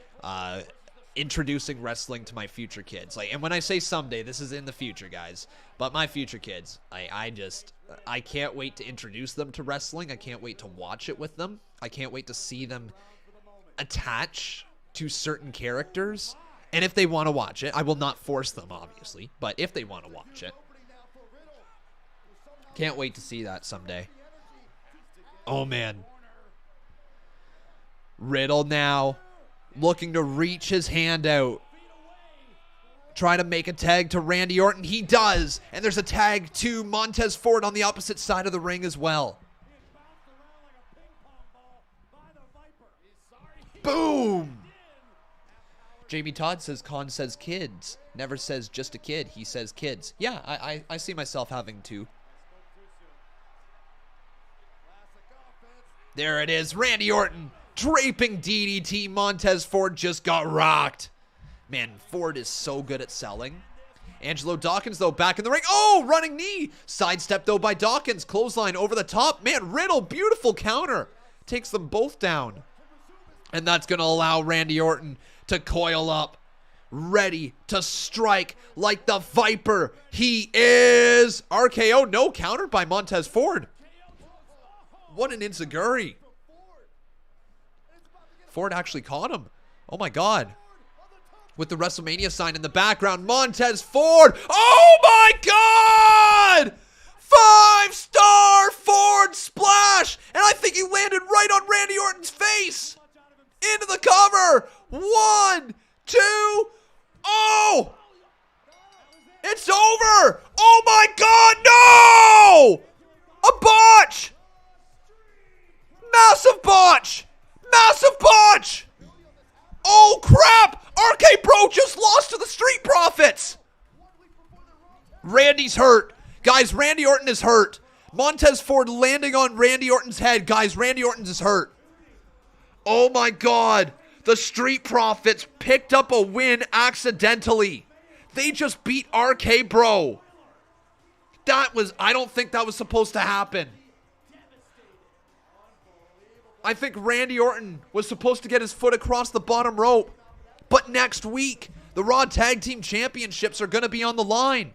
introducing wrestling to my future kids. Like, and when I say someday, this is in the future, guys. But my future kids, I can't wait to introduce them to wrestling. I can't wait to watch it with them. I can't wait to see them attach to certain characters. And if they want to watch it, I will not force them, obviously. But if they want to watch it, can't wait to see that someday. Oh, man. Riddle now looking to reach his hand out. Try to make a tag to Randy Orton. He does. And there's a tag to Montez Ford on the opposite side of the ring as well. Boom! Jamie Todd says Khan says kids. Never says just a kid. He says kids. Yeah, I see myself having two. There it is. Randy Orton draping DDT. Montez Ford just got rocked. Man, Ford is so good at selling. Angelo Dawkins, though, back in the ring. Oh, running knee. Sidestep, though, by Dawkins. Clothesline over the top. Man, Riddle, beautiful counter. Takes them both down. And that's going to allow Randy Orton to coil up. Ready to strike like the Viper. He is. RKO, no counter by Montez Ford. What an enziguri. Ford actually caught him. Oh, my God. With the WrestleMania sign in the background, Montez Ford. Oh, my God! 5-star Ford splash. And I think he landed right on Randy Orton's face. Into the cover. 1, 2. Oh! It's over. Oh, my God, no! A botch. Massive botch. Massive botch. Oh, crap. RK Bro just lost to the Street Profits. Randy's hurt. Guys, Randy Orton is hurt. Montez Ford landing on Randy Orton's head. Guys, Randy Orton is hurt. Oh, my God. The Street Profits picked up a win accidentally. They just beat RK Bro. I don't think that was supposed to happen. I think Randy Orton was supposed to get his foot across the bottom rope. But next week, the Raw Tag Team Championships are going to be on the line.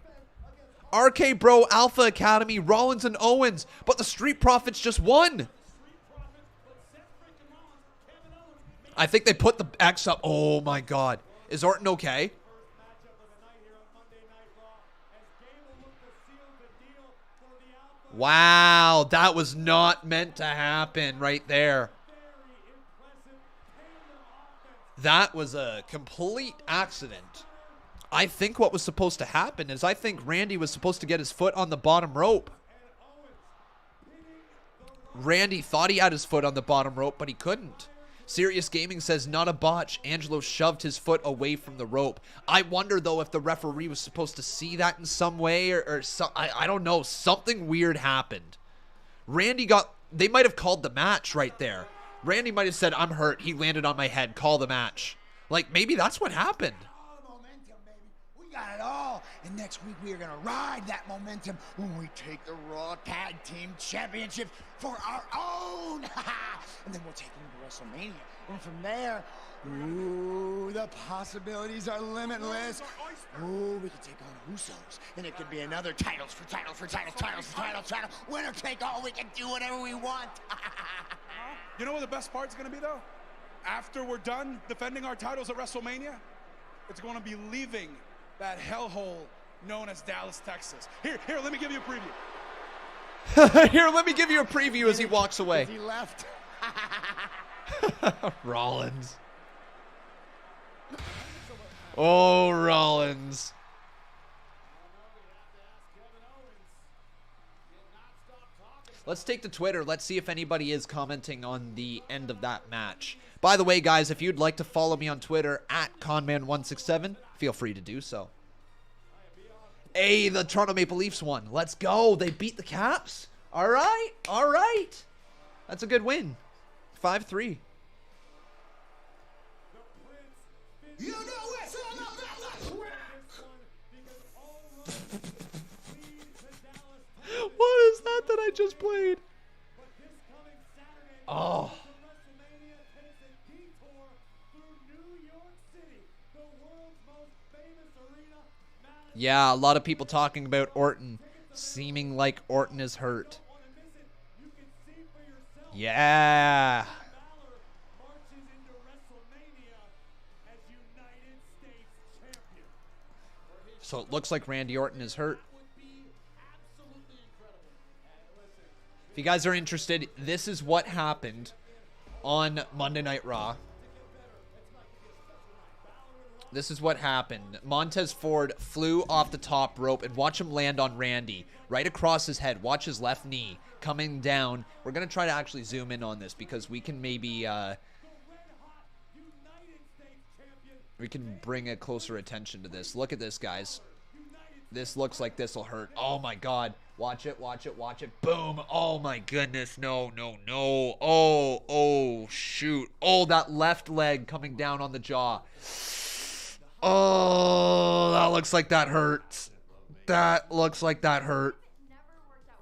RK Bro, Alpha Academy, Rollins, and Owens. But the Street Profits just won. I think they put the X up. Oh, my God. Is Orton okay? Wow, that was not meant to happen right there. That was a complete accident. I think what was supposed to happen is I think Randy was supposed to get his foot on the bottom rope. Randy thought he had his foot on the bottom rope, but he couldn't. Serious Gaming says, not a botch. Angelo shoved his foot away from the rope. I wonder, though, if the referee was supposed to see that in some way or I don't know. Something weird happened. They might have called the match right there. Randy might have said, I'm hurt. He landed on my head. Call the match. Like, maybe that's what happened. We got it all. And next week we are going to ride that momentum when we take the Raw Tag Team Championship for our own. And then we'll take them to WrestleMania. And from there, ooh, the possibilities are limitless. Ooh, we could take on Usos. And it could be another title. Winner take all. We can do whatever we want. You know what the best part's going to be, though? After we're done defending our titles at WrestleMania, it's going to be leaving that hellhole known as Dallas, Texas. Here, let me give you a preview. Here, let me give you a preview as he walks away. He left. Rollins. Oh, Rollins. Let's take to Twitter. Let's see if anybody is commenting on the end of that match. By the way, guys, if you'd like to follow me on Twitter at Conman167, feel free to do so. Hey, the Toronto Maple Leafs won. Let's go. They beat the Caps. All right. All right. That's a good win. 5-3. You know it's all about the What is that I just played? Oh. Yeah, a lot of people talking about Orton, seeming like Orton is hurt. Yeah. So it looks like Randy Orton is hurt. If you guys are interested, this is what happened on Monday Night Raw. This is what happened. Montez Ford flew off the top rope, and watch him land on Randy right across his head. Watch his left knee coming down. We're going to try to actually zoom in on this because we can maybe we can bring a closer attention to this. Look at this, guys. This looks like this will hurt. Oh my God. Watch it, watch it, watch it. Boom. Oh my goodness. No, no, no. Oh, shoot. Oh, that left leg coming down on the jaw. Oh, that looks like that hurts. That looks like that hurt.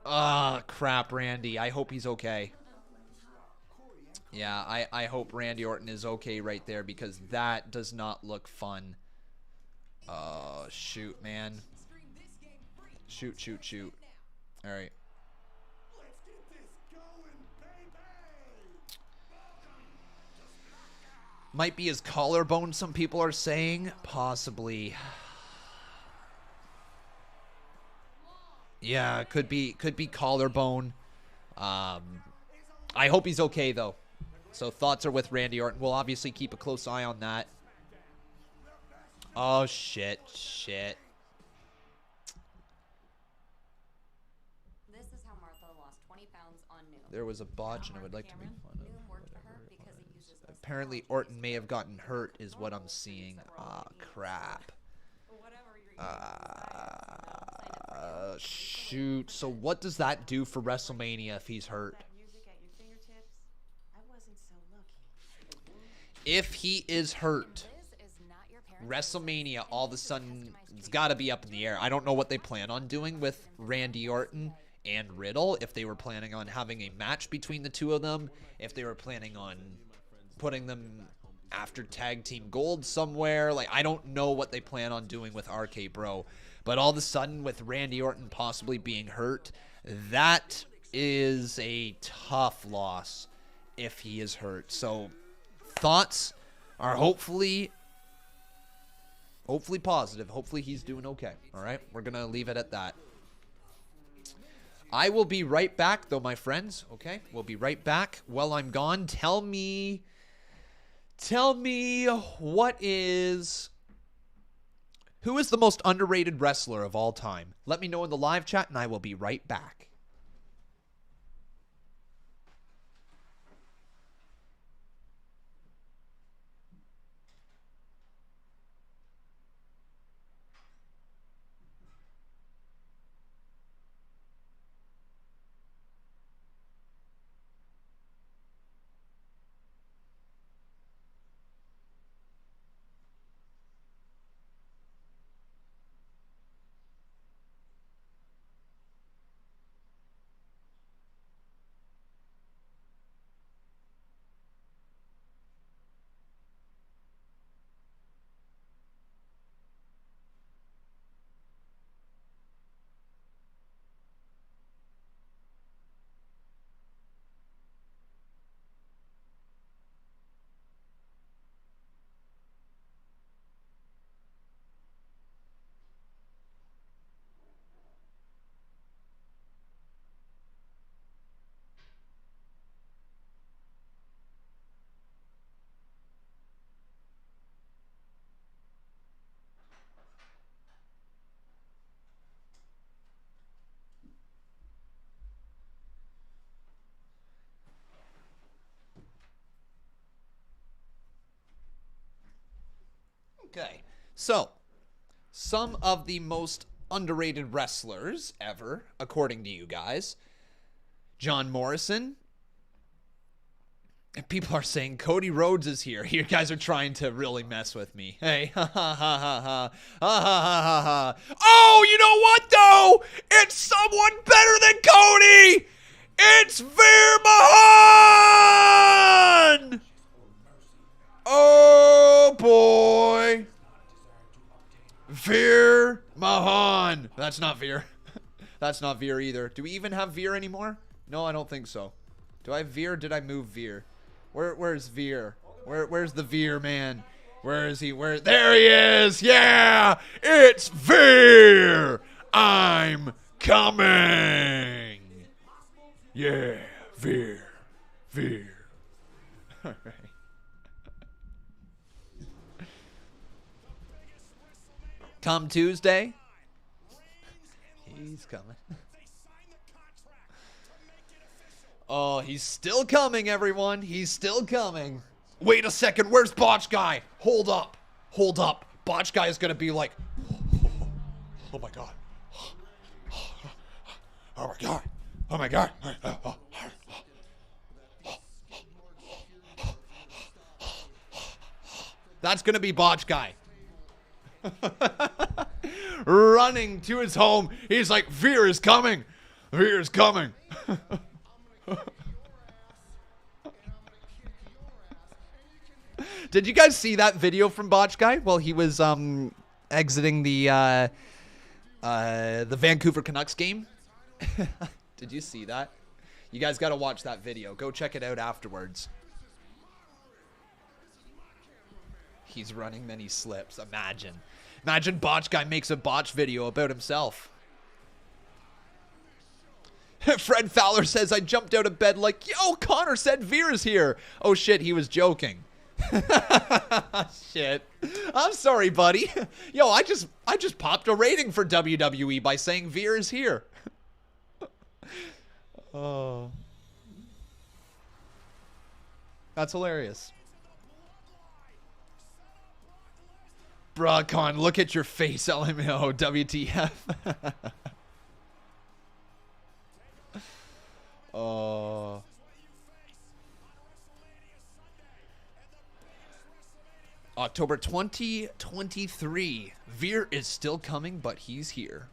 Ah, crap, Randy. I hope he's okay. Yeah, I hope Randy Orton is okay right there because that does not look fun. Oh, shoot, man. Shoot, shoot, shoot. All right. Might be his collarbone, some people are saying. Possibly. Yeah, could be collarbone. I hope he's okay, though. So thoughts are with Randy Orton. We'll obviously keep a close eye on that. Oh, shit. Shit. This is how Martha lost 20 pounds on Noom. There was a botch, and I would like to make fun of. Apparently, Orton may have gotten hurt, is what I'm seeing. Ah, crap. Shoot. So what does that do for WrestleMania if he's hurt? If he is hurt, WrestleMania all of a sudden it's got to be up in the air. I don't know what they plan on doing with Randy Orton and Riddle. If they were planning on having a match between the two of them, if they were planning on putting them after tag team gold somewhere. Like, I don't know what they plan on doing with RK Bro. But all of a sudden, with Randy Orton possibly being hurt, that is a tough loss if he is hurt. So, thoughts are hopefully positive. Hopefully he's doing okay. All right? We're going to leave it at that. I will be right back, though, my friends. Okay? We'll be right back. While I'm gone, tell me who is the most underrated wrestler of all time? Let me know in the live chat, and I will be right back. Okay, so some of the most underrated wrestlers ever, according to you guys. John Morrison, People are saying Cody Rhodes is here. You guys are trying to really mess with me. Hey, ha ha ha ha ha ha ha ha ha. Oh, you know what though? It's someone better than Cody. It's Veer Mahan. Oh boy, Veer Mahan. That's not Veer. That's not Veer either. Do we even have Veer anymore? No, I don't think so. Do I have Veer? Did I move Veer? Where's Veer? Where's the Veer man? Where is he? There he is! Yeah! It's Veer! I'm coming! Yeah, Veer. Veer. All right. Come Tuesday. He's coming. Oh, he's still coming, everyone. He's still coming. Wait a second. Where's Botch Guy? Hold up. Hold up. Botch Guy is going to be like, oh my God. Oh my God. Oh my God. That's going to be Botch Guy. Running to his home. He's like, Veer is coming. Veer is coming. Did you guys see that video from Botch Guy while he was exiting the Vancouver Canucks game? Did you see that? You guys got to watch that video. Go check it out afterwards. He's running, then he slips. Imagine Botch Guy makes a botch video about himself. Fred Fowler says, I jumped out of bed like, yo, Connor said Veer is here. Oh, shit, he was joking. Shit. I'm sorry, buddy. Yo, I just popped a rating for WWE by saying Veer is here. Oh. That's hilarious. Bruh, Con, look at your face, LMAO, WTF. Oh. October 2023. Veer is still coming, but he's here.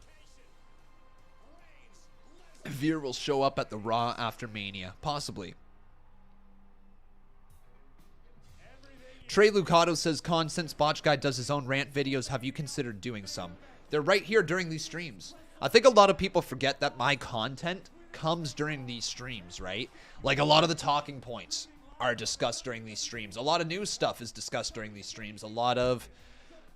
Veer will show up at the Raw after Mania. Possibly. Trey Lucado says, Con, since Botch Guy does his own rant videos, have you considered doing some? They're right here during these streams. I think a lot of people forget that my content comes during these streams, right? Like a lot of the talking points are discussed during these streams. A lot of news stuff is discussed during these streams. A lot of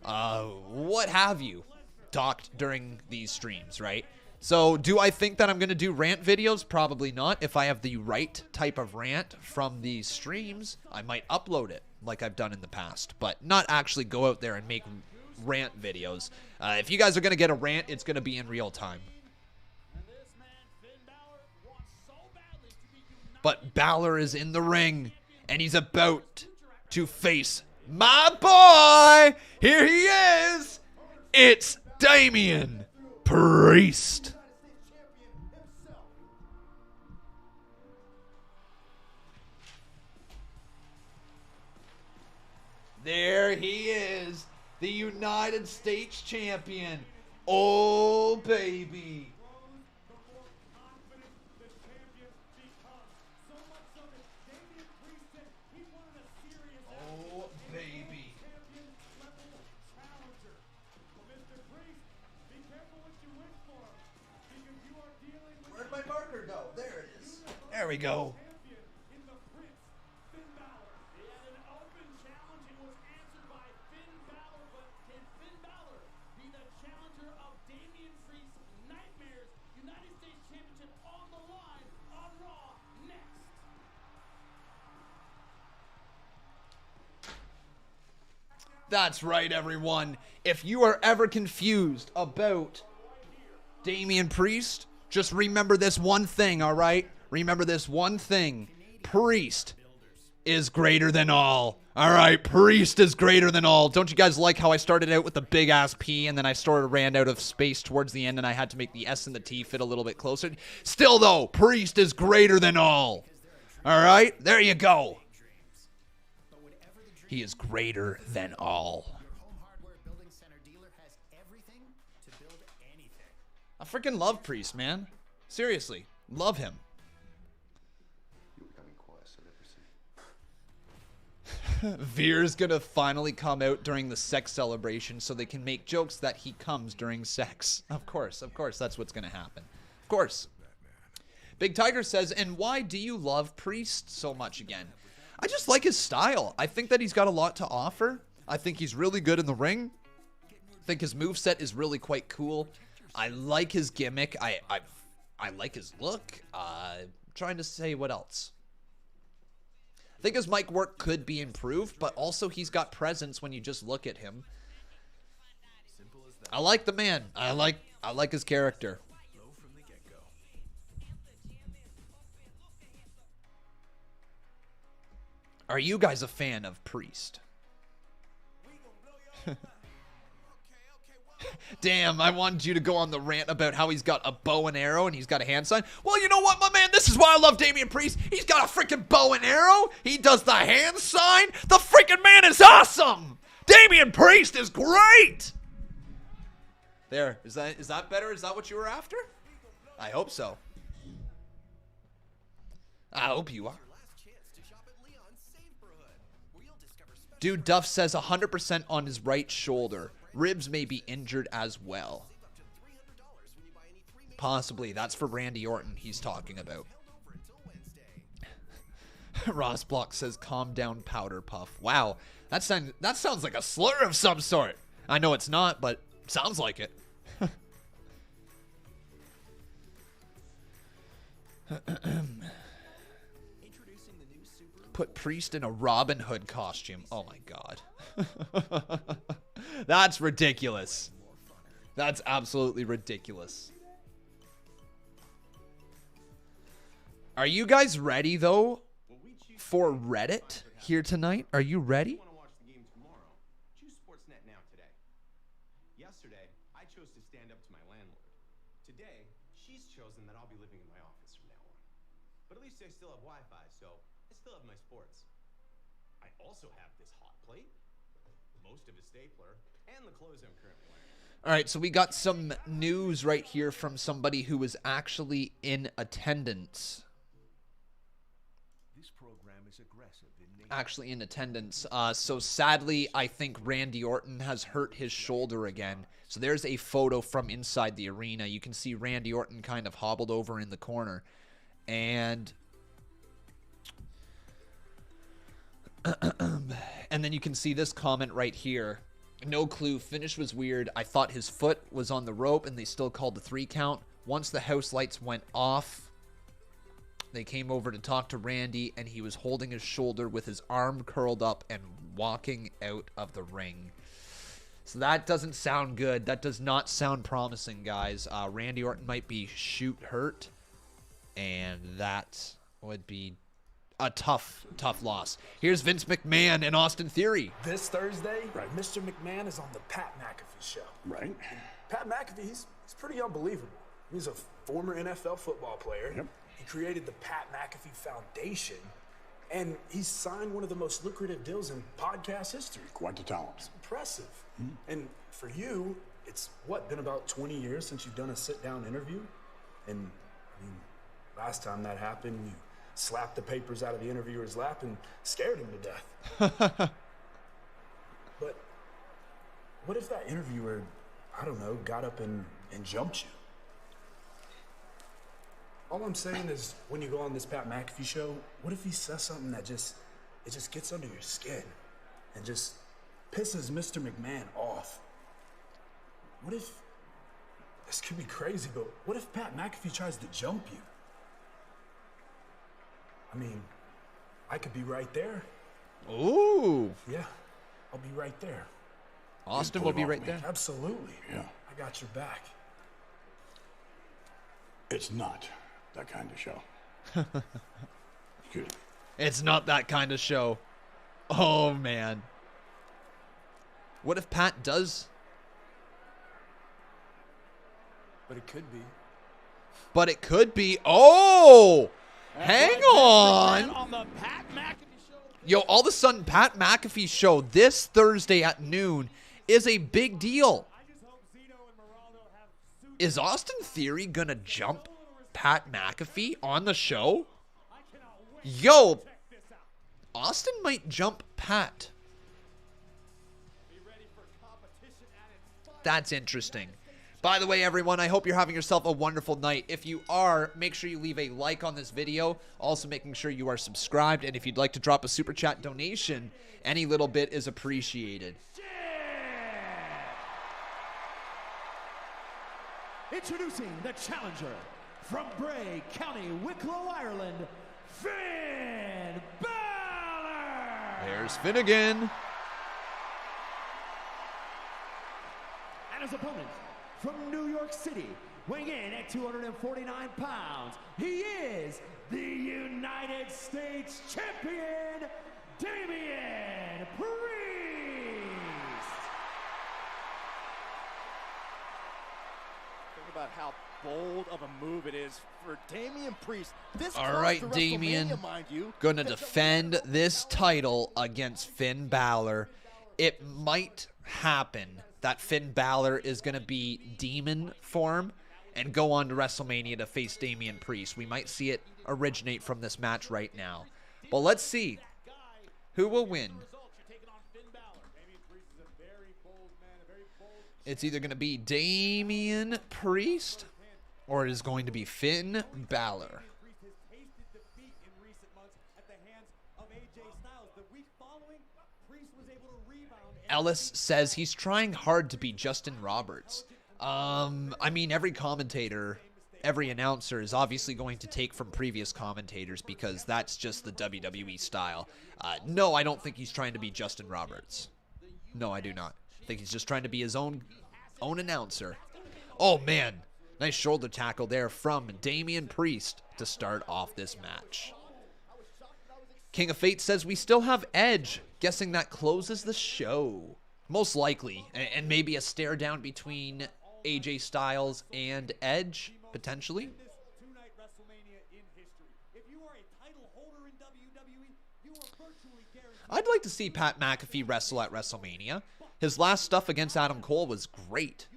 what have you talked during these streams, right? So do I think that I'm going to do rant videos? Probably not. If I have the right type of rant from these streams, I might upload it like I've done in the past, but not actually go out there and make rant videos. If you guys are going to get a rant, it's going to be in real time. But Balor is in the ring, and he's about to face my boy. Here he is. It's Damian Priest. There he is, the United States Champion. Oh, baby. Oh, baby. Where'd my marker go? There it is. There we go. That's right, everyone. If you are ever confused about Damian Priest, just remember this one thing, all right? Remember this one thing. Priest is greater than all. All right, Priest is greater than all. Don't you guys like how I started out with the big-ass P and then I sort of ran out of space towards the end and I had to make the S and the T fit a little bit closer? Still, though, Priest is greater than all. All right? There you go. He is greater than all. I freaking love Priest, man. Seriously, love him. Veer's gonna finally come out during the sex celebration so they can make jokes that he comes during sex. Of course, that's what's gonna happen. Of course. Big Tiger says, and why do you love Priest so much again? I just like his style. I think that he's got a lot to offer. I think he's really good in the ring. I think his moveset is really quite cool. I like his gimmick. I like his look. Trying to say what else. I think his mic work could be improved, but also he's got presence when you just look at him. I like the man. I like his character. Are you guys a fan of Priest? Damn, I wanted you to go on the rant about how he's got a bow and arrow and he's got a hand sign. Well, you know what, my man? This is why I love Damian Priest. He's got a freaking bow and arrow. He does the hand sign. The freaking man is awesome. Damian Priest is great. There. Is that better? Is that what you were after? I hope so. I hope you are. Dude, Duff says 100% on his right shoulder. Ribs may be injured as well. Possibly. That's for Randy Orton he's talking about. Ross Block says, calm down, Powder Puff. Wow. That sounds like a slur of some sort. I know it's not, but sounds like it. Put Priest in a Robin Hood costume. Oh my god. That's ridiculous. That's absolutely ridiculous. Are you guys ready though for Reddit here tonight? Are you ready? Yesterday, I chose to stand up to my landlord. Today, she's chosen that I'll be living in my office from now on. But at least I still have Wi-Fi, so I still have my sports. I also have this hot plate, most of a stapler, and the clothes I'm currently wearing. All right, so we got some news right here from somebody who was actually in attendance. This program is aggressive in nature. Actually in attendance. So sadly, I think Randy Orton has hurt his shoulder again. So there's a photo from inside the arena. You can see Randy Orton kind of hobbled over in the corner. And and then you can see this comment right here. No clue. Finish was weird. I thought his foot was on the rope and they still called the 3 count. Once the house lights went off, they came over to talk to Randy and he was holding his shoulder with his arm curled up and walking out of the ring. So that doesn't sound good. That does not sound promising, guys. Randy Orton might be shoot hurt, and that would be a tough loss. Here's Vince McMahon and Austin Theory. This Thursday, Mr. McMahon is on the Pat McAfee show. Right. Pat McAfee, he's pretty unbelievable. He's a former NFL football player. Yep. He created the Pat McAfee Foundation, and he's signed one of the most lucrative deals in podcast history. Quite the talent. It's impressive. And for you, it's been about 20 years since you've done a sit-down interview? And I mean, last time that happened, you slapped the papers out of the interviewer's lap and scared him to death. But what if that interviewer, I don't know, got up and jumped you? All I'm saying is, when you go on this Pat McAfee show, what if he says something that just gets under your skin and just pisses Mr. McMahon off? What if, this could be crazy, but what if Pat McAfee tries to jump you? I mean, I could be right there. Ooh. Yeah, I'll be right there. Austin will be right there. Absolutely. Yeah. I got your back. It's not that kind of show. Good. It's not that kind of show. Oh, man. What if Pat does? But it could be. But it could be. Oh! Hang on. On the Pat McAfee show. Yo, all of a sudden, Pat McAfee's show this Thursday at noon is a big deal. Is Austin Theory going to jump Pat McAfee on the show? Yo, Austin might jump Pat. That's interesting. By the way, everyone, I hope you're having yourself a wonderful night. If you are, make sure you leave a like on this video. Also, making sure you are subscribed. And if you'd like to drop a super chat donation, any little bit is appreciated. Introducing the challenger from Bray County, Wicklow, Ireland, Finn Balor! There's Finn again. And his opponent from New York City, weighing in at 249 pounds, he is the United States Champion, Damian Priest! Think about how bold of a move it is for Damian Priest. This all right, Damian, gonna defend this title against Finn Balor. It might happen that Finn Balor is going to be demon form and go on to WrestleMania to face Damian Priest. We might see it originate from this match right now. But let's see who will win. It's either going to be Damian Priest or it is going to be Finn Balor. Ellis says he's trying hard to be Justin Roberts. I mean, every commentator, every announcer is obviously going to take from previous commentators because that's just the WWE style. No, I don't think he's trying to be Justin Roberts. No, I do not. I think he's just trying to be his own announcer. Oh, man. Nice shoulder tackle there from Damian Priest to start off this match. King of Fate says we still have Edge. Guessing that closes the show. Most likely. And maybe a stare down between AJ Styles and Edge, potentially. I'd like to see Pat McAfee wrestle at WrestleMania. His last stuff against Adam Cole was great.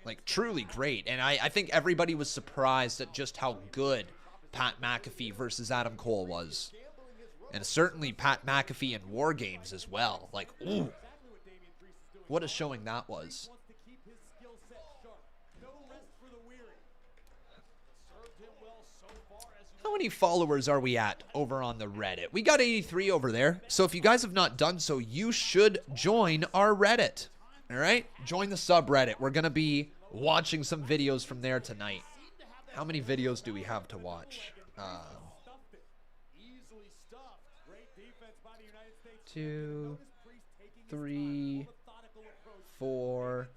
Like, truly great. And I think everybody was surprised at just how good Pat McAfee versus Adam Cole was. And certainly Pat McAfee in War Games as well. Like, ooh. What a showing that was. How many followers are we at over on the Reddit? We got 83 over there. So if you guys have not done so, you should join our Reddit. All right? Join the subreddit. We're going to be watching some videos from there tonight. How many videos do we have to watch? 2, 3, 4.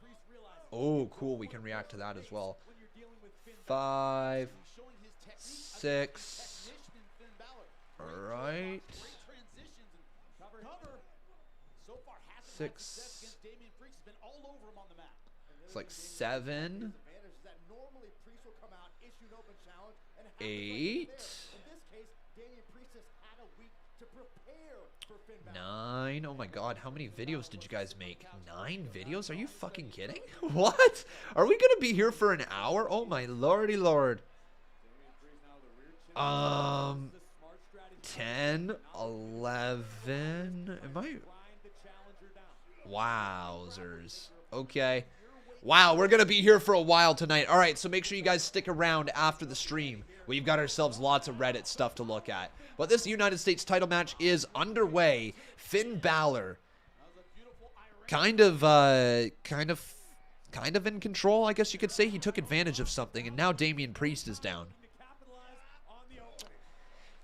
Oh, cool. We can react to that as well. 5, 6. All right. 6. It's like 7. 8. 9. Oh my god, how many videos did you guys make? 9 videos? Are you fucking kidding? What? Are we gonna be here for an hour? Oh my lordy lord. 10, 11. Am I? Wowzers. Okay. Wow, we're gonna be here for a while tonight. All right, so make sure you guys stick around after the stream. We've got ourselves lots of Reddit stuff to look at. But this United States title match is underway. Finn Balor, kind of in control, I guess you could say. He took advantage of something, and now Damian Priest is down.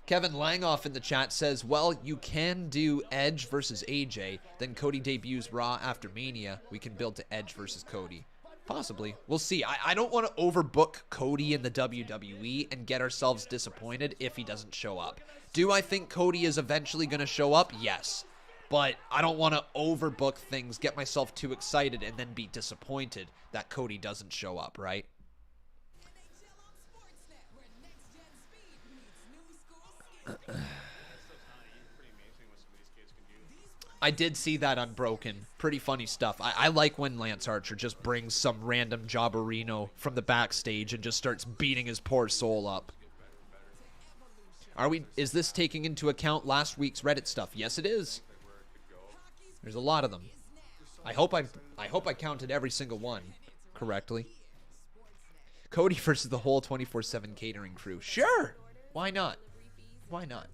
Kevin Langoff in the chat says, well, you can do Edge versus AJ, then Cody debuts Raw after Mania. We can build to Edge versus Cody. Possibly. We'll see. I don't want to overbook Cody in the WWE and get ourselves disappointed if he doesn't show up. Do I think Cody is eventually going to show up? Yes. But I don't want to overbook things, get myself too excited, and then be disappointed that Cody doesn't show up, right? I did see that Unbroken. Pretty funny stuff. I like when Lance Archer just brings some random jobberino from the backstage and just starts beating his poor soul up. Is this taking into account last week's Reddit stuff? Yes, it is. There's a lot of them. I hope I counted every single one correctly. Cody versus the whole 24/7 catering crew. Sure. Why not? Why not?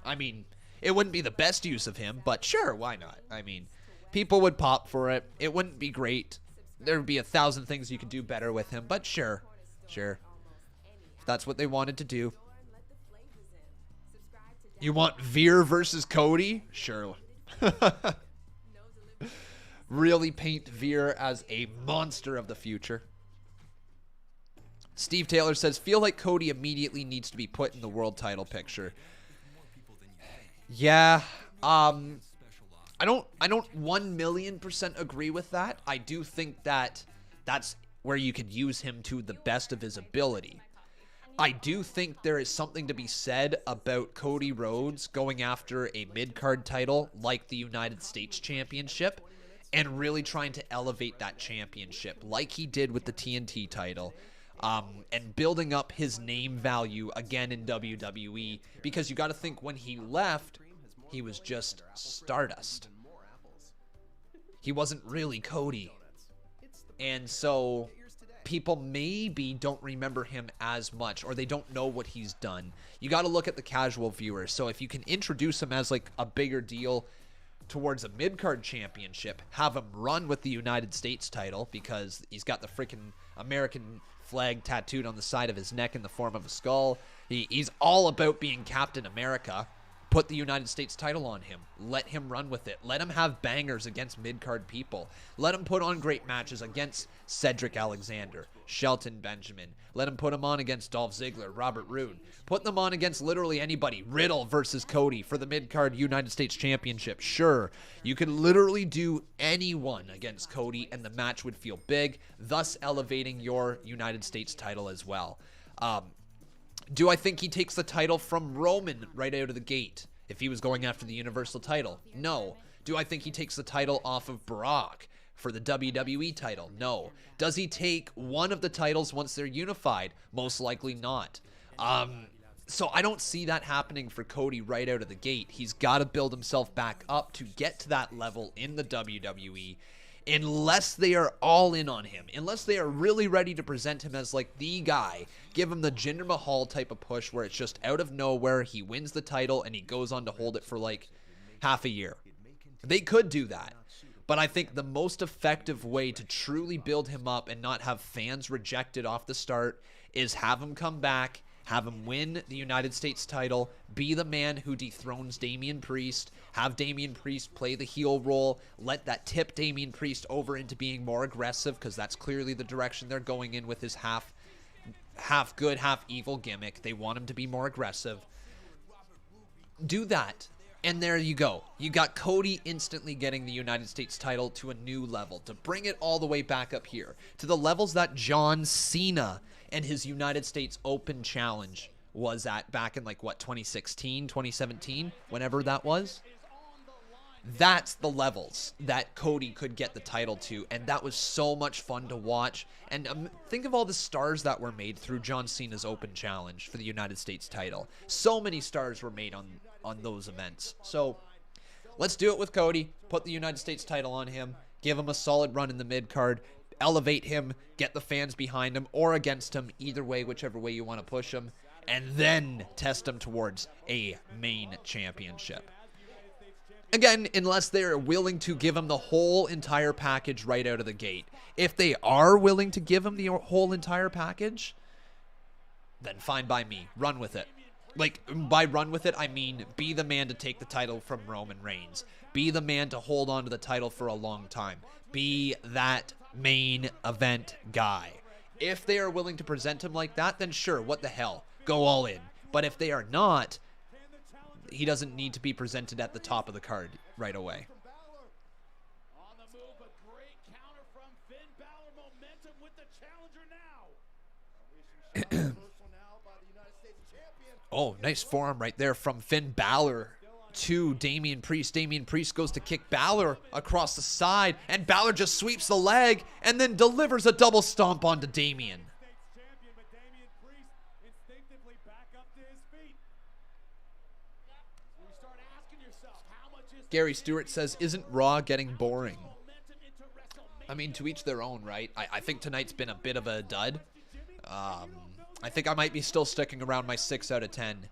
I mean, it wouldn't be the best use of him, but sure, why not? I mean, people would pop for it. It wouldn't be great. There would be 1,000 things you could do better with him, but sure. Sure. If that's what they wanted to do. You want Veer versus Cody? Sure. Really paint Veer as a monster of the future. Steve Taylor says, feel like Cody immediately needs to be put in the world title picture. Yeah, I don't 1,000,000% agree with that. I do think that that's where you could use him to the best of his ability. I do think there is something to be said about Cody Rhodes going after a mid-card title like the United States Championship and really trying to elevate that championship like he did with the TNT title. And building up his name value again in WWE, because you got to think when he left, he was just Stardust. He wasn't really Cody. And so people maybe don't remember him as much, or they don't know what he's done. You got to look at the casual viewers. So if you can introduce him as like a bigger deal towards a mid-card championship, have him run with the United States title because he's got the freaking American flag tattooed on the side of his neck in the form of a skull. He's all about being Captain America. Put the United States title on him. Let him run with it. Let him have bangers against mid-card people. Let him put on great matches against Cedric Alexander, Shelton Benjamin. Let him put him on against Dolph Ziggler, Robert Roode. Put them on against literally anybody. Riddle versus Cody for the mid-card United States Championship. Sure, you could literally do anyone against Cody and the match would feel big, thus elevating your United States title as well. Do I think he takes the title from Roman right out of the gate if he was going after the Universal title? No. Do I think he takes the title off of Brock for the WWE title? No. Does he take one of the titles once they're unified? Most likely not. So I don't see that happening for Cody right out of the gate. He's got to build himself back up to get to that level in the WWE. Unless they are all in on him, unless they are really ready to present him as like the guy, give him the Jinder Mahal type of push where it's just out of nowhere, he wins the title and he goes on to hold it for like half a year. They could do that, but I think the most effective way to truly build him up and not have fans rejected off the start is have him come back, have him win the United States title, be the man who dethrones Damian Priest, have Damian Priest play the heel role, let that tip Damian Priest over into being more aggressive, because that's clearly the direction they're going in with his half good, half evil gimmick. They want him to be more aggressive. Do that, and there you go. You got Cody instantly getting the United States title to a new level, to bring it all the way back up here, to the levels that John Cena and his United States Open Challenge was at back in like, what, 2016, 2017, whenever that was. That's the levels that Cody could get the title to, and that was so much fun to watch. And think of all the stars that were made through John Cena's Open Challenge for the United States title. So many stars were made on those events. So let's do it with Cody. Put the United States title on him. Give him a solid run in the mid-card. Elevate him, get the fans behind him or against him, either way, whichever way you want to push him, and then test him towards a main championship. Again, unless they're willing to give him the whole entire package right out of the gate. If they are willing to give him the whole entire package, then fine by me. Run with it. Like, by run with it, I mean be the man to take the title from Roman Reigns. Be the man to hold on to the title for a long time. Be that main event guy. If they are willing to present him like that, then sure, what the hell, go all in. But if they are not, he doesn't need to be presented at the top of the card right away. Oh, nice forearm right there from Finn Balor to Damian Priest. Damian Priest goes to kick Balor across the side, and Balor just sweeps the leg and then delivers a double stomp onto Damian. Gary Stewart says, isn't Raw getting boring? I mean, to each their own, right? I think tonight's been a bit of a dud. I think I might be still sticking around my 6 out of 10.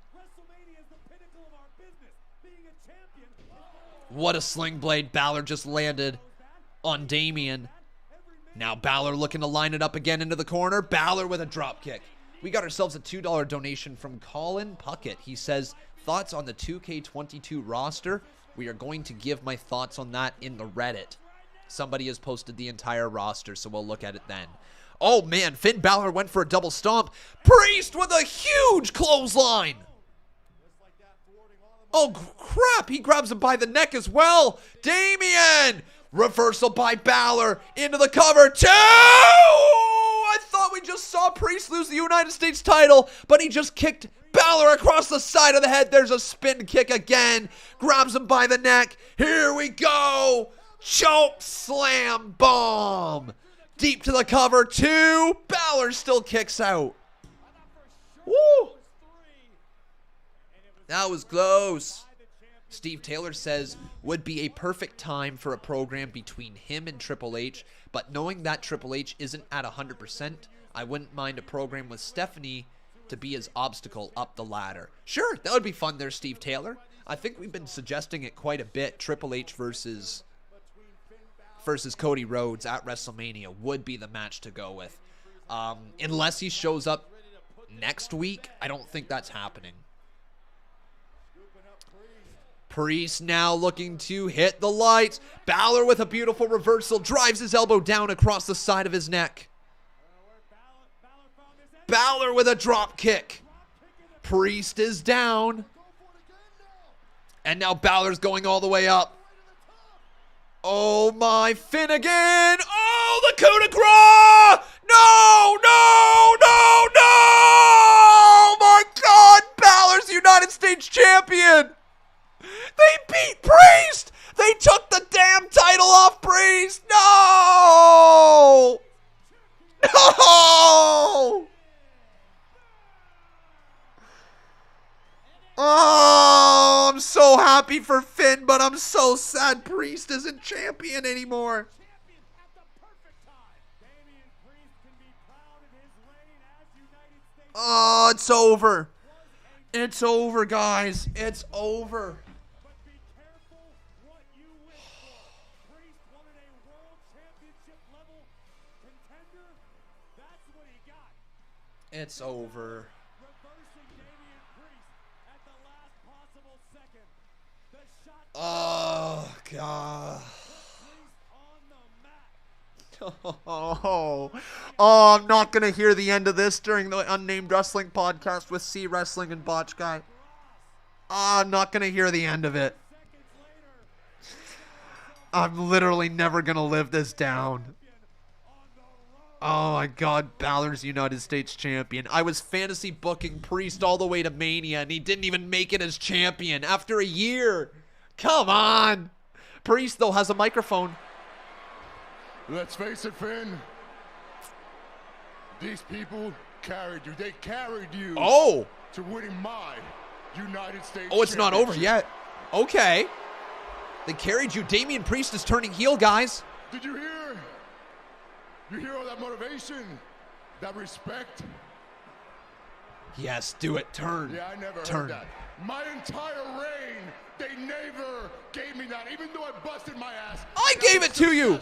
What a sling blade Balor just landed on Damian. Now Balor looking to line it up again into the corner. Balor with a drop kick. We got ourselves a $2 donation from Colin Puckett. He says, thoughts on the 2K22 roster? We are going to give my thoughts on that in the Reddit. Somebody has posted the entire roster, so we'll look at it then. Oh man, Finn Balor went for a double stomp. Priest with a huge clothesline. Oh crap, he grabs him by the neck as well. Damian! Reversal by Balor into the cover. 2! I thought we just saw Priest lose the United States title, but he just kicked Balor across the side of the head. There's a spin kick again. Grabs him by the neck. Here we go. Choke slam bomb. Deep to the cover. 2. Balor still kicks out. Woo. That was close. Steve Taylor says, would be a perfect time for a program between him and Triple H, but knowing that Triple H isn't at 100%, I wouldn't mind a program with Stephanie to be his obstacle up the ladder. Sure, that would be fun there, Steve Taylor. I think we've been suggesting it quite a bit. Triple H versus Cody Rhodes at WrestleMania would be the match to go with. Unless he shows up next week, I don't think that's happening. Priest now looking to hit the lights. Balor with a beautiful reversal. Drives his elbow down across the side of his neck. Balor with a drop kick. Priest is down. And now Balor's going all the way up. Oh my, Finnegan. Oh, the coup de grace. No, no, no, no. Oh my God. Balor's United States champion. They beat Priest. They took the damn title off Priest. No. No. Oh, I'm so happy for Finn, but I'm so sad Priest isn't champion anymore. Oh, it's over. It's over, guys. It's over. It's over. Oh, God. Oh, I'm not going to hear the end of this during the Unnamed Wrestling podcast with C Wrestling and Botch Guy. I'm not going to hear the end of it. I'm literally never going to live this down. Oh my God, Balor's United States champion. I was fantasy booking Priest all the way to Mania, and he didn't even make it as champion after a year. Come on. Priest, though, has a microphone. Let's face it, Finn. These people carried you. They carried you to winning my United States Oh, it's not over yet. Okay. They carried you. Damian Priest is turning heel, guys. Did you hear? You hear all that motivation? That respect? Yes, do it. Turn. Yeah, I never Turn. heard that. My entire reign, they never gave me that, even though I busted my ass. I gave it to you.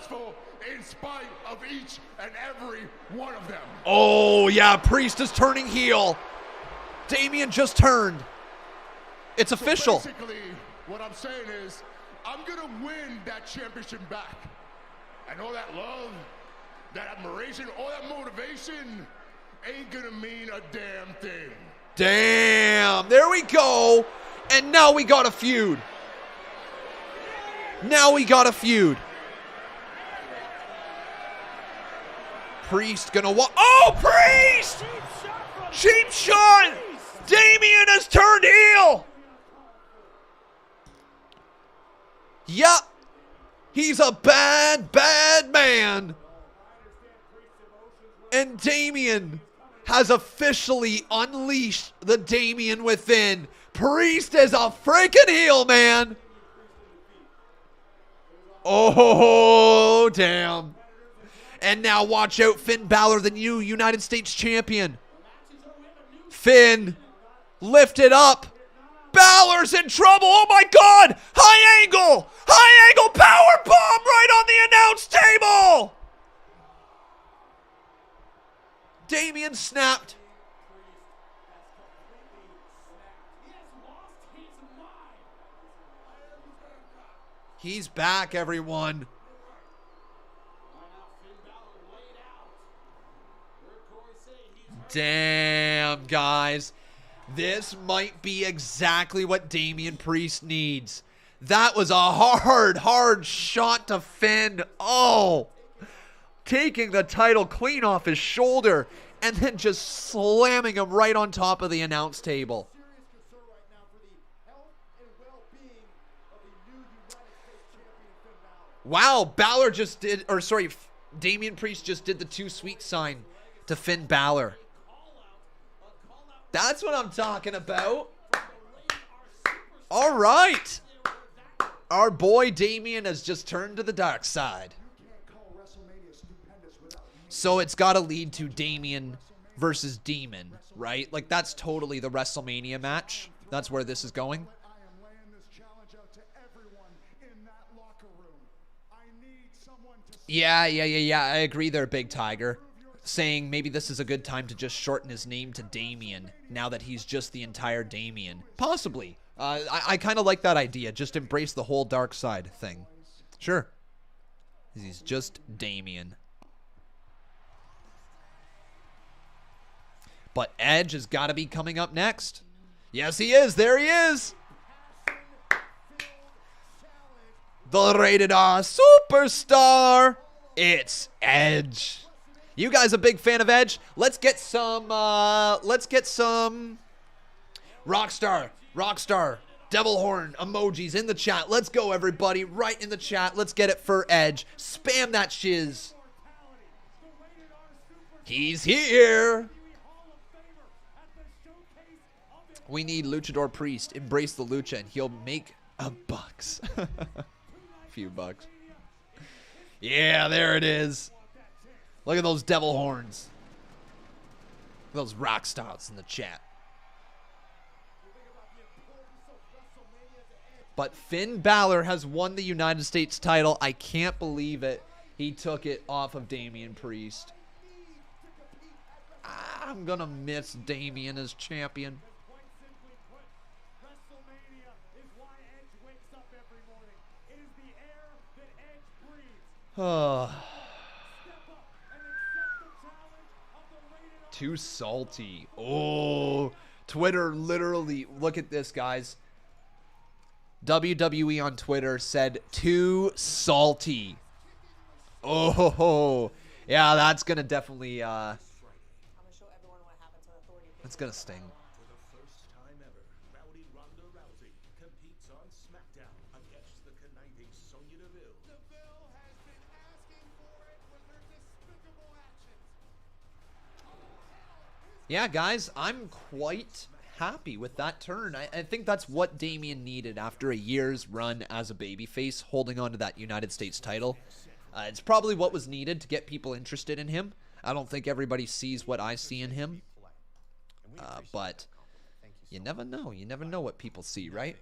In spite of each and every one of them. Oh, yeah, Priest is turning heel. Damian just turned. It's official. Basically, what I'm saying is, I'm going to win that championship back. And all that love, that admiration, all that motivation ain't going to mean a damn thing. Damn, there we go. And now we got a feud. Now we got a feud. Priest gonna oh, Priest! Cheap shot! Damian has turned heel! Yeah, he's a bad, bad man. And Damian has officially unleashed the Damian within. Priest is a freaking heel, man. Oh, damn. And now watch out, Finn Balor, the new United States champion. Finn, lift it up. Balor's in trouble. Oh, my God. High angle. High angle power bomb right on the announce table. Damian snapped. He's back, everyone. Damn, guys. This might be exactly what Damian Priest needs. That was a hard shot to Finn. Oh, taking the title clean off his shoulder and then just slamming him right on top of the announce table. Wow, Damian Priest just did the too sweet sign to Finn Balor. That's what I'm talking about. All right. Our boy Damian has just turned to the dark side. So it's got to lead to Damian versus Demon, right? Like, that's totally the WrestleMania match. That's where this is going. Yeah. I agree there, Big Tiger. Saying maybe this is a good time to just shorten his name to Damian now that he's just the entire Damian. Possibly. I kind of like that idea. Just embrace the whole dark side thing. Sure. He's just Damian. But Edge has got to be coming up next. Yes, he is. There he is. The Rated R Superstar. It's Edge. You guys a big fan of Edge? Let's get some Rockstar, Devil Horn emojis in the chat. Let's go, everybody. Right in the chat. Let's get it for Edge. Spam that shiz. He's here. We need Luchador Priest. Embrace the Lucha and he'll make a bucks. Few bucks. Yeah, there it is. Look at those devil horns. Those rock stars in the chat. But Finn Balor has won the United States title. I can't believe it. He took it off of Damian Priest. I'm going to miss Damian as champion. Too salty. Oh, Twitter literally, look at this, guys. WWE on Twitter said too salty. Oh, yeah, that's going to definitely, that's going to sting. Yeah, guys, I'm quite happy with that turn. I think that's what Damian needed after a year's run as a babyface, holding on to that United States title. It's probably what was needed to get people interested in him. I don't think everybody sees what I see in him. But you never know. You never know what people see, right?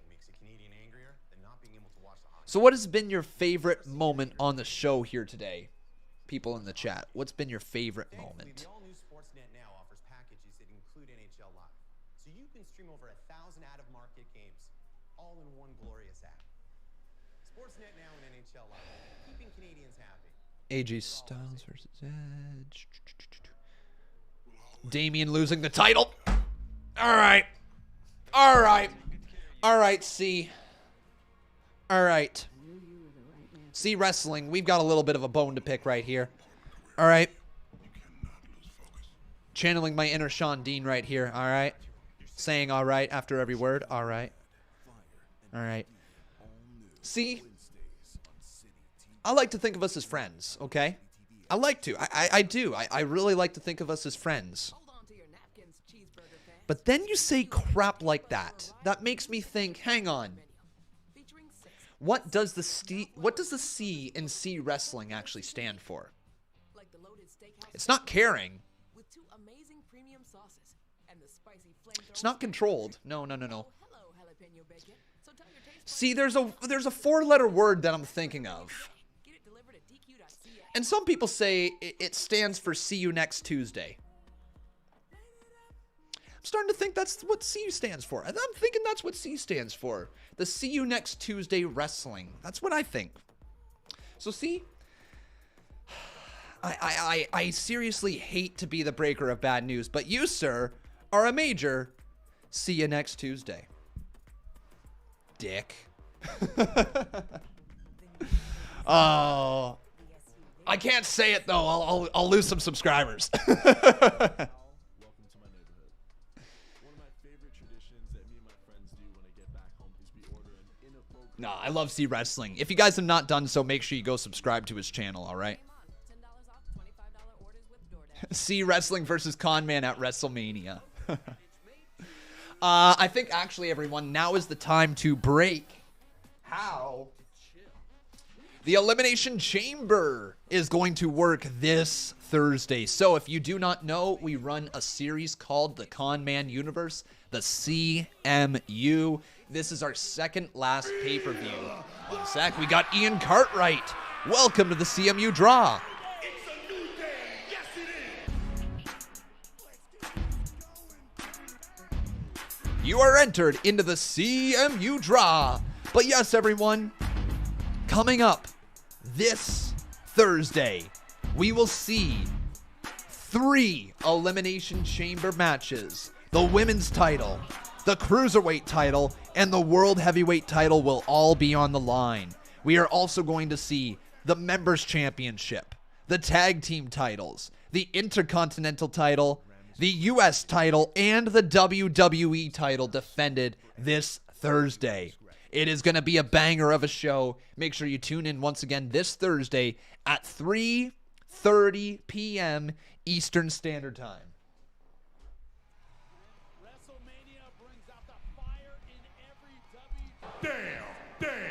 So what has been your favorite moment on the show here today? People in the chat, what's been your favorite moment? Stream over 1,000 out-of-market games, all in one glorious app. Sportsnet now and NHL Live, keeping Canadians happy. AJ Styles versus Edge. Damian losing the title. All right, C. All right. C Wrestling, we've got a little bit of a bone to pick right here. All right. Channeling my inner Sean Dean right here. All right. Saying all right after every word. All right. All right. See, I like to think of us as friends, okay? I like to. I do. I really like to think of us as friends. But then you say crap like that. That makes me think, hang on. What does the C in C wrestling actually stand for? It's not caring. It's not controlled. No. See, there's a 4-letter word that I'm thinking of. And some people say it stands for see you next Tuesday. I'm starting to think that's what C stands for. I'm thinking that's what C stands for. The see you next Tuesday wrestling. That's what I think. So see, I seriously hate to be the breaker of bad news, but you, sir, are a major see you next Tuesday. Dick. Oh, I can't say it though. I'll lose some subscribers. No, I love C Wrestling. If you guys have not done so, make sure you go subscribe to his channel, all right? C Wrestling versus Conman at WrestleMania. I think, actually, everyone, now is the time to break how the Elimination Chamber is going to work this Thursday. So, if you do not know, we run a series called the Conman Universe, the CMU. This is our second last pay-per-view. One sec, we got Ian Cartwright. Welcome to the CMU Draw. You are entered into the CMU Draw. But yes, everyone, coming up this Thursday, we will see 3 Elimination Chamber matches. The women's title, the cruiserweight title, and the world heavyweight title will all be on the line. We are also going to see the members championship, the tag team titles, the intercontinental title, the US title, and the WWE title defended this Thursday. It is going to be a banger of a show. Make sure you tune in once again this Thursday at 3:30 p.m. Eastern Standard Time.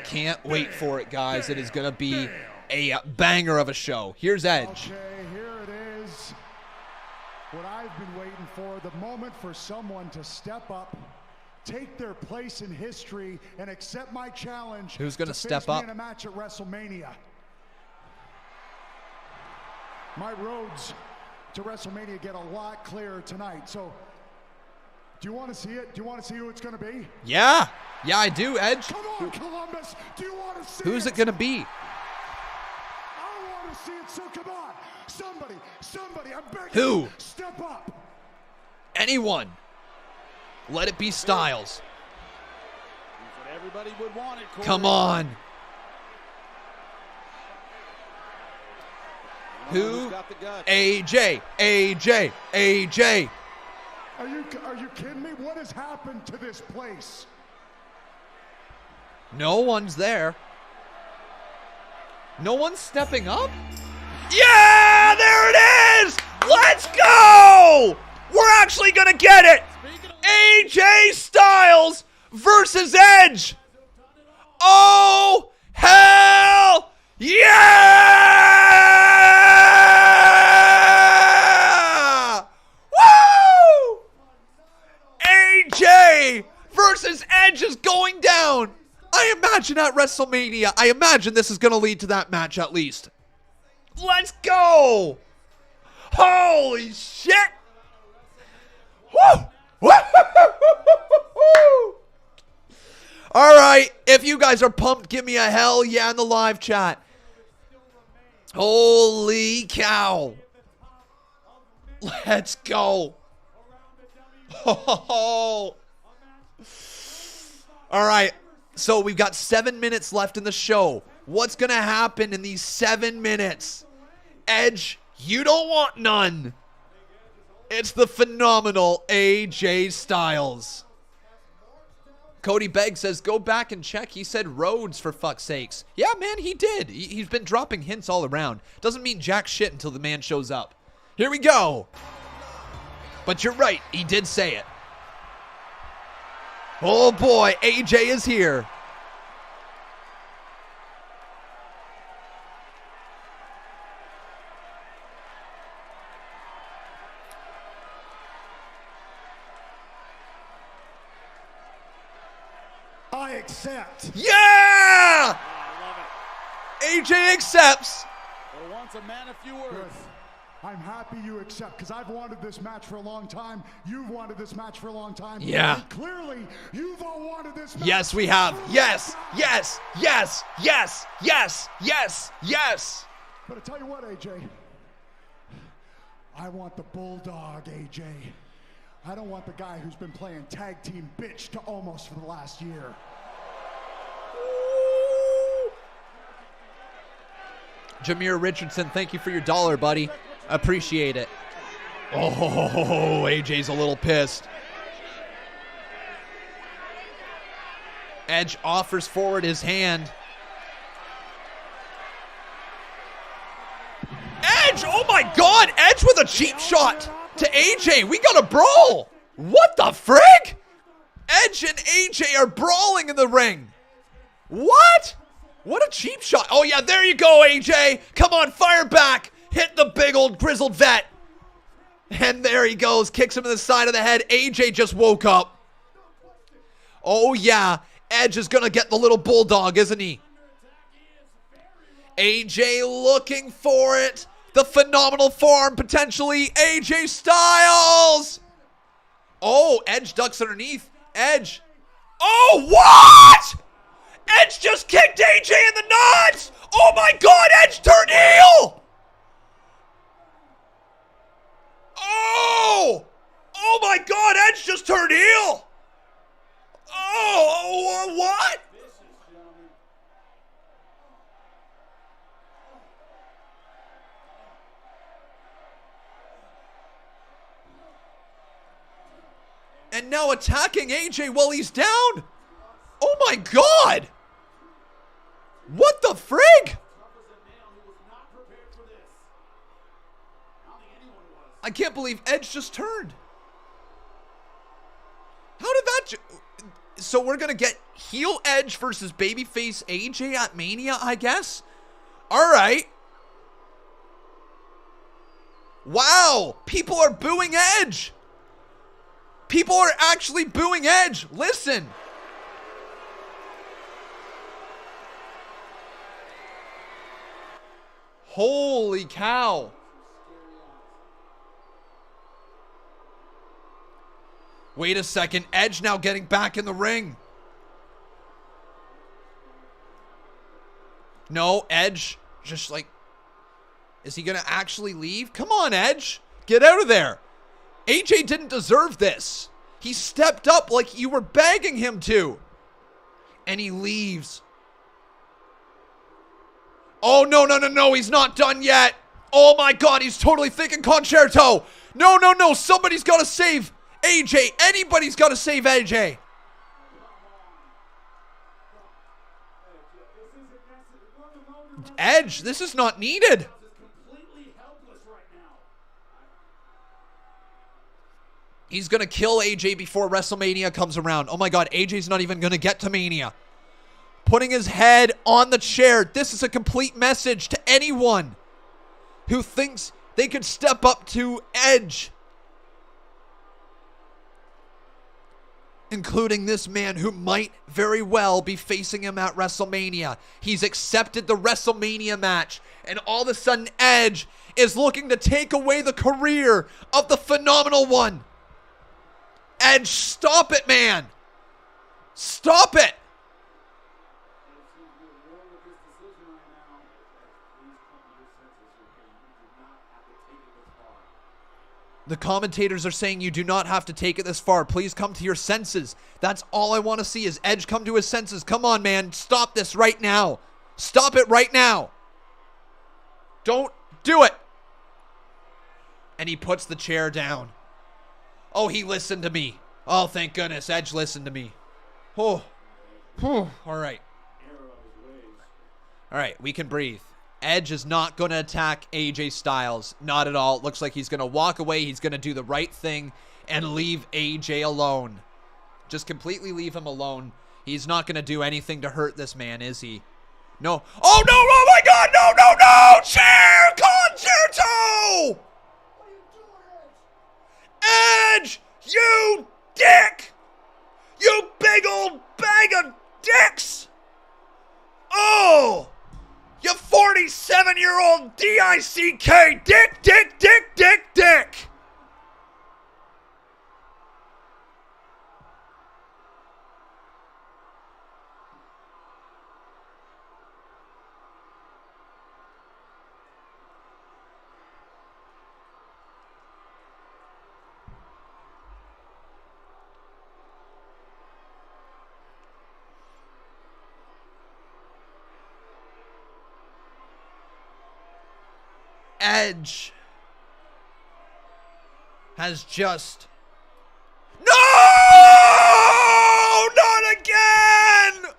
Can't wait for it, guys. It is going to be a banger of a show. Here's Edge. Okay, here it is. What I've been waiting for, the moment for someone to step up, take their place in history, and accept my challenge. Who's going to step face up? me in a match at WrestleMania. My roads to WrestleMania get a lot clearer tonight. So, do you want to see it? Do you want to see who it's going to be? Yeah, I do, Edge. Come on, Columbus. Do you want to see Who's it going to be? I want to see it, so come on. Somebody, I'm begging Who? you, step up. Anyone. Let it be Styles. But everybody would want it, Corey. Come on. Who? AJ. Are you kidding me? What has happened to this place? No one's there. No one's stepping up? Yeah, there it is! Let's go! We're actually gonna get it! AJ Styles versus Edge! Oh, hell yeah! Woo! AJ versus Edge is going down! I imagine at WrestleMania, I imagine this is going to lead to that match at least. Let's go! Holy shit! Woo! Woo! All right, if you guys are pumped, give me a hell yeah in the live chat. Holy cow! Let's go! Oh. All right, so we've got 7 minutes left in the show. What's going to happen in these 7 minutes? Edge, you don't want none. It's the phenomenal AJ Styles. Cody Begg says, go back and check. He said Rhodes, for fuck's sakes. Yeah, man, he did. He's been dropping hints all around. Doesn't mean jack shit until the man shows up. Here we go. But you're right. He did say it. Oh, boy. AJ is here. I accept. Yeah! I love it. AJ accepts. For once, a man of few words. Good. I'm happy you accept, because I've wanted this match for a long time. You've wanted this match for a long time. Yeah. And clearly, you've all wanted this match. Yes, we have. Yes, yes, yes, yes, yes, yes, yes. But I tell you what, AJ. I want the bulldog, AJ. I don't want the guy who's been playing tag team bitch to Omos for the last year. Jameer Richardson, thank you for your $1, buddy. Appreciate it. Oh, AJ's a little pissed. Edge offers forward his hand. Edge! Oh my God! Edge with a cheap shot to AJ. We got a brawl. What the frig? Edge and AJ are brawling in the ring. What? What a cheap shot. Oh yeah, there you go, AJ. Come on, fire back. Hit the big old grizzled vet. And there he goes. Kicks him in the side of the head. AJ just woke up. Oh yeah, Edge is going to get the little bulldog, isn't he? AJ looking for it. The phenomenal form, potentially. AJ Styles. Oh, Edge ducks underneath. Edge. Oh, what? Edge just kicked AJ in the nuts. Oh, my God. Edge turned heel. Oh. Oh, my God. Edge just turned heel. Oh, what? And now attacking AJ while he's down. Oh my God. What the frig? I can't believe Edge just turned. How did that... So we're going to get heel Edge versus babyface AJ at Mania, I guess? All right. Wow. People are booing Edge. People are actually booing Edge. Listen. Holy cow. Wait a second. Edge now getting back in the ring. No, Edge just like... Is he going to actually leave? Come on, Edge. Get out of there. AJ didn't deserve this. He stepped up like you were begging him to. And he leaves. Oh, no, no, no, no. He's not done yet. Oh, my God. He's totally thinking concerto. No, no, no. Somebody's got to save AJ. Anybody's got to save AJ. Edge, this is not needed. He's going to kill AJ before WrestleMania comes around. Oh my God, AJ's not even going to get to Mania. Putting his head on the chair. This is a complete message to anyone who thinks they could step up to Edge. Including this man who might very well be facing him at WrestleMania. He's accepted the WrestleMania match. And all of a sudden, Edge is looking to take away the career of the phenomenal one. Edge, stop it, man. Stop it. The commentators are saying you do not have to take it this far. Please come to your senses. That's all I want to see is Edge come to his senses. Come on, man. Stop this right now. Stop it right now. Don't do it. And he puts the chair down. Oh, he listened to me. Oh, thank goodness. Edge listened to me. Oh. All right. All right, we can breathe. Edge is not going to attack AJ Styles. Not at all. Looks like he's going to walk away. He's going to do the right thing and leave AJ alone. Just completely leave him alone. He's not going to do anything to hurt this man, is he? No. Oh, no. Oh, my God. No, no, no. Chair concerto. Edge, you dick. You big old bag of dicks. Oh. You 47-year-old D-I-C-K dick, dick, dick, dick, dick. Edge has just... No! Not again!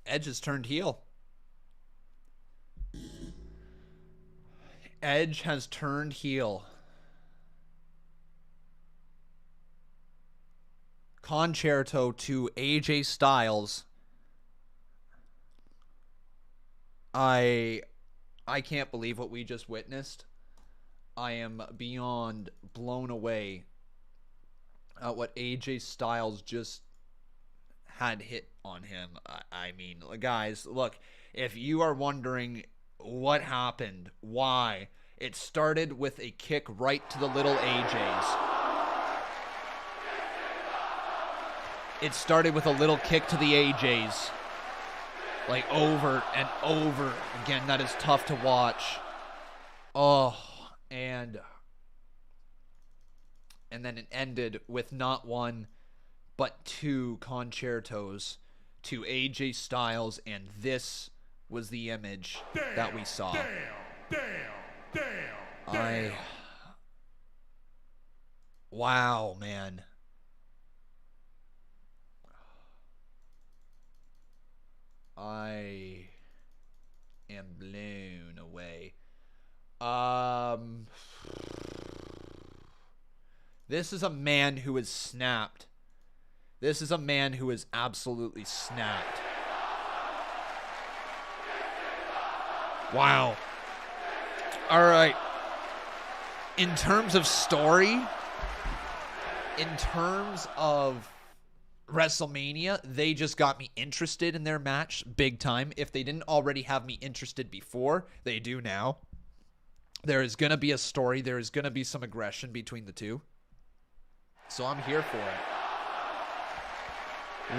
Edge has turned heel. Edge has turned heel. Concerto to AJ Styles. I can't believe what we just witnessed. I am beyond blown away at what AJ Styles just had hit on him. I mean, guys, look, if you are wondering what happened, why, it started with a kick right to the little AJs. It started with a little kick to the AJs. Like over and over again. That is tough to watch. Oh, and then it ended with not one, but two concertos to AJ Styles, and this was the image that we saw. Wow, man. I am blown away. This is a man who is snapped. This is a man who is absolutely snapped. Wow. All right. In terms of story, in terms of WrestleMania, they just got me interested in their match big time. If they didn't already have me interested before, they do now. There is going to be a story. There is going to be some aggression between the two. So I'm here for it.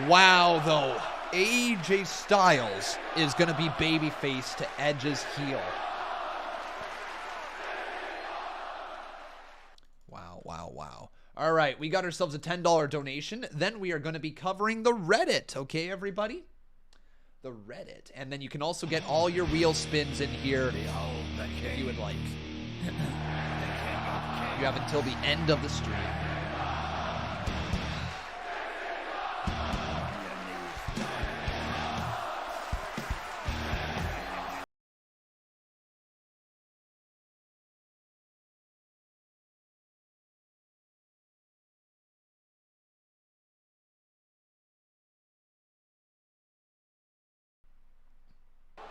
Wow, though. AJ Styles is going to be babyface to Edge's heel. Wow, wow, wow. All right, we got ourselves a $10 donation. Then we are going to be covering the Reddit, okay, everybody? The Reddit. And then you can also get all your wheel spins in here if you would like. You have until the end of the stream.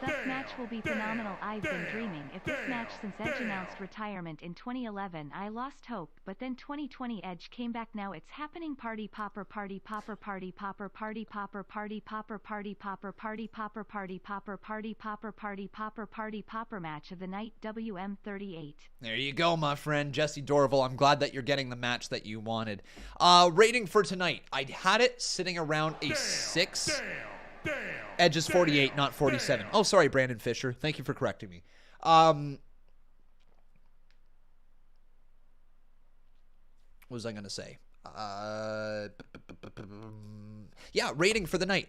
This match will be phenomenal. I've been dreaming if this match since Edge announced retirement in 2011. I lost hope, but then 2020 Edge came back. Now it's happening. Party popper, party popper, party popper, party popper, party popper, party popper, party popper, party popper, party popper, party popper, party popper match of the night. WM38. There you go, my friend Jesse Dorval. I'm glad that you're getting the match that you wanted. Rating for tonight, I had it sitting around a 6. Edge is 48, not 47. Oh, sorry, Brandon Fisher. Thank you for correcting me. What was I going to say? Yeah, rating for the night.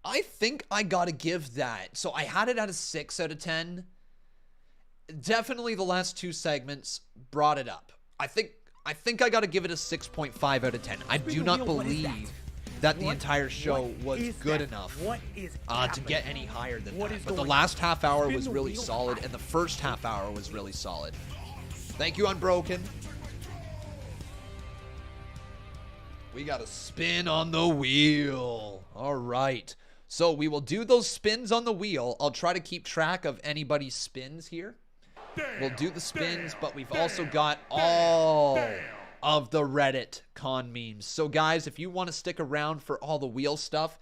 I think I got to give that. So I had it at a 6 out of 10. Definitely the last 2 segments brought it up. I think I got to give it a 6.5 out of 10. I do not believe that the entire show was good enough to get any higher than that. But the last half hour was really solid, and the first half hour was really solid. Thank you, Unbroken. We got a spin on the wheel. All right. So we will do those spins on the wheel. I'll try to keep track of anybody's spins here. We'll do the spins, but we've also got all of the Reddit con memes. So guys, if you want to stick around for all the wheel stuff,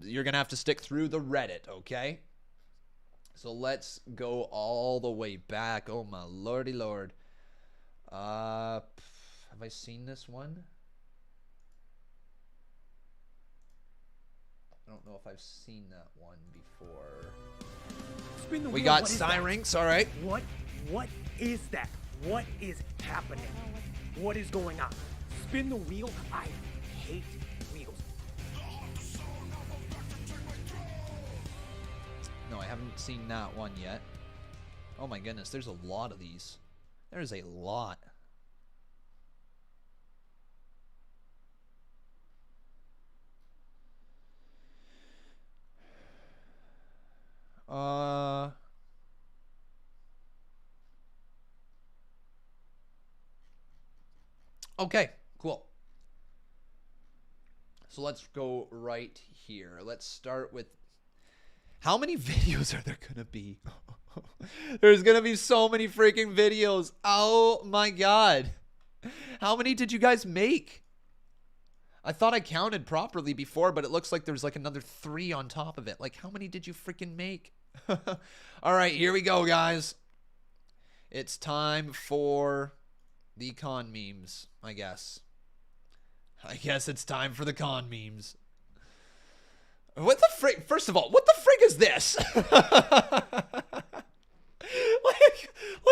you're going to have to stick through the Reddit, okay? So let's go all the way back. Oh my lordy lord. Have I seen this one? I don't know if I've seen that one before. We got Cyrinx, all right. What is that? What is happening? What is going on? Spin the wheel? I hate wheels. No, I haven't seen that one yet. Oh my goodness, there's a lot of these. There's a lot. Okay, cool. So let's go right here. Let's start with how many videos are there gonna be? There's gonna be so many freaking videos. Oh my god. How many did you guys make? I thought I counted properly before, but it looks like there's like another 3 on top of it. Like, how many did you freaking make? All right, here we go, guys. It's time for the con memes, I guess. I guess it's time for the con memes. What the frick? First of all, what the frick is this? Look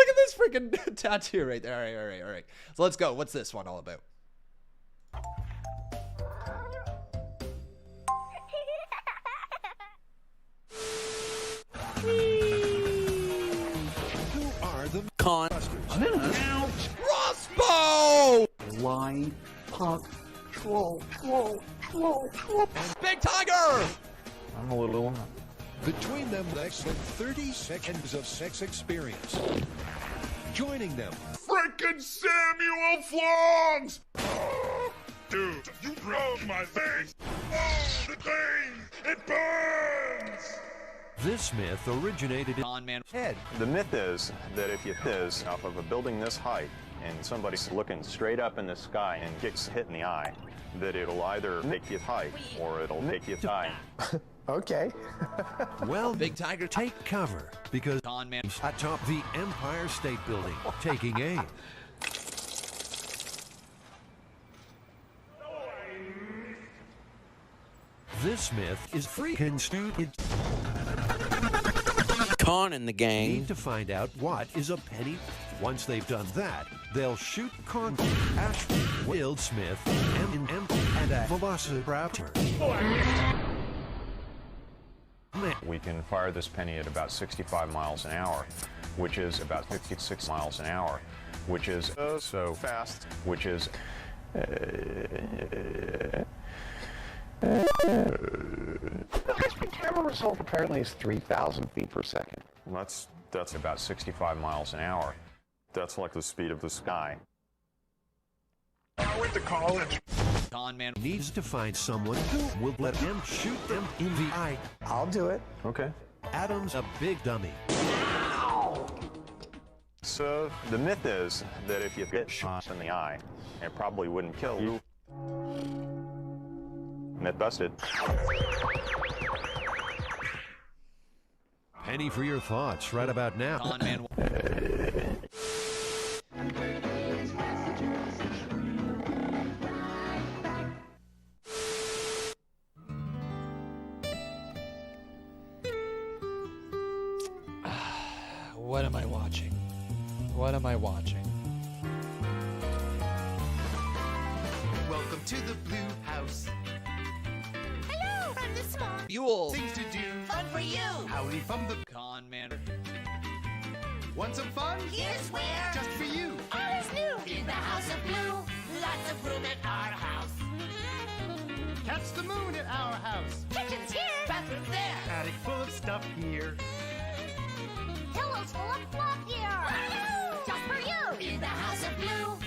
at this freaking tattoo right there. All right. So let's go. What's this one all about? Who are the con? Crossbow! Line, punk, troll. Big Tiger! I'm a little Between them, excellent 30 seconds of sex experience. Joining them, Frickin' Samuel Flongs! Dude, you broke my face! Oh, the pain! It burns! this myth originated in head. The myth is that if you piss off of a building this height and somebody's looking straight up in the sky and gets hit in the eye, that it'll either make you high or it'll make you die. Okay. Well, Big Tiger, take cover because atop the Empire State Building, taking aim. This myth is freaking stupid. Con in the gang. Need to find out what is a penny. Once they've done that, they'll shoot Con, Ash, Will Smith, and a Velociraptor. We can fire this penny at about 65 miles an hour, which is about 56 miles an hour, which is so fast, which is... The high-speed camera result apparently is 3,000 feet per second. Well, that's about 65 miles an hour. That's like the speed of the sky. I went to college. Con Man Needs to find someone who will let him shoot them in the eye. I'll do it. Okay. Adam's a big dummy. So the myth is that if you get shot in the eye, it probably wouldn't kill you. Myth busted. Penny for your thoughts right about now. Con man. What am I watching? What am I watching? Welcome to the Blue House. Hello from the small Fuel. Things to do. Fun for you. Howdy from the Con man. Want some fun? Here's where. Just for you. All is new in the House of Blue. Lots of room at our house. Catch the moon at our house. Kitchen's here. Bathroom's there. Attic full of stuff here. Pillows full of fluff here. Just for you in the House of Blue.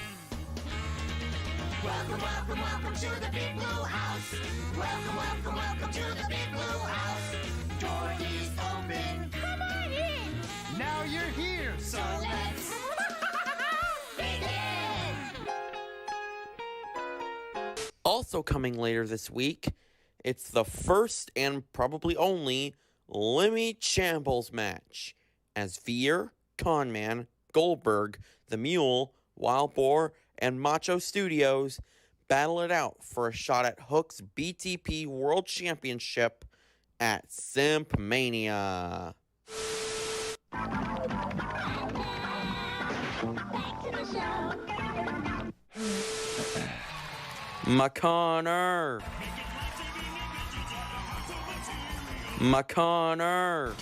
Welcome, welcome, welcome to the Big Blue House. Welcome, welcome, welcome to the Big Blue House. Door is open. Come on in. Now you're here. So let's begin. Also coming later this week, it's the first and probably only Lemmy Shambles match as Veer, Conman, Goldberg, The Mule, Wild Boar, and Macho Studios battle it out for a shot at Hook's BTP World Championship at Simpmania. McConnor. McConnor.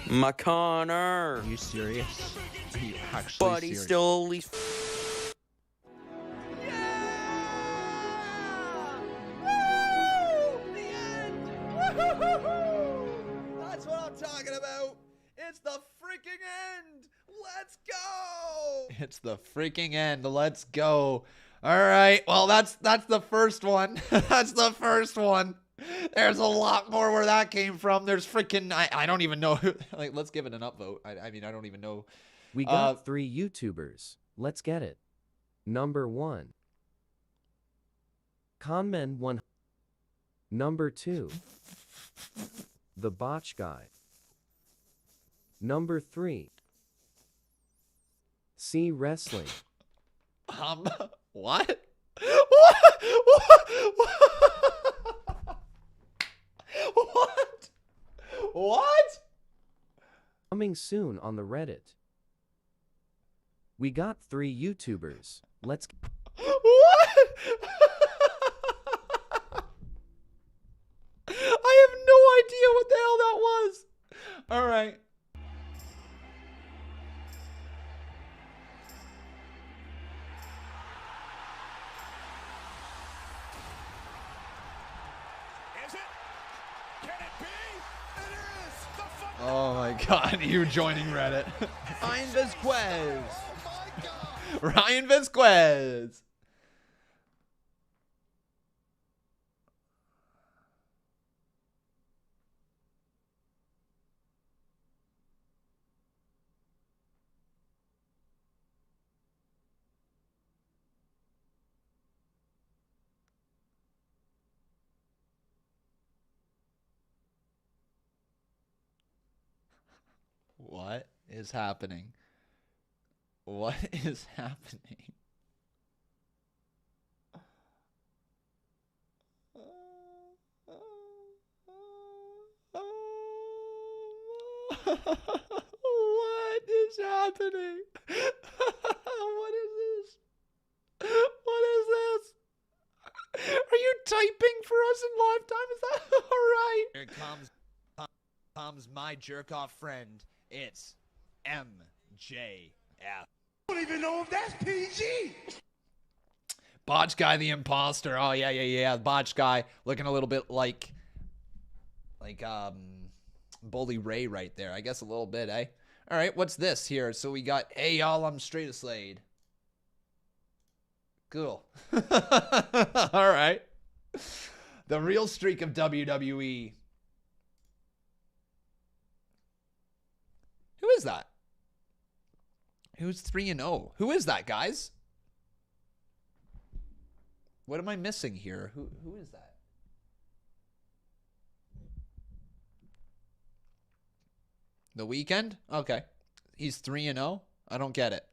McConnor. Are you serious? Are you actually but serious? he's still at least. That's what I'm talking about. It's the freaking end. Let's go. It's the freaking end. Let's go. All right. Well, that's the first one. That's the first one. There's a lot more where that came from. There's freaking I don't even know. Like, let's give it an upvote. I mean, I don't even know. We got 3 YouTubers. Let's get it. Number 1. Conmen 1. Number 2. The Botch Guy. Number 3. C Wrestling. What? What? What? What? Coming soon on the Reddit. We got 3 YouTubers. Let's. What? I have no idea what the hell that was. All right. Oh my God, you joining Reddit. Ryan Vazquez. Ryan Vazquez. What is happening? What is happening? What is happening? What is this? What is this? Are you typing for us in live time? Is that all right? Here comes my jerk-off friend. It's MJF. I don't even know if that's PG. Botch Guy the Imposter. Oh, yeah. Botch Guy looking a little bit like Bully Ray right there. I guess a little bit, eh? All right, what's this here? So we got, hey, y'all, I'm straight as Slade. Cool. All right. The real streak of WWE is that? Who's 3-0? Who is that, guys? What am I missing here? Who is that? The Weeknd? Okay. He's 3-0? I don't get it.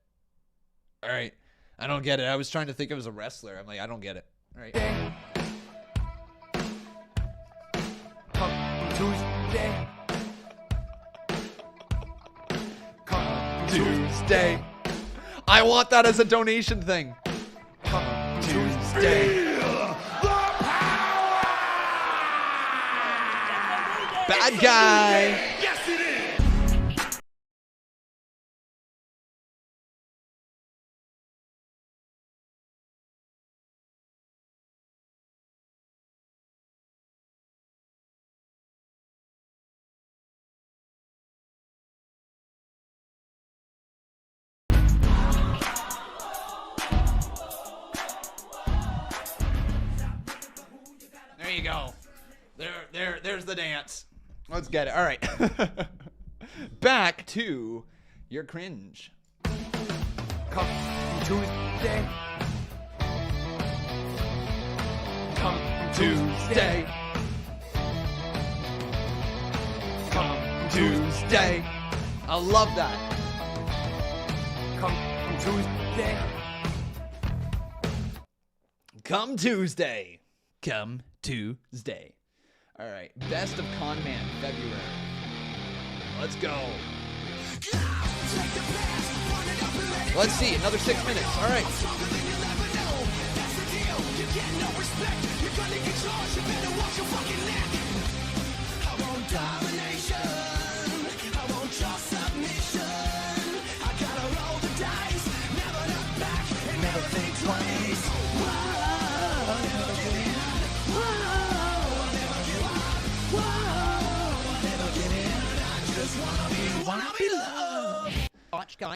All right. I don't get it. I was trying to think it was a wrestler. I'm like, I don't get it. All right. Tuesday. Tuesday. I want that as a donation thing. Tuesday. Bad guy. Yes, it is. There you go. There's the dance. Let's get it. All right. Back to your cringe. Come Tuesday. Come Tuesday. Come Tuesday. I love that. Come Tuesday. Come Tuesday. Come Tuesday. All right. Best of Con Man February. Let's go. Let's see. Another 6 minutes. All right.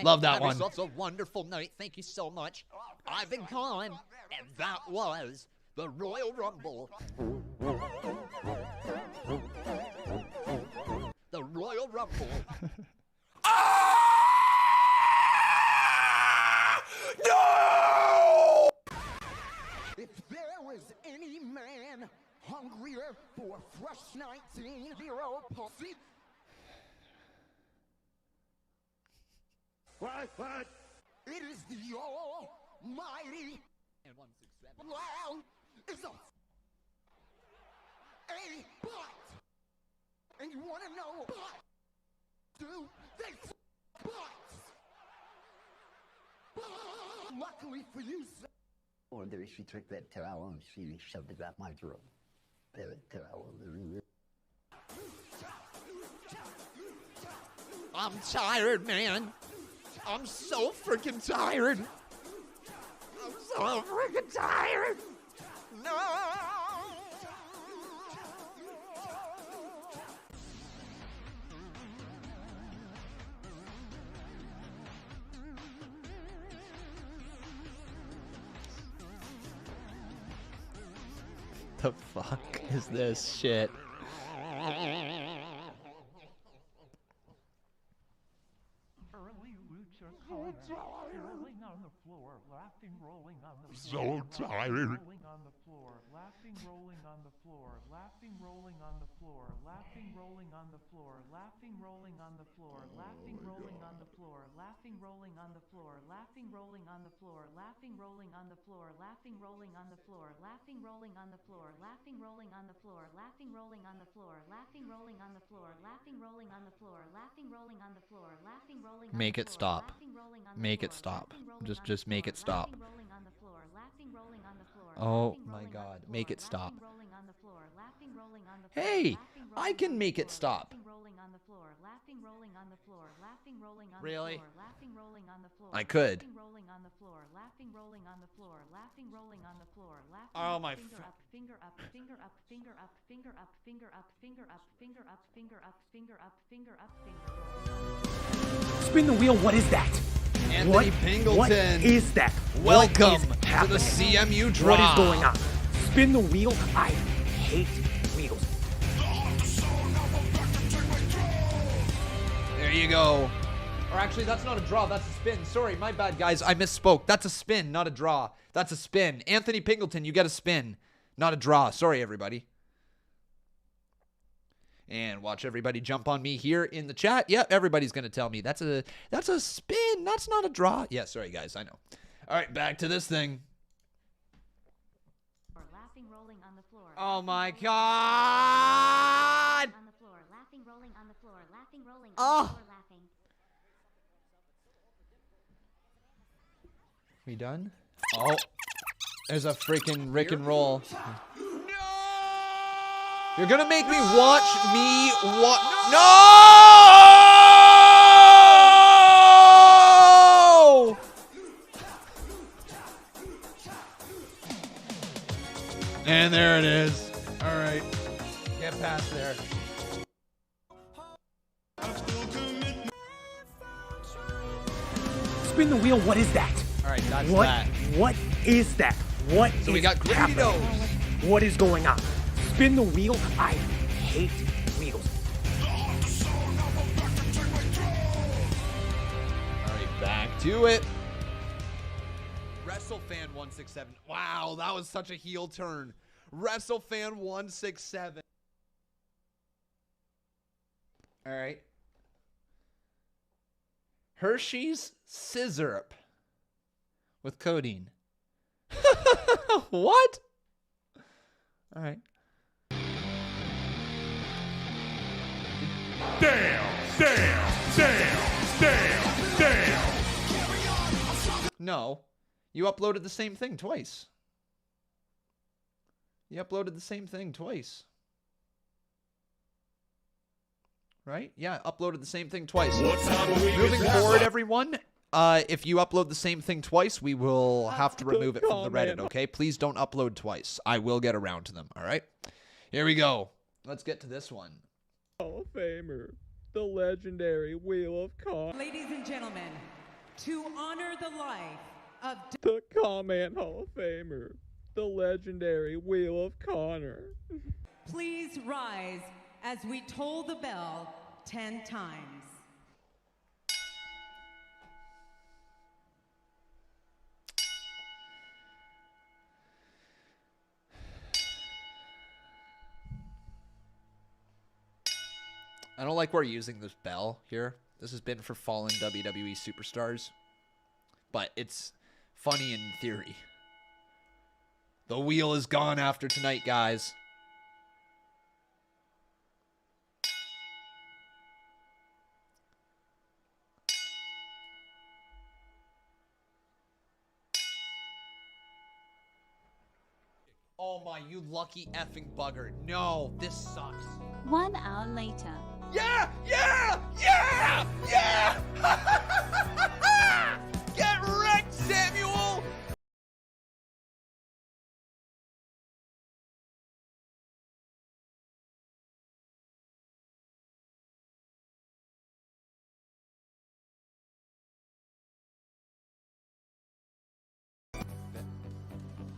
Love that one. That was a wonderful night. Thank you so much. I've been Con, and that was the Royal Rumble. The Royal Rumble. No! If there was any man hungrier for fresh 19-0 pussy. What? It is the almighty and 167 Lamb is a butt. And you want to know what? Do they butts? Luckily for you, sir. Or there she took that towel and she shoved it up my throat. That towel. I'm tired, man. I'm so freaking tired. I'm so freaking tired. No. The fuck is this shit? So tired. Laughing, rolling on the floor, laughing, rolling on the floor, laughing, rolling on the floor, laughing, rolling on the floor, laughing, rolling on the floor, laughing, rolling on the floor, laughing, rolling on the floor, laughing, rolling on the floor, laughing, rolling on the floor, laughing, rolling on the floor, laughing, rolling on the floor, laughing, rolling on the floor, laughing, rolling on the floor, laughing, rolling on the floor, laughing, rolling on the floor, laughing, rolling. Make it stop. Make it stop. Just make it stop. Oh my god. Make it stop. Hey, I can make it stop. Really? I could. Oh my. Finger up, finger up, finger up, finger up, finger up, finger up, finger up, finger up, finger up, finger up, finger up. Spin the wheel. What is that? Anthony Pingleton. What is that? Welcome to the CMU draw. What is going on? Spin the wheel. I hate wheels. There you go. Or actually, that's not a draw. That's a spin. Sorry, my bad, guys. I misspoke. That's a spin, not a draw. That's a spin. Anthony Pingleton, you get a spin, not a draw. Sorry, everybody. And watch everybody jump on me here in the chat. Yep, everybody's going to tell me that's a spin. That's not a draw. Yeah, sorry, guys. I know. All right, back to this thing. Laughing, rolling on the floor. Oh, my God. On the floor, laughing, rolling on the floor, laughing, rolling on Oh. the floor, laughing. We done? Oh, there's a freaking Rick and roll. You're gonna make me watch me No! And there it is. All right, get past there. Spin the wheel. What is that? All right, that's what? that. What is that? What So we is got Gritty happening? Nose. What is going on? Spin the wheel. I hate wheels. All right, back to it. WrestleFan167. Wow, that was such a heel turn. WrestleFan167. All right. Hershey's Scissorp with codeine. What? All right. Damn. No. You uploaded the same thing twice. You uploaded the same thing twice. Right? Yeah, uploaded the same thing twice. Moving forward, everyone, if you upload the same thing twice, we will have to remove it from the Reddit, okay? Please don't upload twice. I will get around to them, all right? Here we go. Let's get to this one. Hall of Famer, the legendary Wheel of Con. Ladies and gentlemen, to honor the life of The Comment Hall of Famer, the legendary Wheel of Connor. please rise as we toll the bell 10 times. I don't like we're using this bell here. This has been for fallen WWE superstars. But it's funny in theory. The wheel is gone after tonight, guys. Oh my, you lucky effing bugger. No, this sucks. 1 hour later. Yeah! Yeah! Yeah! Yeah! Get wrecked, Samuel!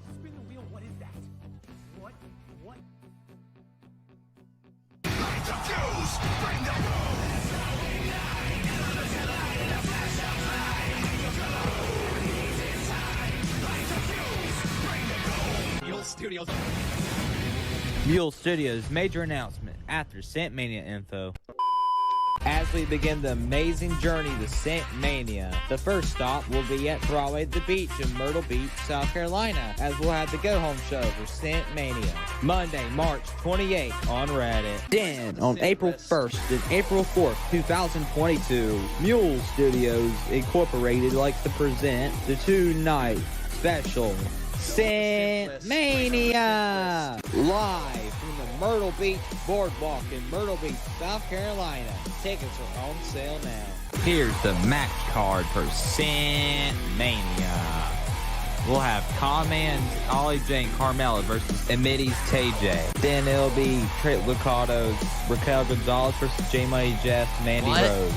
Spin the wheel. What is that? What? Mule Studios major announcement after Scent Mania info. As we begin the amazing journey to Scent Mania, the first stop will be at Broadway at the Beach in Myrtle Beach, South Carolina, as we'll have the go-home show for Scent Mania. Monday, March 28th on Reddit. Then, on April 1st and April 4th, 2022, Mule Studios Incorporated likes to present the two-night special Scent Mania live from the Myrtle Beach Boardwalk in Myrtle Beach, South Carolina. Tickets are on sale now. Here's the match card for Scent Mania. We'll have Con-Man, Ollie Jane, Carmella versus Amity's TJ. Then it'll be Trip Licado's Raquel Gonzalez versus J Money Jess, Mandy Rose.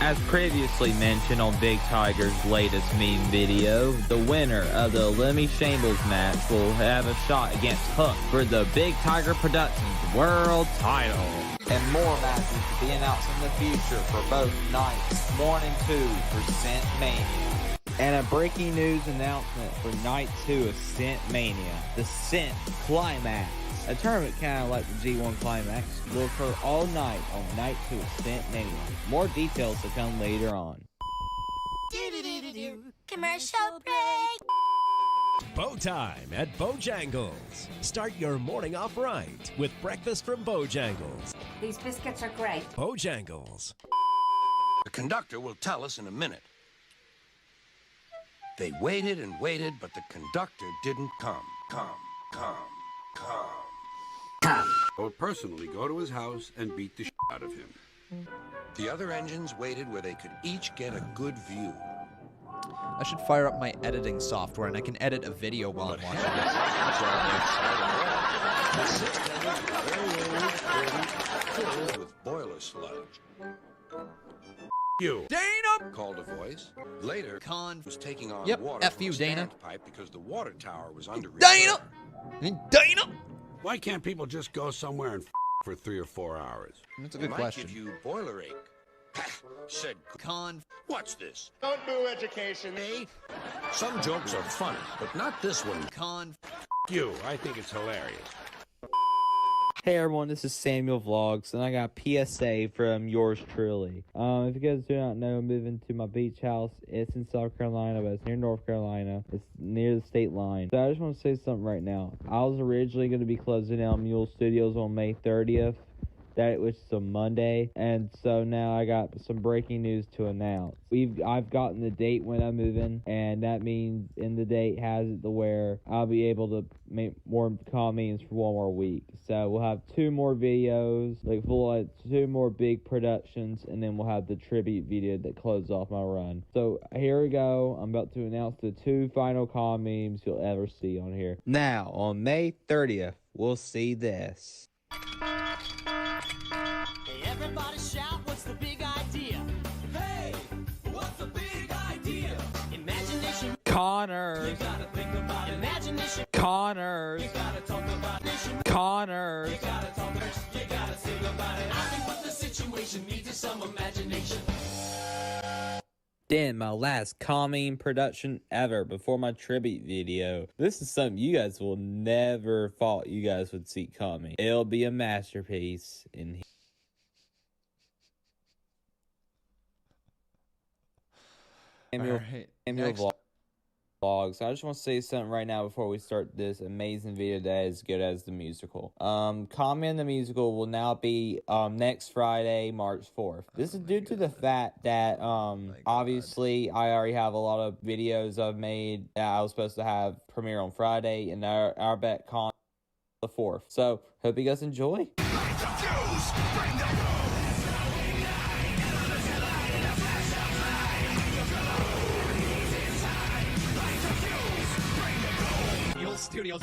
As previously mentioned on Big Tiger's latest meme video, the winner of the Lemmy Shambles match will have a shot against Hook for the Big Tiger Productions World Title. And more matches to be announced in the future for both nights 1 and 2 for Cent Mania. And a breaking news announcement for Night 2 of Cent Mania, the Cent Climax. A tournament kind of like the G1 Climax will occur all night on Night 2 of Cent Mania. More details to come later on. Commercial break. Bow time at Bojangles. Start your morning off right with breakfast from Bojangles. These biscuits are great. Bojangles. The conductor will tell us in a minute. They waited and waited, but the conductor didn't come. I would personally go to his house and beat the shit out of him. The other engines waited where they could each get a good view. I should fire up my editing software and I can edit a video while I'm watching it. Filled with boiler sludge. You. Dana! Called a voice. Later, was taking on Yep, water F from you, a Dana. standpipe because the water tower was under Dana! Dana! Why can't people just go somewhere and for 3 or 4 hours? That's a It good might question. give you boiler ache. Said What's this? Don't do education. Eh? Some jokes are funny, but not this one. You. I think it's hilarious. Hey everyone, this is Samuel Vlogs, and I got a PSA from yours truly. If you guys do not know, I'm moving to my beach house. It's in South Carolina, but it's near North Carolina. It's near the state line. So I just want to say something right now. I was originally going to be closing down Mule Studios on May 30th. Which is a Monday, and so now I got some breaking news to announce. I've gotten the date when I'm moving, and that means in the date has it to where I'll be able to make more comments for 1 more week. So we'll have 2 more videos, like 2 more big productions, and then we'll have the tribute video that closes off my run. So here we go. I'm about to announce the 2 final comments you'll ever see on here. Now on May 30th, we'll see this. Everybody shout, what's the big idea? Hey, what's the big idea? Imagination. Connors. You gotta think about it. Imagination. Connors. You gotta talk about it. Connors. You gotta talk about it. You gotta sing about it. I think what the situation needs is some imagination. Then my last calming production ever before my tribute video. This is something you guys will never thought you guys would see coming. It'll be a masterpiece in Samuel Vlogs. I just want to say something right now before we start this amazing video that is good as the musical. Comment the musical will now be next Friday, March 4th. This is due to the fact that obviously I already have a lot of videos I've made that I was supposed to have premiere on Friday, and our bet con the 4th. So hope you guys enjoy. Studios.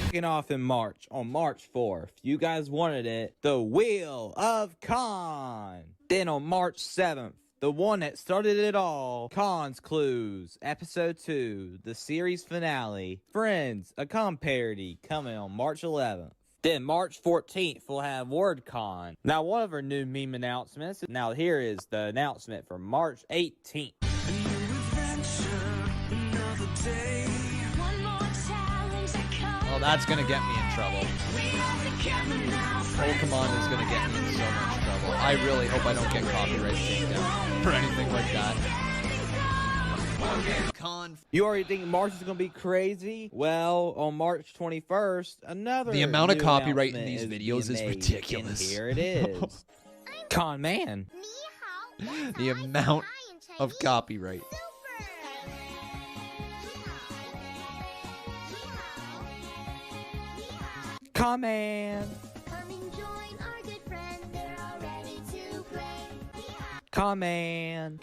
Kicking off in March, on March 4th, you guys wanted it, the Wheel of Khan. Then on March 7th, the one that started it all, Khan's Clues, Episode 2, the series finale, Friends, a Khan parody, coming on March 11th. Then March 14th, we'll have WordCon. Now, one of our new meme announcements. Now, here is the announcement for March 18th. Oh, that's gonna get me in trouble. Pokemon is gonna get me in so much trouble. I really hope I don't get copyright takedown or anything like that. You already think March is gonna be crazy? Well, on March 21st, another. The amount of new copyright in announcement these videos is being made, ridiculous. and here it is. Con Man. The amount of copyright. Con Man. Con Man.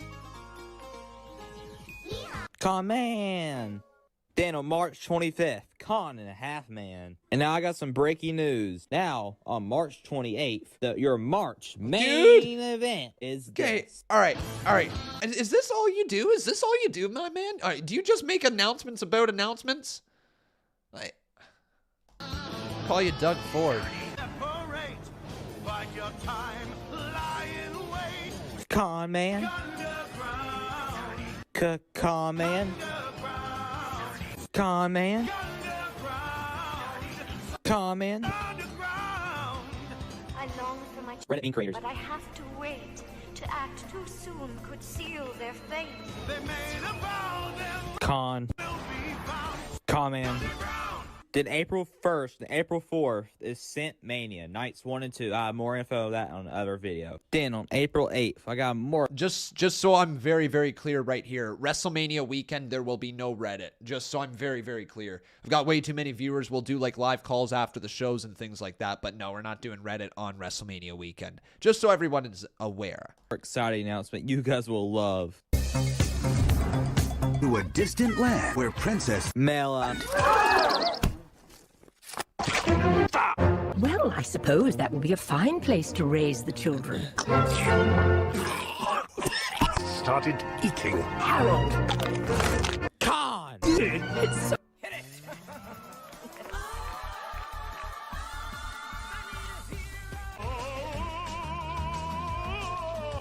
Con Man. Then on March 25th, Khan and a Half Man. And now I got some breaking news. Now, on March 28th, your March main event is this. All right. Is this all you do? Is this all you do, my man? All right, do you just make announcements about announcements? Like, call you Doug Ford. Con Man. Con Man. Con Man. Con Man. I long for my Reddit meme creators. but I have to wait. To act too soon could seal their fate. Con Man. Then April 1st and April 4th is Scent Mania, nights 1 and 2. I have more info of that on the other video. Then on April 8th, I got more. Just so I'm very, very clear right here, WrestleMania weekend, there will be no Reddit. Just so I'm very, very clear. I've got way too many viewers. We'll do like live calls after the shows and things like that. But no, we're not doing Reddit on WrestleMania weekend. Just so everyone is aware. Exciting announcement you guys will love. To a distant land where Princess Mela. Well, I suppose that will be a fine place to raise the children. started eating. Harold! Con! It's so...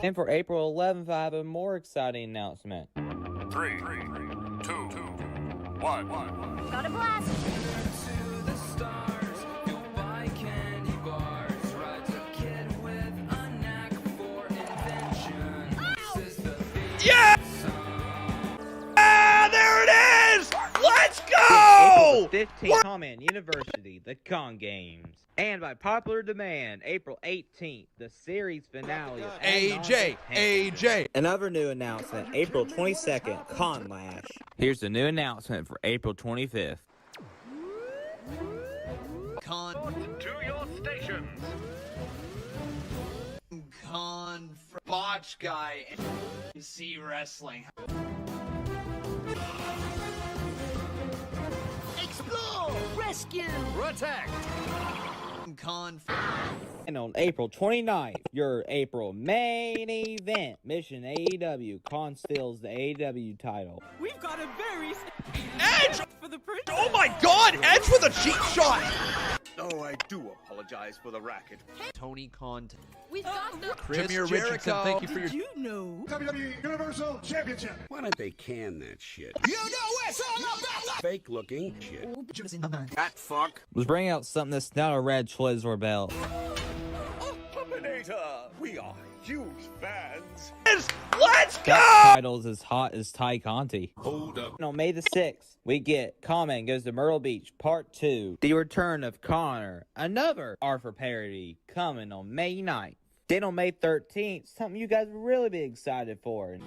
And for April 11th, I have a more exciting announcement. 3, 2, 1. Got a blast! Yeah! Ah, there it is! Let's go! April 15th, Common University, the Con Games. And by popular demand, April 18th, the series finale of AJ. Another new announcement, April 22nd, Con Lash. Here's the new announcement for April 25th. Con to your stations. Con botch guy and see wrestling. Explore! Rescue! Protect! Con And on April 29th, your April main event, Mission AEW, Con steals the AEW title. We've got a very Edge for the princess. Oh my God! Edge with a cheap shot. Oh, I do apologize for the racket. Tony Khan. We've got the Jameer Richardson, thank you for your. Did you know? WWE Universal Championship. Why don't they can that shit? You know it's all about fake looking shit. That fuck. Was bringing out something that's not a red Schlizzler belt. Puppinator, we are huge fans. Let's go! That title's as hot as Ty Conti. Hold up. And on May the 6th, we get Common Goes to Myrtle Beach Part 2. The return of Connor. Another Arthur parody coming on May 9th. Then on May 13th, something you guys will really be excited for.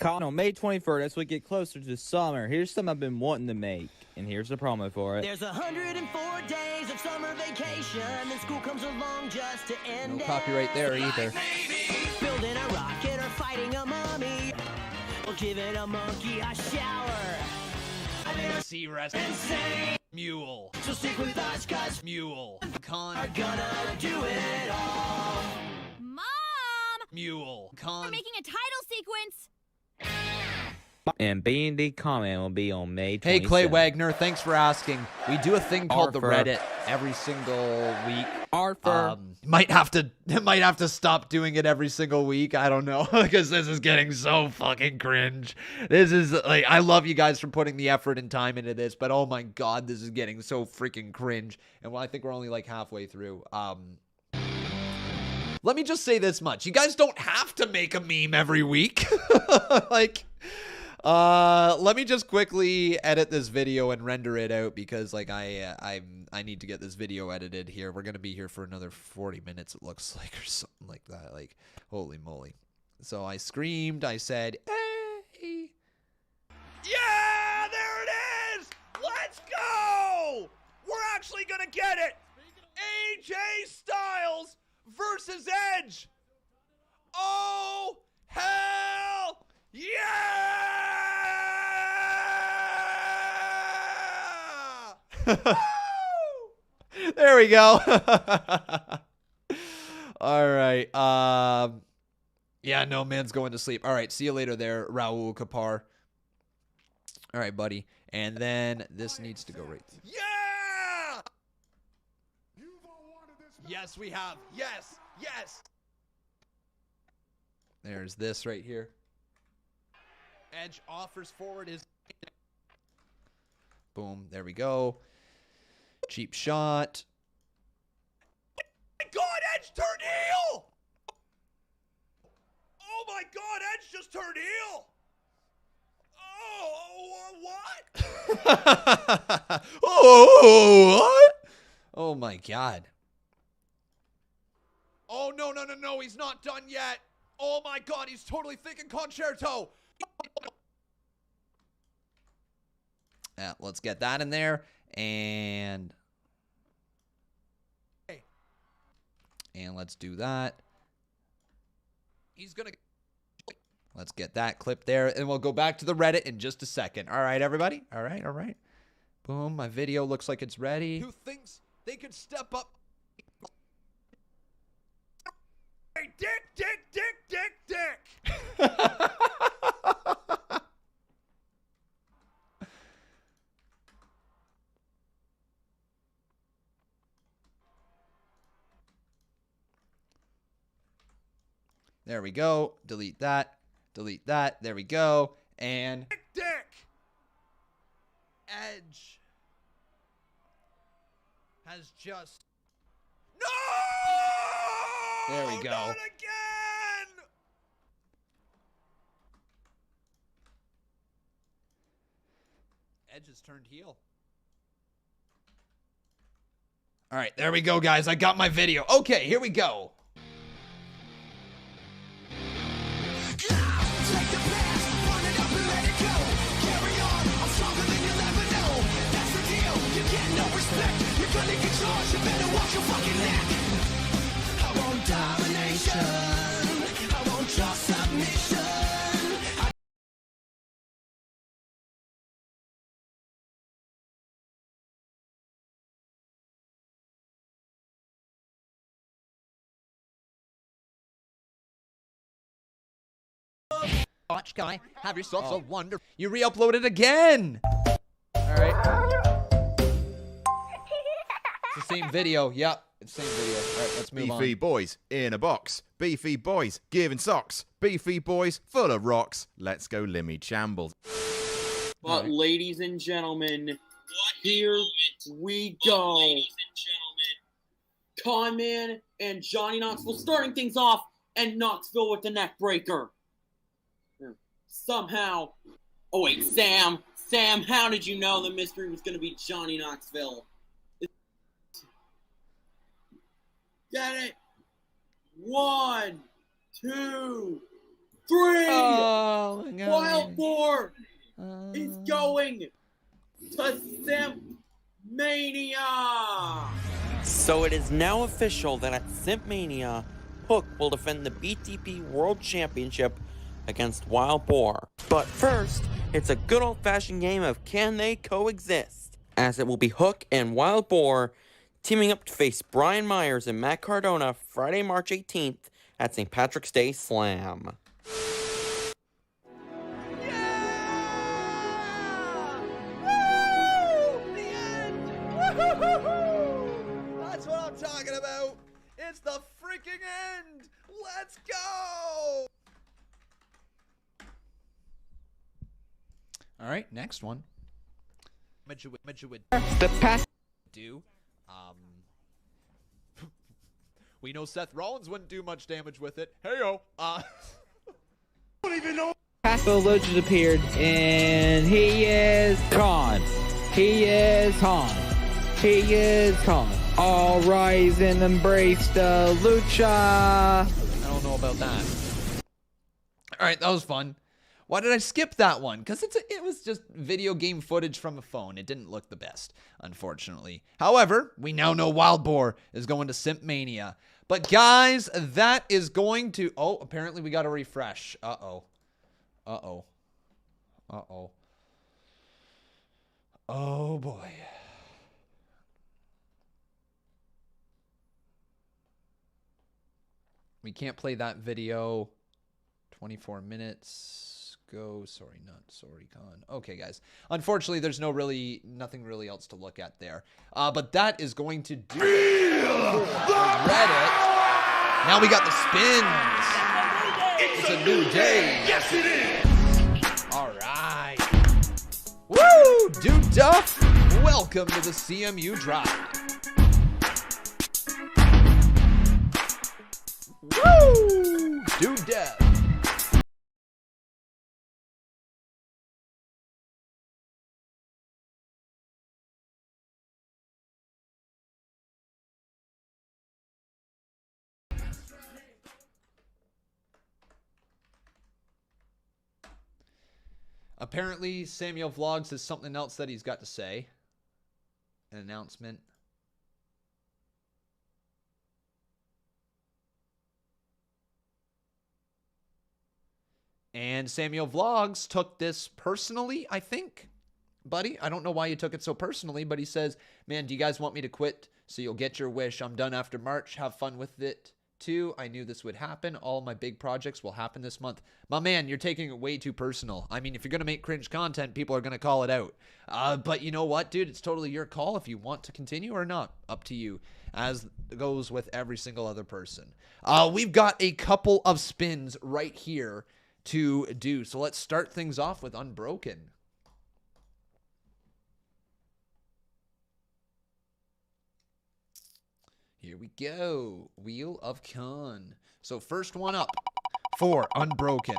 On May 21st, as we get closer to summer, here's something I've been wanting to make. And here's the promo for it. There's 104 days of summer vacation, and school comes along just to end No copyright there either. Building a rocket or fighting a mummy, or giving a monkey a shower. See wrestling. Insane. Mule. So stick with us, cause Mule. Con. are gonna do it all. Mom! Mule. We're Con. making a title sequence! And B&D comment will be on May 27th. Hey, Clay Wagner, thanks for asking. We do a thing called the Arthur. Reddit every single week. Arthur. Might have to stop doing it every single week. I don't know, because this is getting so fucking cringe. This is like, I love you guys for putting the effort and time into this, but oh my God, this is getting so freaking cringe. And well, I think we're only like halfway through. Let me just say this much: you guys don't have to make a meme every week. Like. Let me just quickly edit this video and render it out because like I need to get this video edited here. We're going to be here for another 40 minutes it looks like, or something like that. Like, holy moly. So I screamed, I said, "Hey!" Yeah, there it is. Let's go. We're actually going to get it. AJ Styles versus Edge. Oh, hell Yeah! There we go. All right. Yeah, no, man's going to sleep. All right, see you later there, Raul Kapar. All right, buddy. And then this needs to go right. Yeah! Yes, we have. Yes, yes. There's this right here. Edge offers forward his... Boom, there we go. Cheap shot. Oh my God, Edge turned heel! Oh my God, Edge just turned heel! Oh, what? Oh, what? Oh my God. Oh, no, no, no, no, he's not done yet. Oh my God, he's totally thinking concerto. Yeah, let's get that in there. And let's do that. He's gonna... Let's get that clip there, and we'll go back to the Reddit in just a second. All right, everybody? All right, all right. Boom, my video looks like it's ready. Who thinks they could step up? Hey, dick! There we go. Delete that. Delete that. There we go. And Dick! Edge has just... No! There we go. Not again! Edge has turned heel. All right, there we go, guys. I got my video. Okay, here we go. Watch, guy. Have yourself a wonderful... You re-uploaded again. All right. It's the same video. Yep. It's the same video. All right, let's move on. Beefy boys in a box. Beefy boys giving socks. Beefy boys full of rocks. Let's go Limmy Chambles. But ladies and gentlemen, here we go. Conman and Johnny Knoxville starting things off, and Knoxville with the neck breaker. Somehow, oh wait, Sam, how did you know the mystery was going to be Johnny Knoxville? Get it? 1, 2, 3. Oh my God. Wild Boar is going to Simp Mania. So it is now official that at Simp Mania, Hook will defend the BTP World Championship against Wild Boar. But first, it's a good old-fashioned game of can they coexist, as it will be Hook and Wild Boar teaming up to face Brian Myers and Matt Cardona Friday, March 18th at St. Patrick's Day Slam. That's what I'm talking about. It's the freaking end. Let's go. All right, next one. The past. We know Seth Rollins wouldn't do much damage with it. Heyo. Don't even know. Pascal Legend appeared, and he is gone. He is gone. He is gone. All rise and embrace the lucha. I don't know about that. All right, that was fun. Why did I skip that one? Because it was just video game footage from a phone. It didn't look the best, unfortunately. However, we now know Wild Boar is going to Simp Mania. But guys, that is going to... Oh, apparently we got to refresh. Uh-oh. Uh-oh. Uh-oh. Oh, boy. We can't play that video. 24 minutes. Go. Sorry, not sorry, con. Okay, guys. Unfortunately, there's nothing really else to look at there. But that is going to do it for Reddit. Now we got the spins. It's a new day. Yes, it is. All right. Woo! Doudrop, welcome to the CMU Drive. Woo! Doudrop. Apparently, Samuel Vlogs has something else that he's got to say. An announcement. And Samuel Vlogs took this personally, I think. Buddy, I don't know why you took it so personally, but he says, man, do you guys want me to quit so you'll get your wish? I'm done after March. Have fun with it, too. I knew this would happen. All my big projects will happen this month. My man, you're taking it way too personal. I mean, if you're going to make cringe content, people are going to call it out. But you know what, dude? It's totally your call if you want to continue or not. Up to you, as goes with every single other person. We've got a couple of spins right here to do. So let's start things off with Unbroken. Here we go. Wheel of Con. So first one up for Unbroken.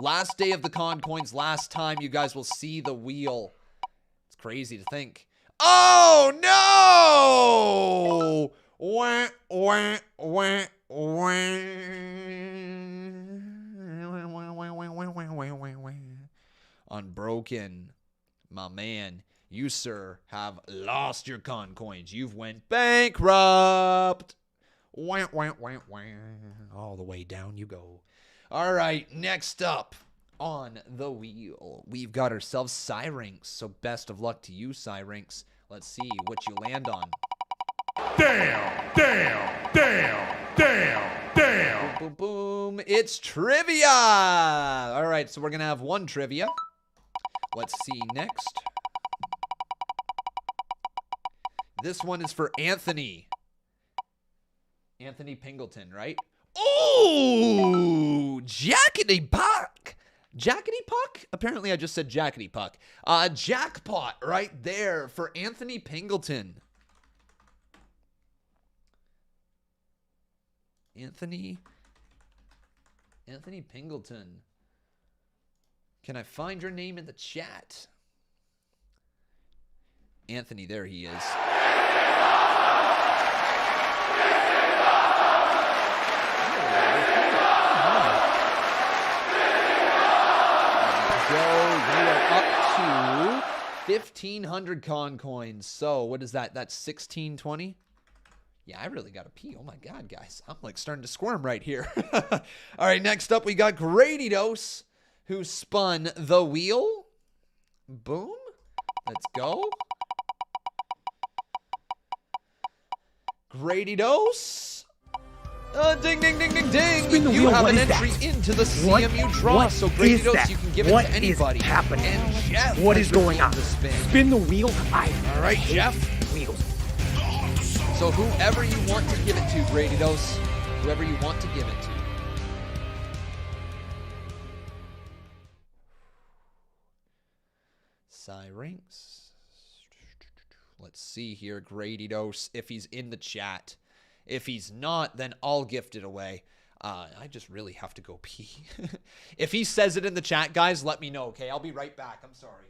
Last day of the con coins. Last time you guys will see the wheel. It's crazy to think. Oh, no! Wah, wah, wah, wah. Unbroken. My man. You, sir, have lost your con coins. You've went bankrupt. Wah, wah, wah, wah. All the way down you go. All right, next up on the wheel, we've got ourselves Cyrinx. So best of luck to you, Cyrinx. Let's see what you land on. Damn, damn, damn, damn, damn. Boom, boom, boom. It's trivia. All right, so we're going to have one trivia. Let's see next. This one is for Anthony. Anthony Pingleton, right? Ooh! Jackety Puck! Jackety Puck? Apparently I just said Jackety Puck. Jackpot right there for Anthony Pingleton. Anthony Pingleton. Can I find your name in the chat? Anthony, there he is. You are up to 1,500 con coins. So what is that? That's 1620. Yeah, I really got to pee. Oh my God, guys. I'm like starting to squirm right here. All right, next up we got Grady Dose, who spun the wheel. Boom. Let's go. Grady Dose. Ding, ding, ding, ding, ding. You have an entry into the CMU draw. So Grady Dose, you can give it to anybody. Happening? And Jeff, What is going on? Spin the wheel. All right, Jeff. Wheels. So whoever you want to give it to, Grady Dose. Whoever you want to give it to. Cyrinx. Let's see here, Grady Dose, if he's in the chat. If he's not, then I'll gift it away. I just really have to go pee. If he says it in the chat, guys, let me know, okay? I'll be right back. I'm sorry.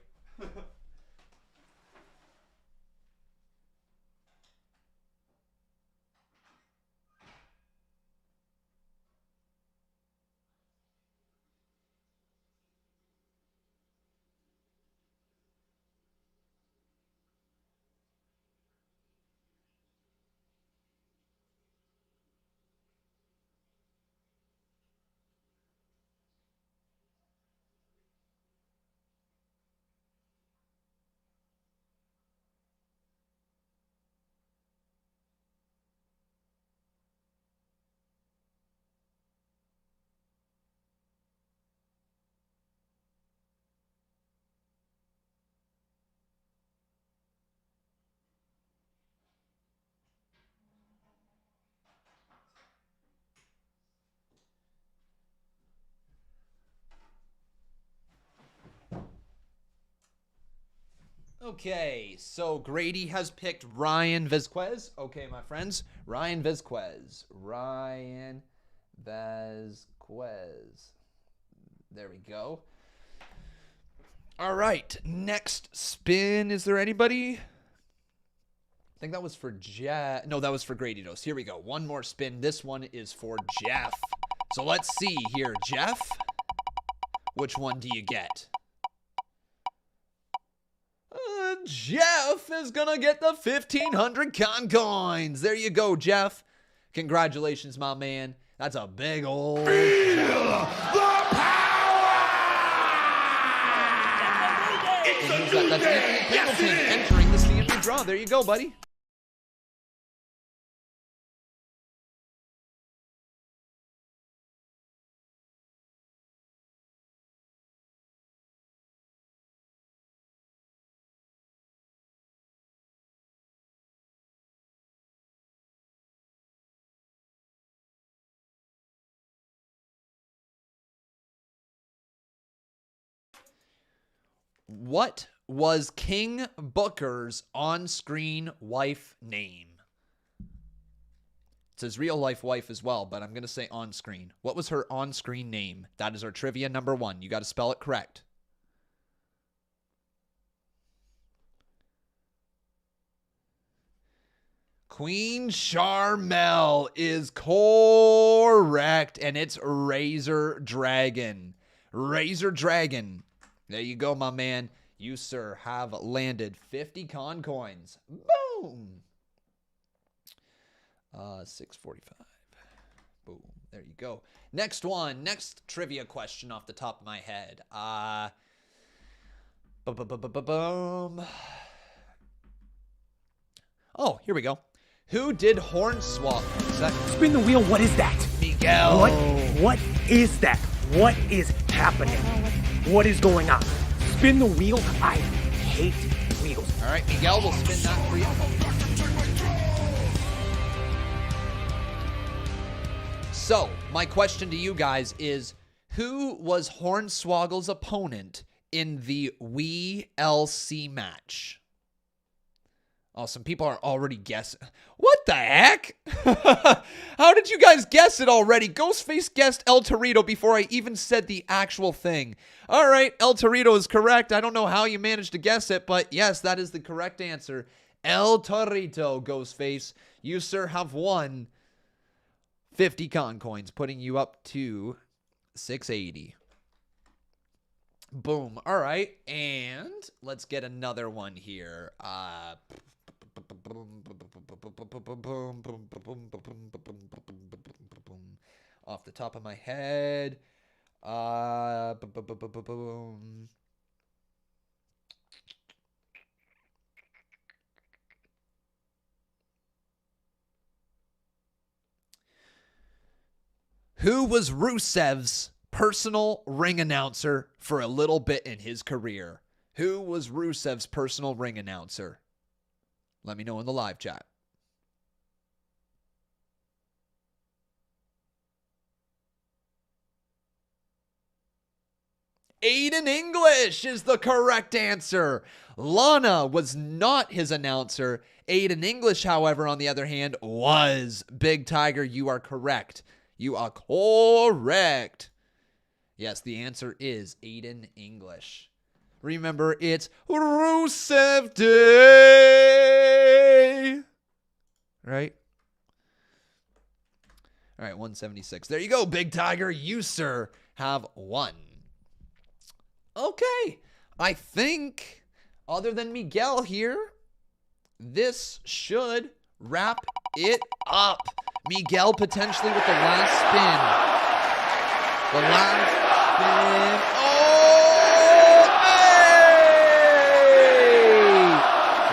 Okay, so Grady has picked Ryan Vizquez. Okay, my friends. Ryan Vizquez. Ryan Vizquez. There we go. All right, next spin. Is there anybody? I think that was for Jeff. No, that was for Grady Dose. Here we go. One more spin. This one is for Jeff. So let's see here. Jeff, which one do you get? Jeff is going to get the 1,500 con coins. There you go, Jeff. Congratulations, my man. That's a big old... Feel the power! It's a new That's day! Anthony Yes, Pendleton it is! entering the CMU draw. There you go, buddy. What was King Booker's on-screen wife name? It's his real-life wife as well, but I'm going to say on-screen. What was her on-screen name? That is our trivia number 1. You got to spell it correct. Queen Charmel is correct, and it's Razor Dragon. Razor Dragon. There you go, my man. You, sir, have landed 50 con coins. Boom. 645. Boom. There you go. Next one. Next trivia question off the top of my head. Boom. Oh, here we go. Who did Hornswoggle? Spin the wheel, what is that? Miguel. What is that? What is happening? What is going on? Spin the wheel, I hate wheels. All right, Miguel will spin that for you. So, my question to you guys is, who was Hornswoggle's opponent in the Wii LC match? Oh, some people are already guessing. What the heck? How did you guys guess it already? Ghostface guessed El Torito before I even said the actual thing. All right, El Torito is correct. I don't know how you managed to guess it, but yes, that is the correct answer. El Torito, Ghostface. You, sir, have won 50 con coins, putting you up to 680. Boom. All right, and let's get another one here. Off the top of my head. Who was Rusev's personal ring announcer for a little bit in his career? Who was Rusev's personal ring announcer? Let me know in the live chat. Aiden English is the correct answer. Lana was not his announcer. Aiden English, however, on the other hand, was. Big Tiger, you are correct. You are correct. Yes, the answer is Aiden English. Remember, it's Rusev Day. Right? All right, 176. There you go, Big Tiger. You, sir, have won. Okay. I think, other than Miguel here, this should wrap it up. Miguel potentially with the last spin. The last spin. Oh, hey!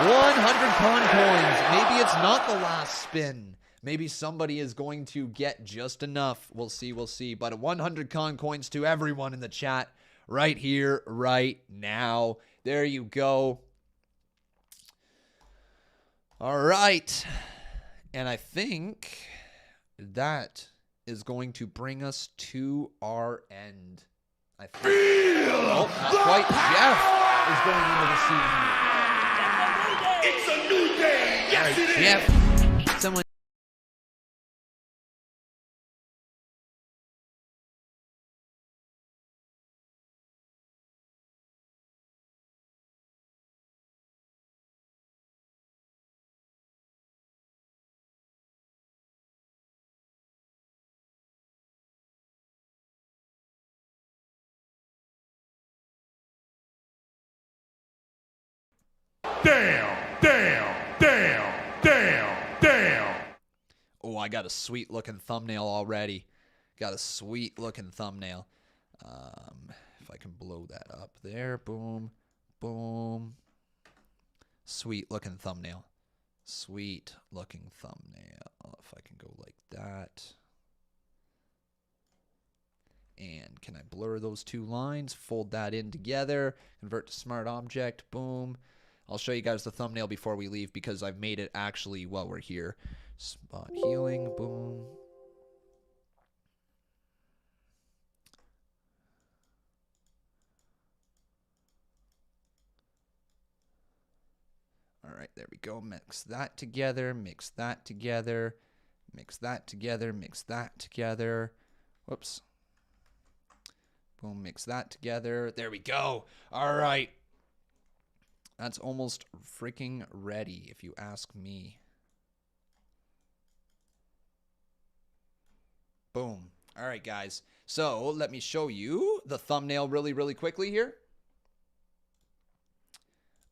100 con coins. Maybe it's not the last spin. Maybe somebody is going to get just enough. We'll see, we'll see. But 100 con coins to everyone in the chat right here, right now. There you go. All right. And I think that is going to bring us to our end. I think. Oh, not quite. Jeff is going into the scene here. new day. Yes, it is. Jeff, someone. Damn. Oh, I got a sweet looking thumbnail already. Got a sweet looking thumbnail. If I can blow that up there. Boom. Boom. Sweet looking thumbnail. Sweet looking thumbnail. If I can go like that. And can I blur those two lines? Fold that in together. Convert to smart object. Boom. I'll show you guys the thumbnail before we leave because I've made it actually while we're here. Spot healing. Boom. All right, there we go. Mix that together. Mix that together. Mix that together. Mix that together. Whoops. Boom, mix that together. There we go. All right. That's almost freaking ready, if you ask me. Boom. All right, guys. So let me show you the thumbnail really, really quickly here.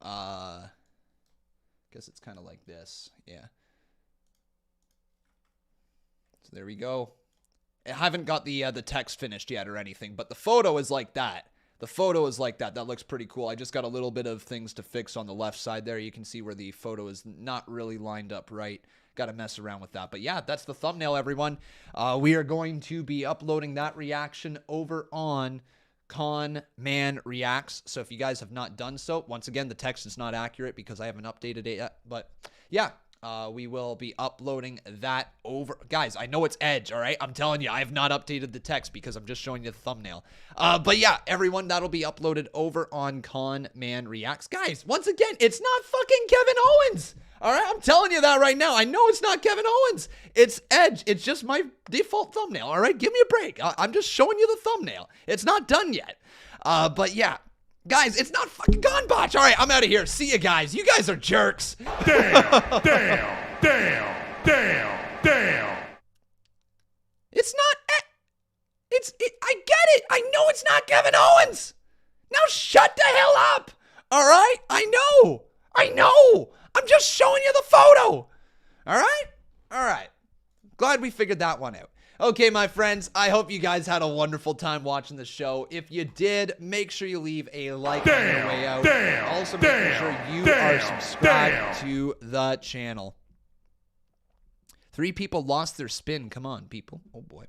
Guess it's kind of like this. Yeah. So there we go. I haven't got the text finished yet or anything, but the photo is like that. The photo is like that. That looks pretty cool. I just got a little bit of things to fix on the left side there. You can see where the photo is not really lined up right. Got to mess around with that. But yeah, that's the thumbnail, everyone. We are going to be uploading that reaction over on Con Man Reacts. So if you guys have not done so, once again, the text is not accurate because I haven't updated it yet. But yeah. We will be uploading that over. Guys, I know it's Edge, all right? I'm telling you, I have not updated the text because I'm just showing you the thumbnail. But yeah, everyone, that'll be uploaded over on Con Man Reacts. Guys, once again, it's not fucking Kevin Owens, all right? I'm telling you that right now. I know it's not Kevin Owens. It's Edge. It's just my default thumbnail, all right? Give me a break. I'm just showing you the thumbnail. It's not done yet. But yeah. Guys, it's not fucking Gone Botch. All right, I'm out of here. See you guys. You guys are jerks. Damn. It's not. I get it. I know it's not Kevin Owens. Now shut the hell up. All right? I know. I'm just showing you the photo. All right. Glad we figured that one out. Okay, my friends, I hope you guys had a wonderful time watching the show. If you did, make sure you leave a like on your way out. Also, make sure you are subscribed to the channel. 3 people lost their spin. Come on, people. Oh, boy.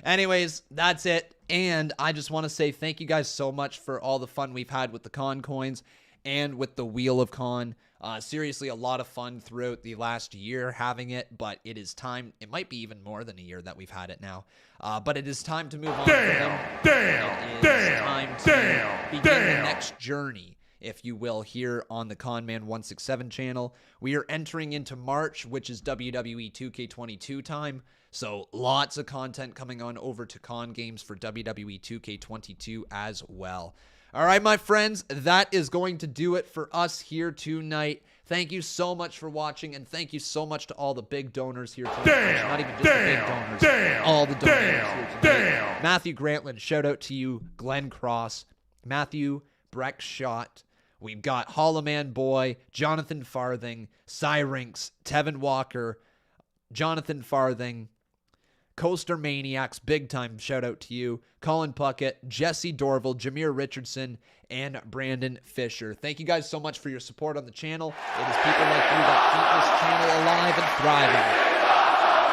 Anyways, that's it. And I just want to say thank you guys so much for all the fun we've had with the Con coins and with the Wheel of Con. Seriously, a lot of fun throughout the last year having it, but it is time. It might be even more than a year that we've had it now. But it is time to move on. It is time to begin the next journey, if you will, here on the Conman 167 channel. We are entering into March, which is WWE 2K22 time. So lots of content coming on over to Con Games for WWE 2K22 as well. All right, my friends, that is going to do it for us here tonight. Thank you so much for watching, and thank you so much to all the big donors here tonight. Not even just the big donors, all the donors here tonight. Matthew Grantland, shout out to you. Glenn Cross, Matthew Breckshot. We've got Hollaman Boy, Jonathan Farthing, Cyrinx, Tevin Walker, Jonathan Farthing, Coaster Maniacs, big time shout out to you. Colin Puckett, Jesse Dorval, Jameer Richardson, and Brandon Fisher. Thank you guys so much for your support on the channel. It is people like you that keep this channel alive and thriving.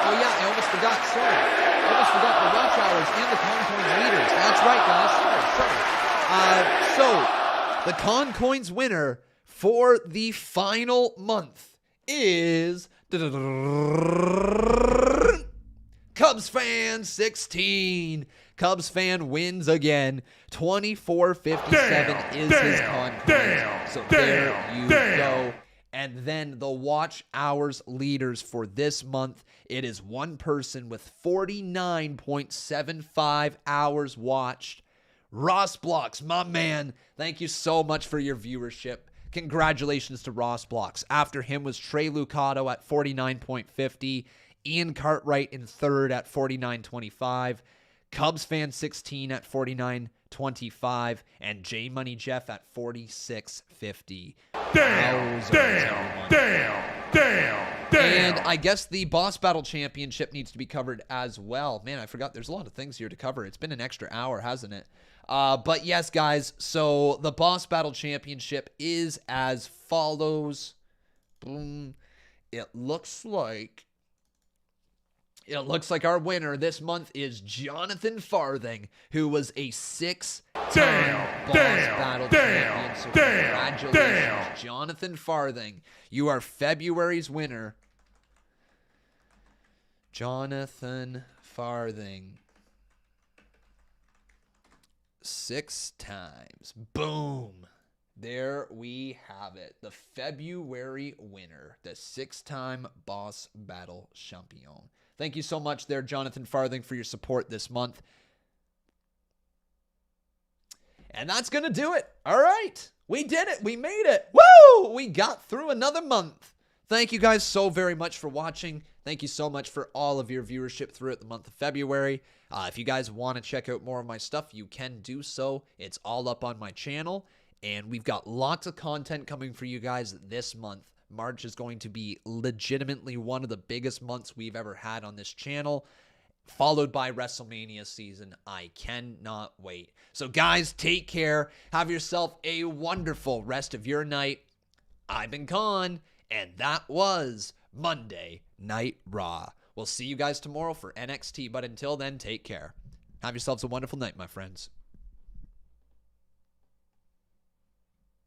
Oh yeah, I almost forgot, sorry. I almost forgot the watch hours and the Con Coins leaders. That's right, guys. Sorry. So, the Con Coins winner for the final month is Cubs fan 16. Cubs fan wins again. 24.57 is his Con Coins. So there you go. And then the watch hours leaders for this month, it is one person with 49.75 hours watched. Ross Blocks, my man, thank you so much for your viewership. Congratulations to Ross Blocks. After him was Trey Lucado at 49.50. Ian Cartwright in third at 49.25. Cubs fan 16 at 49.25. And J Money Jeff at 46.50. Damn. And I guess the Boss Battle Championship needs to be covered as well. Man, I forgot there's a lot of things here to cover. It's been an extra hour, hasn't it? But yes, guys, so the Boss Battle Championship is as follows. Boom. It looks like our winner this month is Jonathan Farthing, who was a 6-time Boss Battle champion. So congratulations, Jonathan Farthing. You are February's winner. Jonathan Farthing. 6 times. Boom. There we have it. The February winner. The 6-time Boss Battle champion. Thank you so much there, Jonathan Farthing, for your support this month. And that's going to do it. All right. We did it. We made it. Woo! We got through another month. Thank you guys so very much for watching. Thank you so much for all of your viewership throughout the month of February. If you guys want to check out more of my stuff, you can do so. It's all up on my channel. And we've got lots of content coming for you guys this month. March is going to be legitimately one of the biggest months we've ever had on this channel, followed by WrestleMania season. I cannot wait. So guys, take care. Have yourself a wonderful rest of your night. I've been Khan, and that was Monday Night Raw. We'll see you guys tomorrow for NXT, but until then, take care. Have yourselves a wonderful night, my friends.